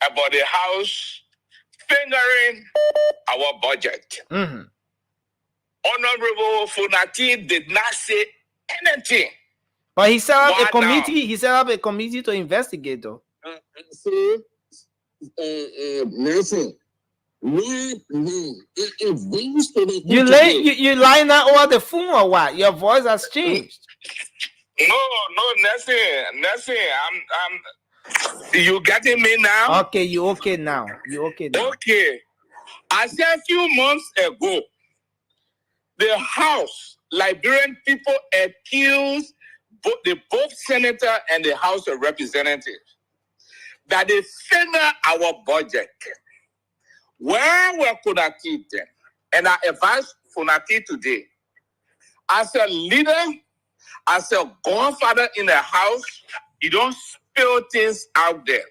about the House fingering our budget.
Mm-hmm.
Honorable Funati did not say anything.
But he set up a committee. He set up a committee to investigate, though.
Nelson. You
lying now over the phone or what? Your voice has changed.
No, nothing. You getting me now?
Okay, you okay now.
Okay. I said a few months ago, the House Liberian people accused both senator and the House of Representatives that they finger our budget. Where were Funati then? And I advise Funati today, as a leader, as a godfather in the house, you don't spill things out there.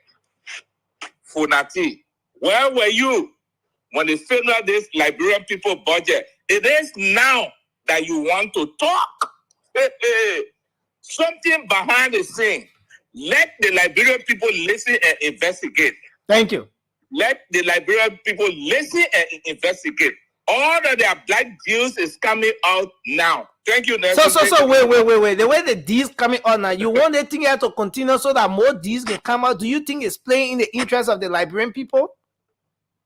Funati, where were you when they fingered this Liberian people budget? It is now that you want to talk. Something behind the scene. Let the Liberian people listen and investigate.
Thank you.
Let the Liberian people listen and investigate. All of their black deals is coming out now. Thank you, Nelson.
So wait. The way the deals coming out now, you want the thing here to continue so that more deals can come out. Do you think it's playing in the interest of the Liberian people?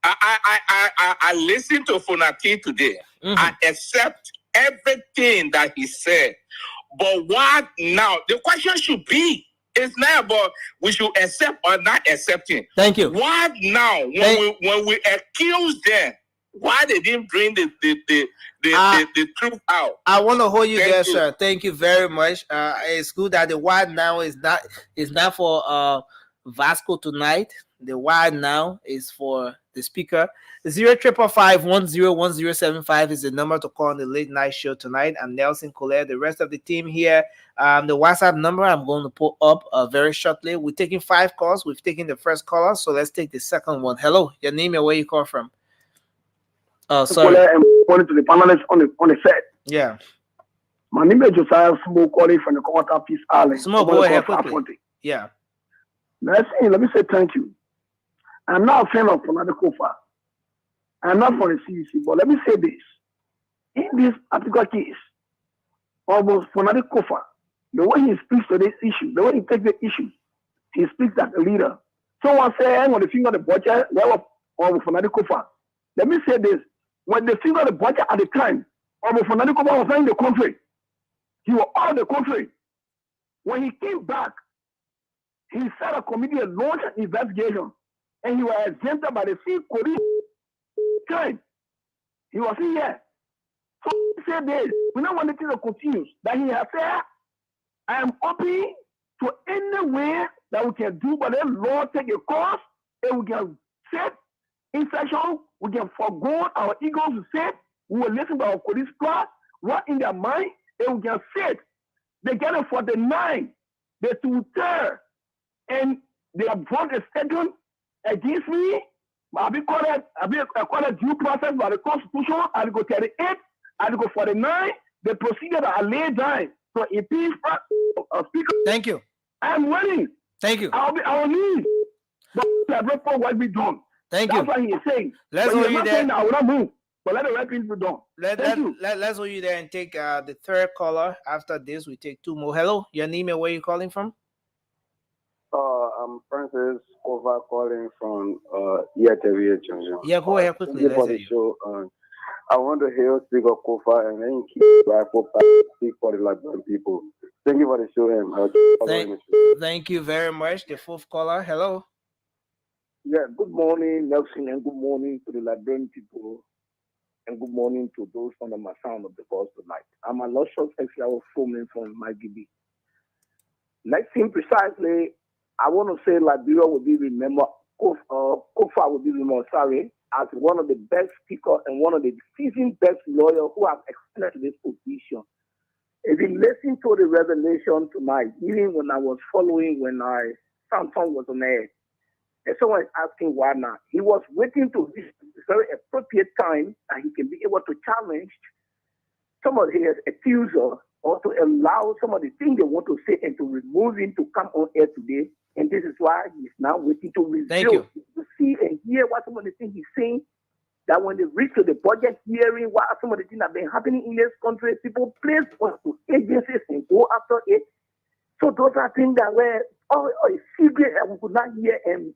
I listened to Funati today. Mm-hmm. I accept everything that he said. But what now? The question should be, it's not about we should accept or not accepting.
Thank you.
What now? When we accuse them, why they didn't bring the truth out?
I want to hold you there, sir. Thank you very much. It's good that the why now is not for Vasco tonight. The why now is for the speaker. 0555-101075 is the number to call on the late night show tonight. I'm Nelson Colette. The rest of the team here, the WhatsApp number I'm going to put up very shortly. We're taking 5 calls. We've taken the first caller, so let's take the second one. Hello, your name and where you call from? Oh, sorry.
And morning to the panelists on the set.
Yeah.
My name is Josiah Smo, calling from the Quarter Peace Island.
Smo, go ahead quickly. Yeah.
Let me say thank you. I'm not a fan of Funati Kofa. I'm not for the CEC, but let me say this. In this particular case, almost Funati Kofa, the way he speaks to this issue, the way he takes the issue, he speaks as a leader. Someone say, I'm on the finger of the budget, that was Funati Kofa. let me say this. When they figured the budget at the time, almost Fernando Kofa was not in the country. He was out of the country. When he came back, he set a committee and launched an investigation. And he was exempted by the Sea Korea time. He was in here. So he said this. We don't want the thing to continue. That he has said, I am open to any way that we can do, but then Lord take a course and we can sit in session, we can forego our egos to sit, we will listen to our police plot, what in their mind, and we can sit. They get it for the 9, the 2/3, and they have brought a statement against me. I'll be called a due process by the Constitution. I'll go 38, I'll go 49, the procedure that I laid down. So impeach Speaker.
Thank you.
I'm waiting.
Thank you.
I'll leave. But the report will be done.
Thank
That's
you.
what he is saying.
Let's
But
hold
he's
you
not
there.
saying I will not move. But let the rest be done.
Let's hold you there and take the third caller. After this, we take 2 more. Hello, your name and where you calling from?
I'm Francis Kova calling from EATV Junction.
Yeah, go ahead quickly.
Thank you
Let's
for
hear
the
you.
show. I want to hear Speaker Kofa and then keep back speak for the Liberian people. Thank you for the show and
Thank you very much. The 4th caller. Hello.
Yeah, good morning, Nelson, and good morning to the Liberian people, and good morning to those under my sound of the voice tonight. I'm a Luscious Exiao filming from Magibi. Next thing precisely, I want to say Liberia will be remembered, Kofa will be remembered, as one of the best speakers and one of the seasoned best lawyers who have extended to this position. If you listen to the revelation tonight, even when I was following, when Samson was on air, and someone is asking why not, he was waiting to this very appropriate time that he can be able to challenge some of his accusers or to allow some of the things they want to say and to remove him to come on air today. And this is why he's now waiting to reveal,
Thank you.
to see and hear what some of the things he's saying, that when they reach to the budget hearing, what some of the things that have been happening in this country, people place to agencies and go after it. So those are things that were a secret that we could not hear. And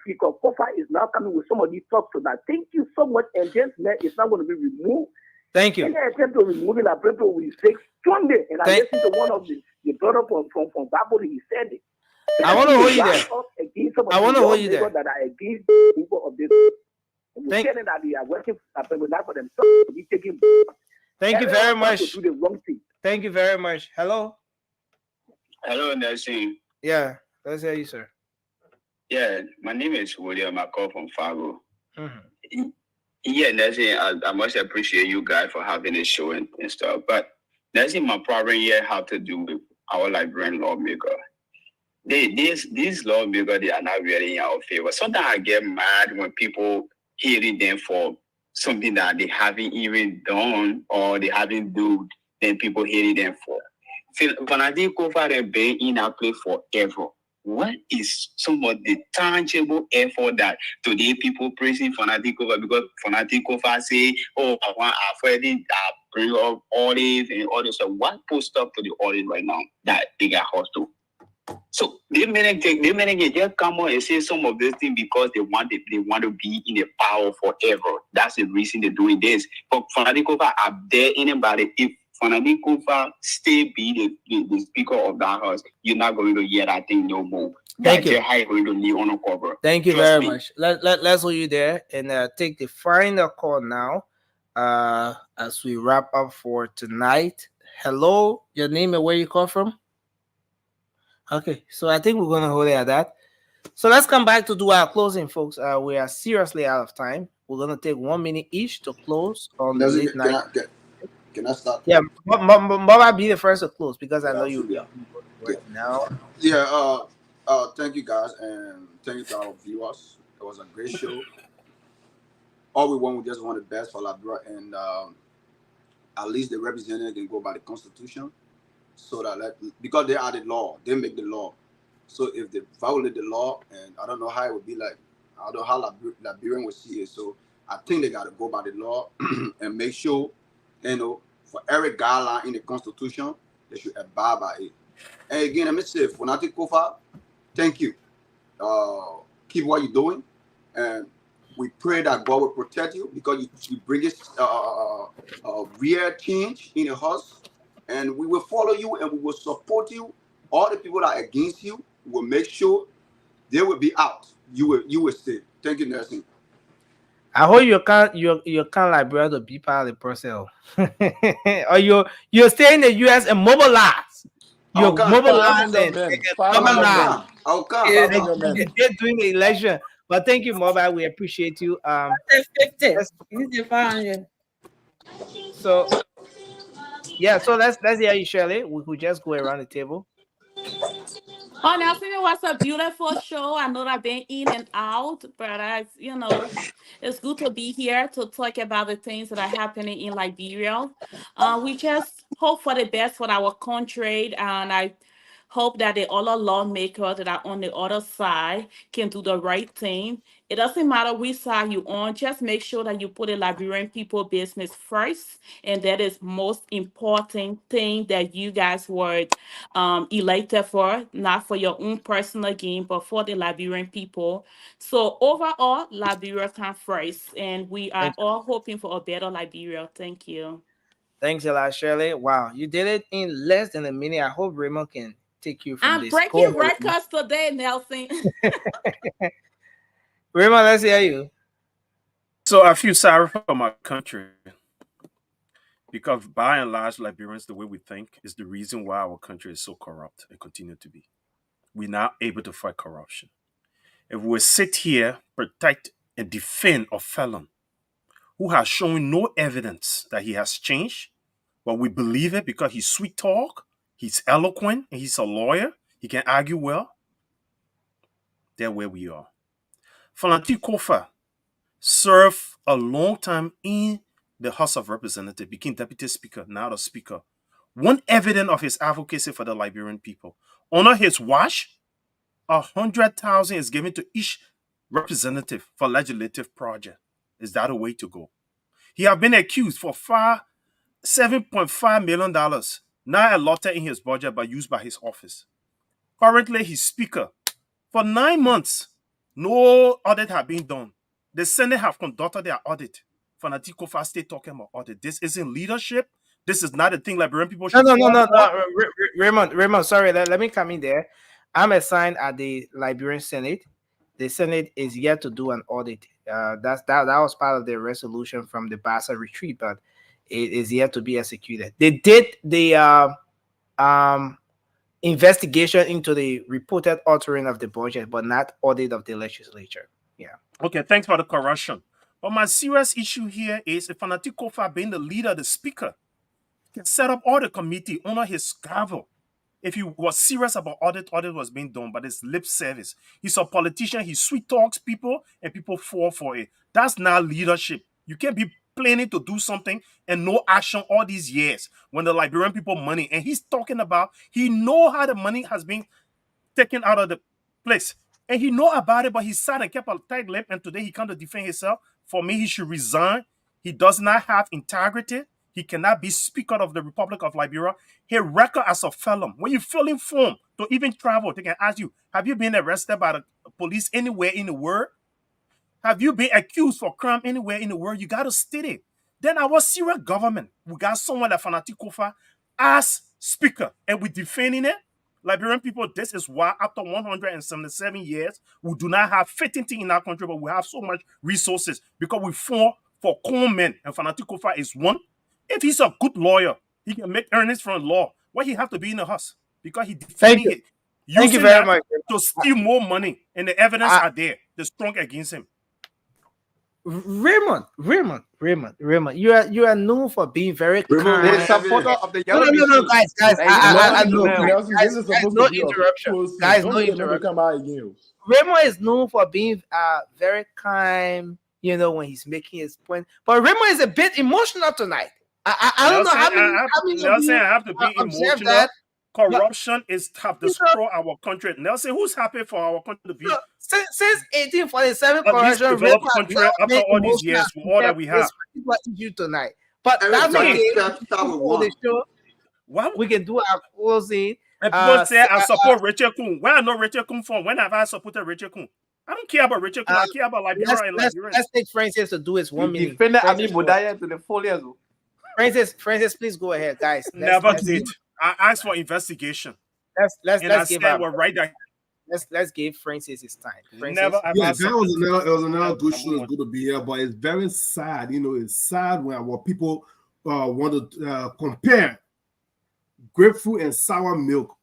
Speaker Kofa is now coming with some of these talks. So that thank you so much. And this man is not going to be removed.
Thank you.
Any attempt to remove it, I pray to will take Sunday. And I listened to one of the brother from Bible, he said it.
I want to hold you there. I want to hold you there.
That are against people of this. Saying that they are working for themselves to be taking.
Thank you very much.
To do the wrong thing.
Thank you very much. Hello.
Hello, Nelson.
Yeah, let's hear you, sir.
Yeah, my name is William. I call from Fargo.
Mm-hmm.
Yeah, Nelson, I must appreciate you guys for having this show and stuff. But Nelson, my problem here have to do with our Liberian lawmaker. These lawmakers, they are not really in our favor. Sometimes I get mad when people hearing them for something that they haven't even done or they haven't done, then people hearing them for. Fanati Kofa have been in our place forever. What is some of the tangible effort that today people praising Fanati Kofa because Fanati Kofa say, oh, I want to bring up olive and all this stuff. What post up to the olive right now that they got hostile? So they may just come on and say some of these things because they want to be in the power forever. That's the reason they're doing this. But Fanati Kofa, are there anybody? If Fanati Kofa stay be the speaker of that house, you're not going to hear that thing no more.
Thank you.
That's how you're going to leave on a cover.
Thank you
Trust
very
me.
much. Let's hold you there and take the final call now as we wrap up for tonight. Hello, your name and where you call from? Okay, so I think we're going to hold it at that. So let's come back to do our closing, folks. We are seriously out of time. We're going to take 1 minute each to close on the late night.
Can I start?
Yeah, Baba be the first to close because I know you'll be right now.
Yeah, thank you guys and thank you to our viewers. It was a great show. All we just want the best for Liberia and at least the representative can go by the Constitution. So that because they are the law, they make the law. So if they violate the law, and I don't know how it would be like, I don't know how Liberian would see it. So I think they got to go by the law and make sure, for every guideline in the Constitution, they should abide by it. And again, let me say, Fanati Kofa, thank you. Keep what you're doing, and We pray that God will protect you because you bring us real change in your house, and we will follow you and we will support you. All the people that are against you, we will make sure they will be out. You will stay. Thank you, Nelson.
I hope you can't like brother be part of the process. Or you're staying in the US and mobilize. You're mobilized and
I'll come.
they're doing the election. But thank you, Mobile. We appreciate you.
50. He's 500.
So yeah, so let's hear you, Shirley. We could just go around the table.
Oh, Nelson, it was a beautiful show. I know I've been in and out, but it's good to be here to talk about the things that are happening in Liberia. We just hope for the best for our country, and I hope that the other lawmakers that are on the other side can do the right thing. It doesn't matter which side you're on, just make sure that you put the Liberian people business first, and that is most important thing that you guys were elected for, not for your own personal gain, but for the Liberian people. So overall, Liberia come first, and we are all hoping for a better Liberia. Thank you.
Thanks a lot, Shirley. Wow, you did it in less than a minute. I hope Raymond can take you from
I'm
this.
breaking records today, Nelson.
Raymond, let's hear you.
So I feel sorry for my country because by and large, Liberians, the way we think is the reason why our country is so corrupt and continue to be. We're not able to fight corruption. If we sit here, protect and defend a felon who has shown no evidence that he has changed, but we believe it because he's sweet talk, he's eloquent, and he's a lawyer, he can argue well, that's where we are. Falanti Kofa served a long time in the House of Representatives, became Deputy Speaker, now the Speaker. One evidence of his advocacy for the Liberian people. Under his watch, 100,000 is given to each representative for legislative project. Is that a way to go? He has been accused for $7.5 million, not allotted in his budget but used by his office. Currently, he's Speaker. For 9 months, no audit has been done. The Senate have conducted their audit. Falanti Kofa stay talking about audit. This isn't leadership. This is not a thing Liberian people should
No. Raymond, sorry, let me come in there. I'm assigned at the Liberian Senate. The Senate is yet to do an audit. That was part of the resolution from the Bassa retreat, but it is yet to be executed. They did the investigation into the reported altering of the budget, but not audit of the legislature. Yeah.
Okay, thanks for the correction. But my serious issue here is if Falanti Kofa, being the leader, the speaker, can set up all the committee under his gavel. If he was serious about audit was being done, but it's lip service. He's a politician, he sweet talks people, and people fall for it. That's not leadership. You can't be planning to do something and no action all these years when the Liberian people money. And he's talking about, he know how the money has been taken out of the place. And he know about it, but he sat and kept a tight lip, and today he come to defend himself. For me, he should resign. He does not have integrity. He cannot be Speaker of the Republic of Liberia. His record as a felon, when you fill in form to even travel, they can ask you, have you been arrested by the police anywhere in the world? Have you been accused for crime anywhere in the world? You got to state it. Then our Syria government, we got someone like Falanti Kofa as Speaker, and we're defending it. Liberian people, this is why after 177 years, we do not have fitting thing in our country, but we have so much resources because we fought for common men, and Falanti Kofa is one. If he's a good lawyer, he can make earnings from law. Why he have to be in the house? Because he defending it.
Thank you very much.
To steal more money, and the evidence are there. They're strong against him.
Raymond, you are known for being very kind.
The supporter of the yellow
No, guys, I know. No interruption. Guys, no interruption. Raymond is known for being very kind, when he's making his point. But Raymond is a bit emotional tonight. I don't know how many
Nelson, I have to be emotional. That. Corruption have destroyed our country. Nelson, who's happy for our country to be?
Since 1847, corruption
developed country after all these years, all that we have.
You tonight, but that's okay. The show. We can do our closing.
And people say I support Rachel Kuhn. Where I know Rachel Kuhn from? When have I supported Rachel Kuhn? I don't care about Richard Kuna. I care about Liberia and Liberians.
Let's take Francis to do his 1 minute.
Defender Ami
Francis, go
Budaya to the full years.
Francis, please go ahead, guys.
Never did. I asked for investigation.
Let's
give
give
we're right there.
Let's give Francis his time. Francis.
Never.
Yeah, that was another good show. It's good to be here, but it's very sad. You know, it's sad when our people want to compare grapefruit and sour milk.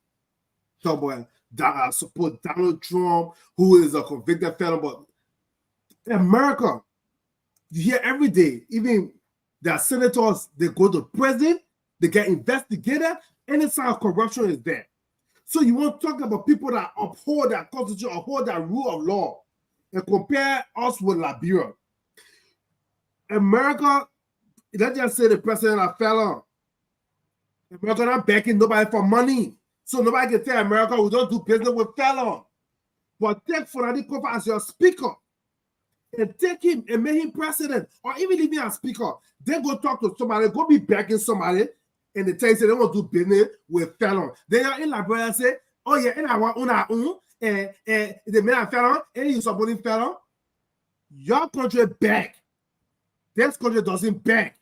Talk about support Donald Trump, who is a convicted felon, but in America, you hear every day, even the senators, they go to prison, they get investigated, any sign of corruption is there. So you want to talk about people that uphold that constitution, uphold that rule of law, and compare us with Liberia. America, let's just say the president a felon. America not backing nobody for money. So nobody can tell America we don't do business with felon. But take Fonadi Kofa as your speaker and take him and make him president, or even leave him as speaker. Then go talk to somebody, go be backing somebody, and they tell you they want to do business with felon. Then you're in Liberia and say, oh yeah, and I want and the man felon, and you supporting felon. Your country back. This country doesn't back.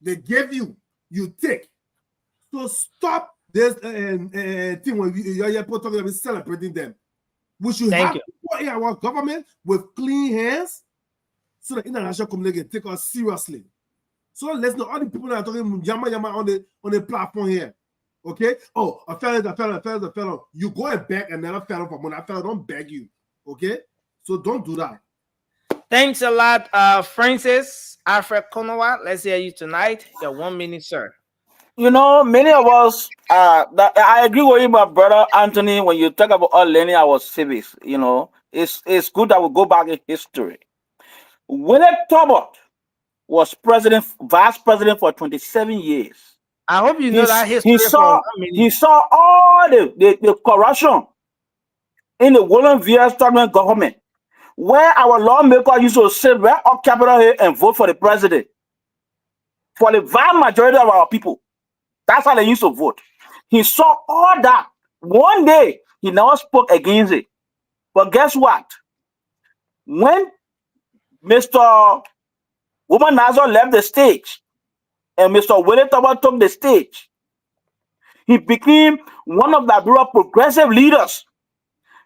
They give you, you take. So stop this thing when you're talking about celebrating them. We should have people in our government with clean hands so the international community can take us seriously. So let's know all the people that are talking yama on the platform here. Okay? Oh, a felon. You go and beg another felon for money. A felon don't beg you. Okay? So don't do that.
Thanks a lot, Francis. Alfred Konowa, let's hear you tonight. Your 1 minute, sir.
You know, many of us, I agree with you, my brother Anthony, when you talk about us learning our civics, you know, it's good that we go back in history. Willie Tobot was vice president for 27 years.
I hope you know that history.
He saw all the corruption in the William V.S. Tubman government, where our lawmakers used to sit right up Capitol Hill and vote for the president. For the vast majority of our people. That's how they used to vote. He saw all that. One day, he never spoke against it. But guess what? When Mr. Womanazo left the stage and Mr. Willie Tobot took the stage, he became one of the progressive leaders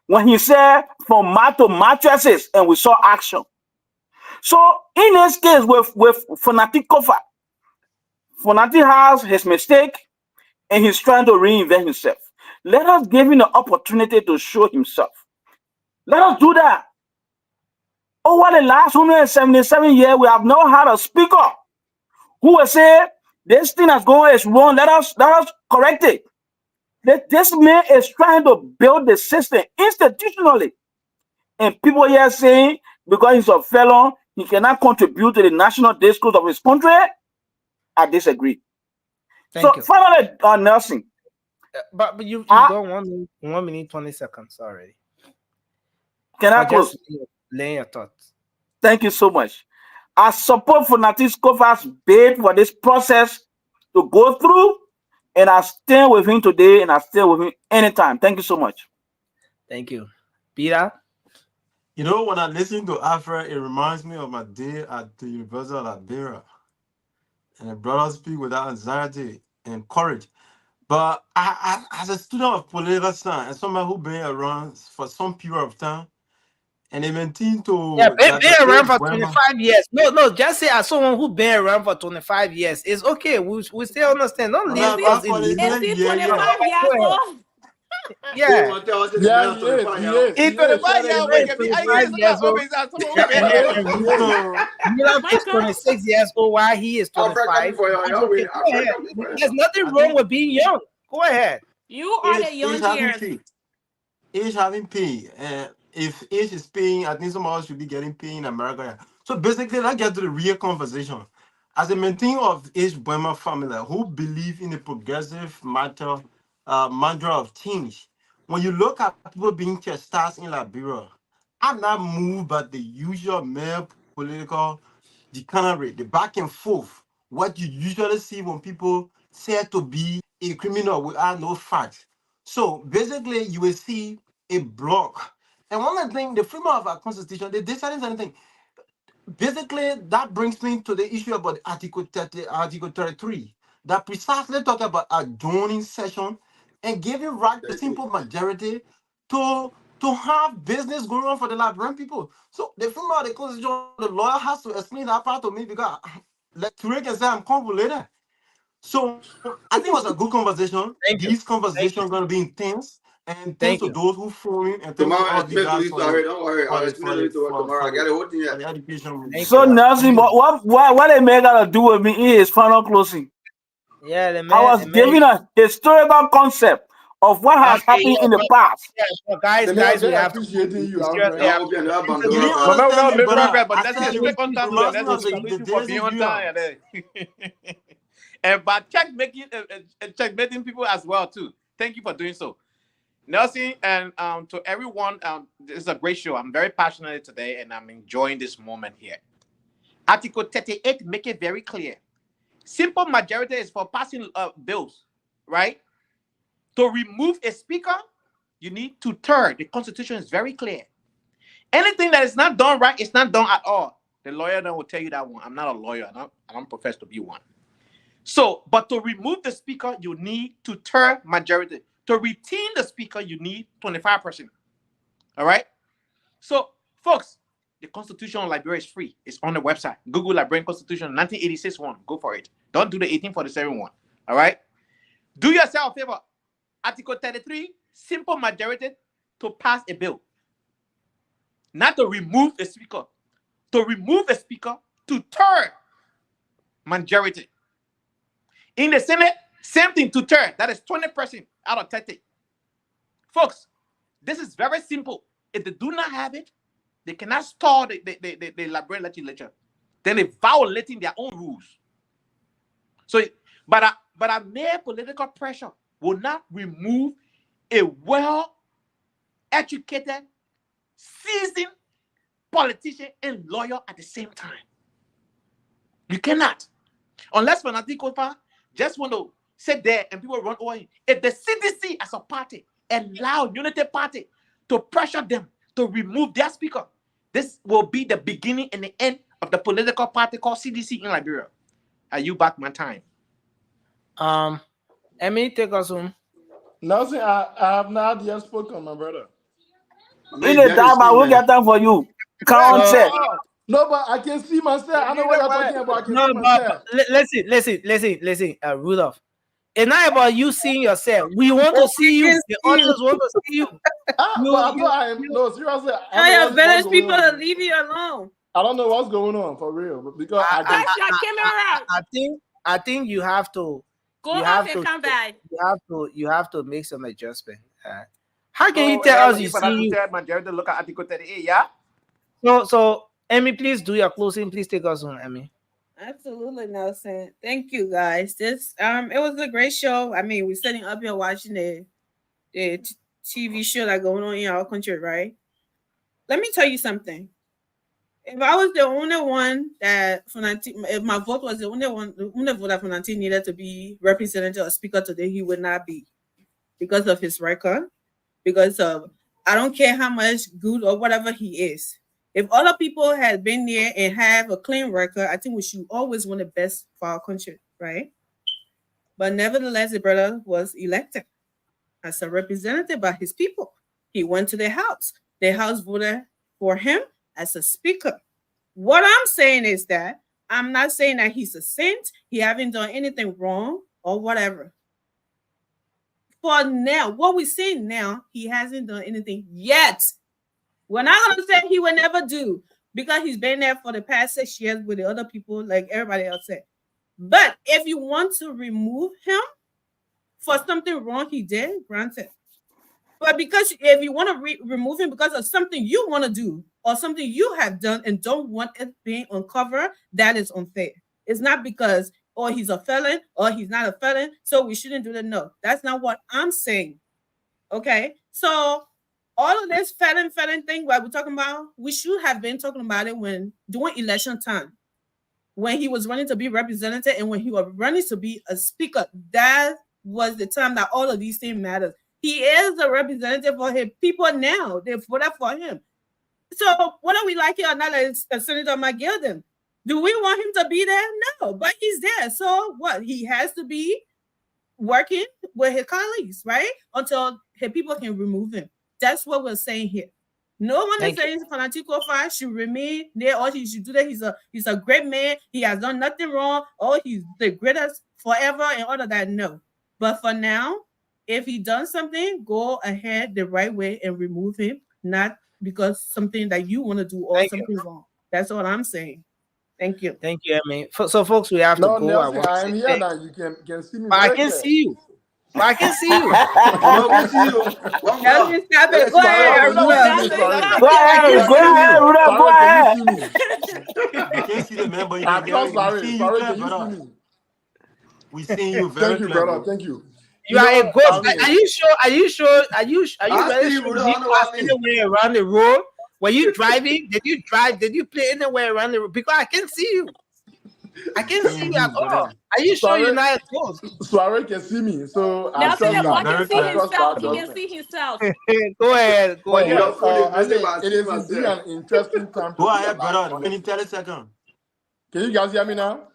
when he said from mat to mattresses, and we saw action. So in this case with Fonati Kofa, Fonati has his mistake and he's trying to reinvent himself. Let us give him the opportunity to show himself. Let us do that. Over the last 177 years, we have not had a speaker who will say, this thing that's going is wrong. Let us correct it. This man is trying to build the system institutionally. And people here saying, because he's a felon, he cannot contribute to the national discourse of his country. I disagree.
Thank you.
Finally, Nelson.
But you go 1 minute, 20 seconds already.
Can I close?
Lay your thoughts.
Thank you so much. I support Fonati Kofa's bid for this process to go through, and I stand with him today, and I stand with him anytime. Thank you so much.
Thank you. Peter?
You know, when I listen to Afra, it reminds me of my day at the University of Liberia. And the brothers speak without anxiety and courage. But I, as a student of political science and somebody who been around for some period of time, and they maintain to
been around for 25 years. No, just say as someone who been around for 25 years. It's okay. We still understand. Don't leave us in the
25 years old.
Yeah.
He's 25 years old.
Milan is 26 years old while he is 25. There's nothing wrong with being young. Go ahead.
You are the young years.
Age having pay. If age is paying, I think some of us should be getting paid in America. So basically, let's get to the real conversation. As a maintainer of H. Boehmer family who believe in the progressive mantra of change, when you look at people being chastised in Liberia, I'm not moved by the usual male political degenerate, the back and forth, what you usually see when people say to be a criminal without no facts. So basically, you will see a block And one of the things, the freedom of our constitution, they decided anything. Basically, that brings me to the issue about Article 33, that precisely talk about adjourning session and giving right to simple majority to have business going on for the Liberian people. So the freedom of the constitution, the lawyer has to explain that part to me because like Ture can say I'm convoluted. So I think it was a good conversation. These conversations are going to be intense. And thanks to those who phone in and thanks to
Tomorrow,
all
I
the guys
don't worry. I'll explain it to her tomorrow. I got it whole thing
for
yet.
the education.
So Nelson, what they make gotta do with me in his final closing?
Yeah, the man.
I was giving a historical concept of what has happened in the past.
Yeah, so guys, we have to.
appreciating you,
seriously have to-
You didn't
But
understand me, brother.
but
I
that's
said
it. On time,
reminds
that's
me of
salute
the
you for
days
being
in
on time. And but checkmating people as well too. Thank you for doing so, Nelson, and to everyone. This is a great show. I'm very passionate today, and I'm enjoying this moment here. Article 38 make it very clear. Simple majority is for passing bills, right? To remove a speaker, you need to turn. The Constitution is very clear. Anything that is not done right, it's not done at all. The lawyer then will tell you that one. I'm not a lawyer. I don't profess to be one. So, but to remove the speaker, you need to turn majority. To retain the speaker, you need 25%. All right? So, folks, the Constitution of Liberia is free. It's on the website. Google Liberian Constitution 1986 one. Go for it. Don't do the 1847 one. All right? Do yourself a favor. Article 33, simple majority to pass a bill. Not to remove a speaker. To remove a speaker, to turn majority. In the Senate, same thing, to turn. That is 20% out of 30. Folks, this is very simple. If they do not have it, they cannot stall the Liberian legislature. Then they're violating their own rules. So, but a mere political pressure will not remove a well-educated, seasoned politician and lawyer at the same time. You cannot. Unless Fanatic Kofa just want to sit there and people run away. If the CDC as a party allow Unity Party to pressure them to remove their speaker, this will be the beginning and the end of the political party called CDC in Liberia. Are you back my time?
Emmy, take us home.
Nelson, I have not yet spoken, my brother.
In the time, I will get time for you. Concept.
No, but I can see myself. I know what you're talking about. I can see myself.
Listen, Rudolph. It's not about you seeing yourself. We want to see you. The audience want to see you.
No, seriously.
Tell your village people to leave you alone.
I don't know what's going on for real, but because
I think you have to
go off and come back.
You have to make some adjustment. How can you tell us you see?
Majority look at Article 38, yeah.
So Emmy, please do your closing. Please take us home, Emmy.
Absolutely, Nelson. Thank you, guys. This it was a great show. I mean, we're sitting up here watching the TV show that going on in our country, right? Let me tell you something. If I was the only one that if my vote was the only vote that Fonanti needed to be representative or speaker today, he would not be, because of his record, because of I don't care how much good or whatever he is. If other people had been there and have a clean record, I think we should always want the best for our country, right? But nevertheless, the brother was elected as a representative by his people. He went to the House. The House voted for him as a speaker. What I'm saying is that I'm not saying that he's a saint. He haven't done anything wrong or whatever. For now, what we're seeing now, he hasn't done anything yet. We're not going to say he will never do, because he's been there for the past 6 years with the other people, like everybody else said. But if you want to remove him for something wrong he did, granted. But because if you want to remove him because of something you want to do or something you have done and don't want it being uncovered, that is unfair. It's not because, he's a felon or he's not a felon, so we shouldn't do that. No, that's not what I'm saying. Okay? So all of this felon thing what we're talking about, we should have been talking about it when during election time, when he was running to be representative and when he was running to be a speaker. That was the time that all of these things mattered. He is a representative for his people now. They voted for him. So whether we like it or not, as Senator McGilden, do we want him to be there? No, but he's there. So what? He has to be working with his colleagues, right? Until his people can remove him. That's what we're saying here. No one is saying Fanati Kofa should remain there or he should do that. He's a great man. He has done nothing wrong. Oh, he's the greatest forever and all of that. No. But for now, if he done something, go ahead the right way and remove him, not because something that you want to do or something wrong. That's what I'm saying. Thank you.
Thank you, Emmy. So, folks, we have to go.
Nelson, I am here now. You can see me.
But I can see you. But I can see you.
Nelson, stop it. Go ahead.
Go ahead.
You can't see the man, but you
I'm
can
sorry.
see
Sorry,
you,
can you
brother.
see me?
We see you very
Thank you,
clear,
brother. Thank you.
You are a ghost. Are you sure? Are you
I
ready
see
to
you,
be
brother.
anywhere around the road? Were you driving? Did you drive? Did you play anywhere around the road? Because I can see you. I can't see you at all. Are you sure you're not a ghost?
Suarez can see me, so I
Nelson
trust
Edward
that.
can see
I trust
himself.
that
He can
judgment.
see himself.
Go ahead. Go
But
ahead.
yes, I think it is indeed an interesting time.
Go ahead, brother. 30 seconds.
Can you guys hear me now?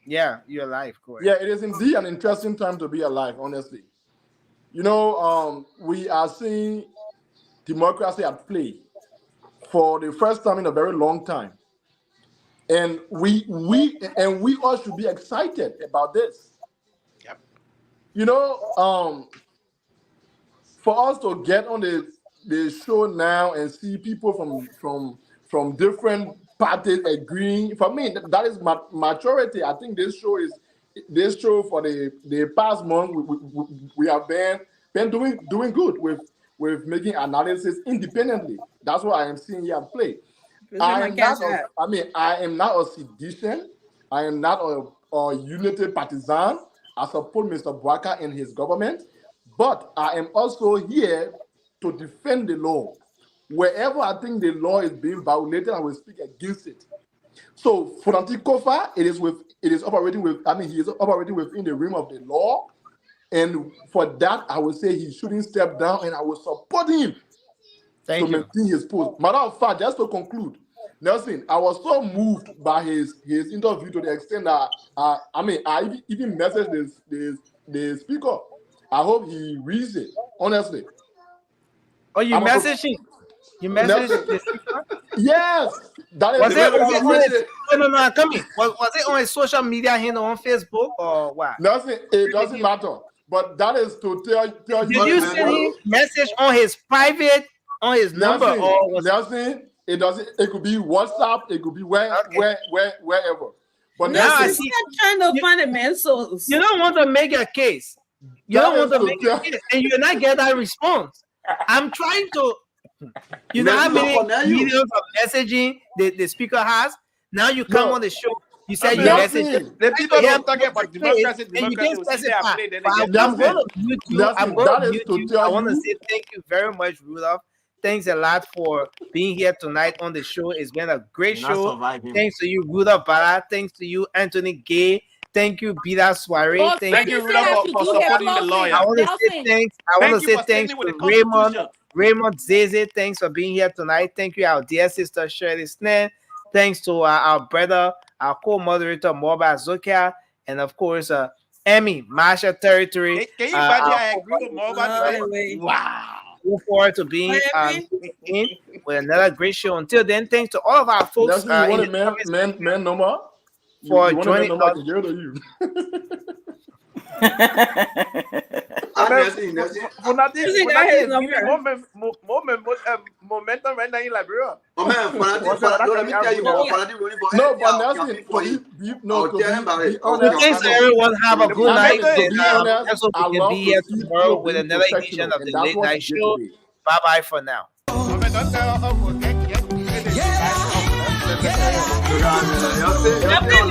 Yeah, you're alive. Go ahead.
Yeah, it is indeed an interesting time to be alive, honestly. You know, we are seeing democracy at play for the first time in a very long time. And we all should be excited about this.
Yep.
You know, for us to get on the show now and see people from different parties agreeing, for me, that is maturity. I think this show for the past month we have been doing good with making analysis independently. That's what I am seeing here at play. I am not a sedition. I am not a unity partisan. I support Mr. Bouaka and his government, but I am also here to defend the law. Wherever I think the law is being violated, I will speak against it. So Fanati Kofa, he is operating within the realm of the law. And for that, I would say he shouldn't step down, and I will support him to maintain his post. Matter of fact, just to conclude, Nelson, I was so moved by his interview to the extent that I even messaged the speaker. I hope he reads it, honestly.
Oh, you messaged him? You messaged the speaker?
Yes. No,
come in. Was it on his social media handle on Facebook or what?
Nelson, it doesn't matter. But that is to tell you.
Did you send him message on his private, on his number? Or was
Nelson, it doesn't. It could be WhatsApp. It could be wherever. But
no, I'm trying to find a man's source.
You don't want to make a case. You don't want to make a case, and you're not get that response. I'm trying to. You know how many videos of messaging the speaker has? Now you come on the show. You said you message.
The people don't talk about democracy.
And you didn't specify. I'm
That's
going to mute you. I'm going to mute you. I want to
you.
say thank you very much, Rudolph. Thanks a lot for being here tonight on the show. It's been a great show. Thanks to you, Rudolph Bala. Thanks to you, Anthony Gay. Thank you, Bida Soiree.
Oh, thank you, Rudolph, for supporting the lawyer.
I want to say thanks. I want to say thanks to Raymond Zeze. Thanks for being here tonight. Thank you, our dear sister Shirley Snell. Thanks to our brother, our co-moderator Moba Zokia, and of course, Emmy, Marsha Territory.
Can you imagine I agree with Moba today? Wow.
Look forward to being in with another great show. Until then, thanks to all of our folks.
You want a man number?
For joining us.
Momentum right now in Liberia.
Oh man, let me tell you,
thanks everyone. Have a good night. Also, we can be here tomorrow with another edition of the Late Night Show. Bye bye for now.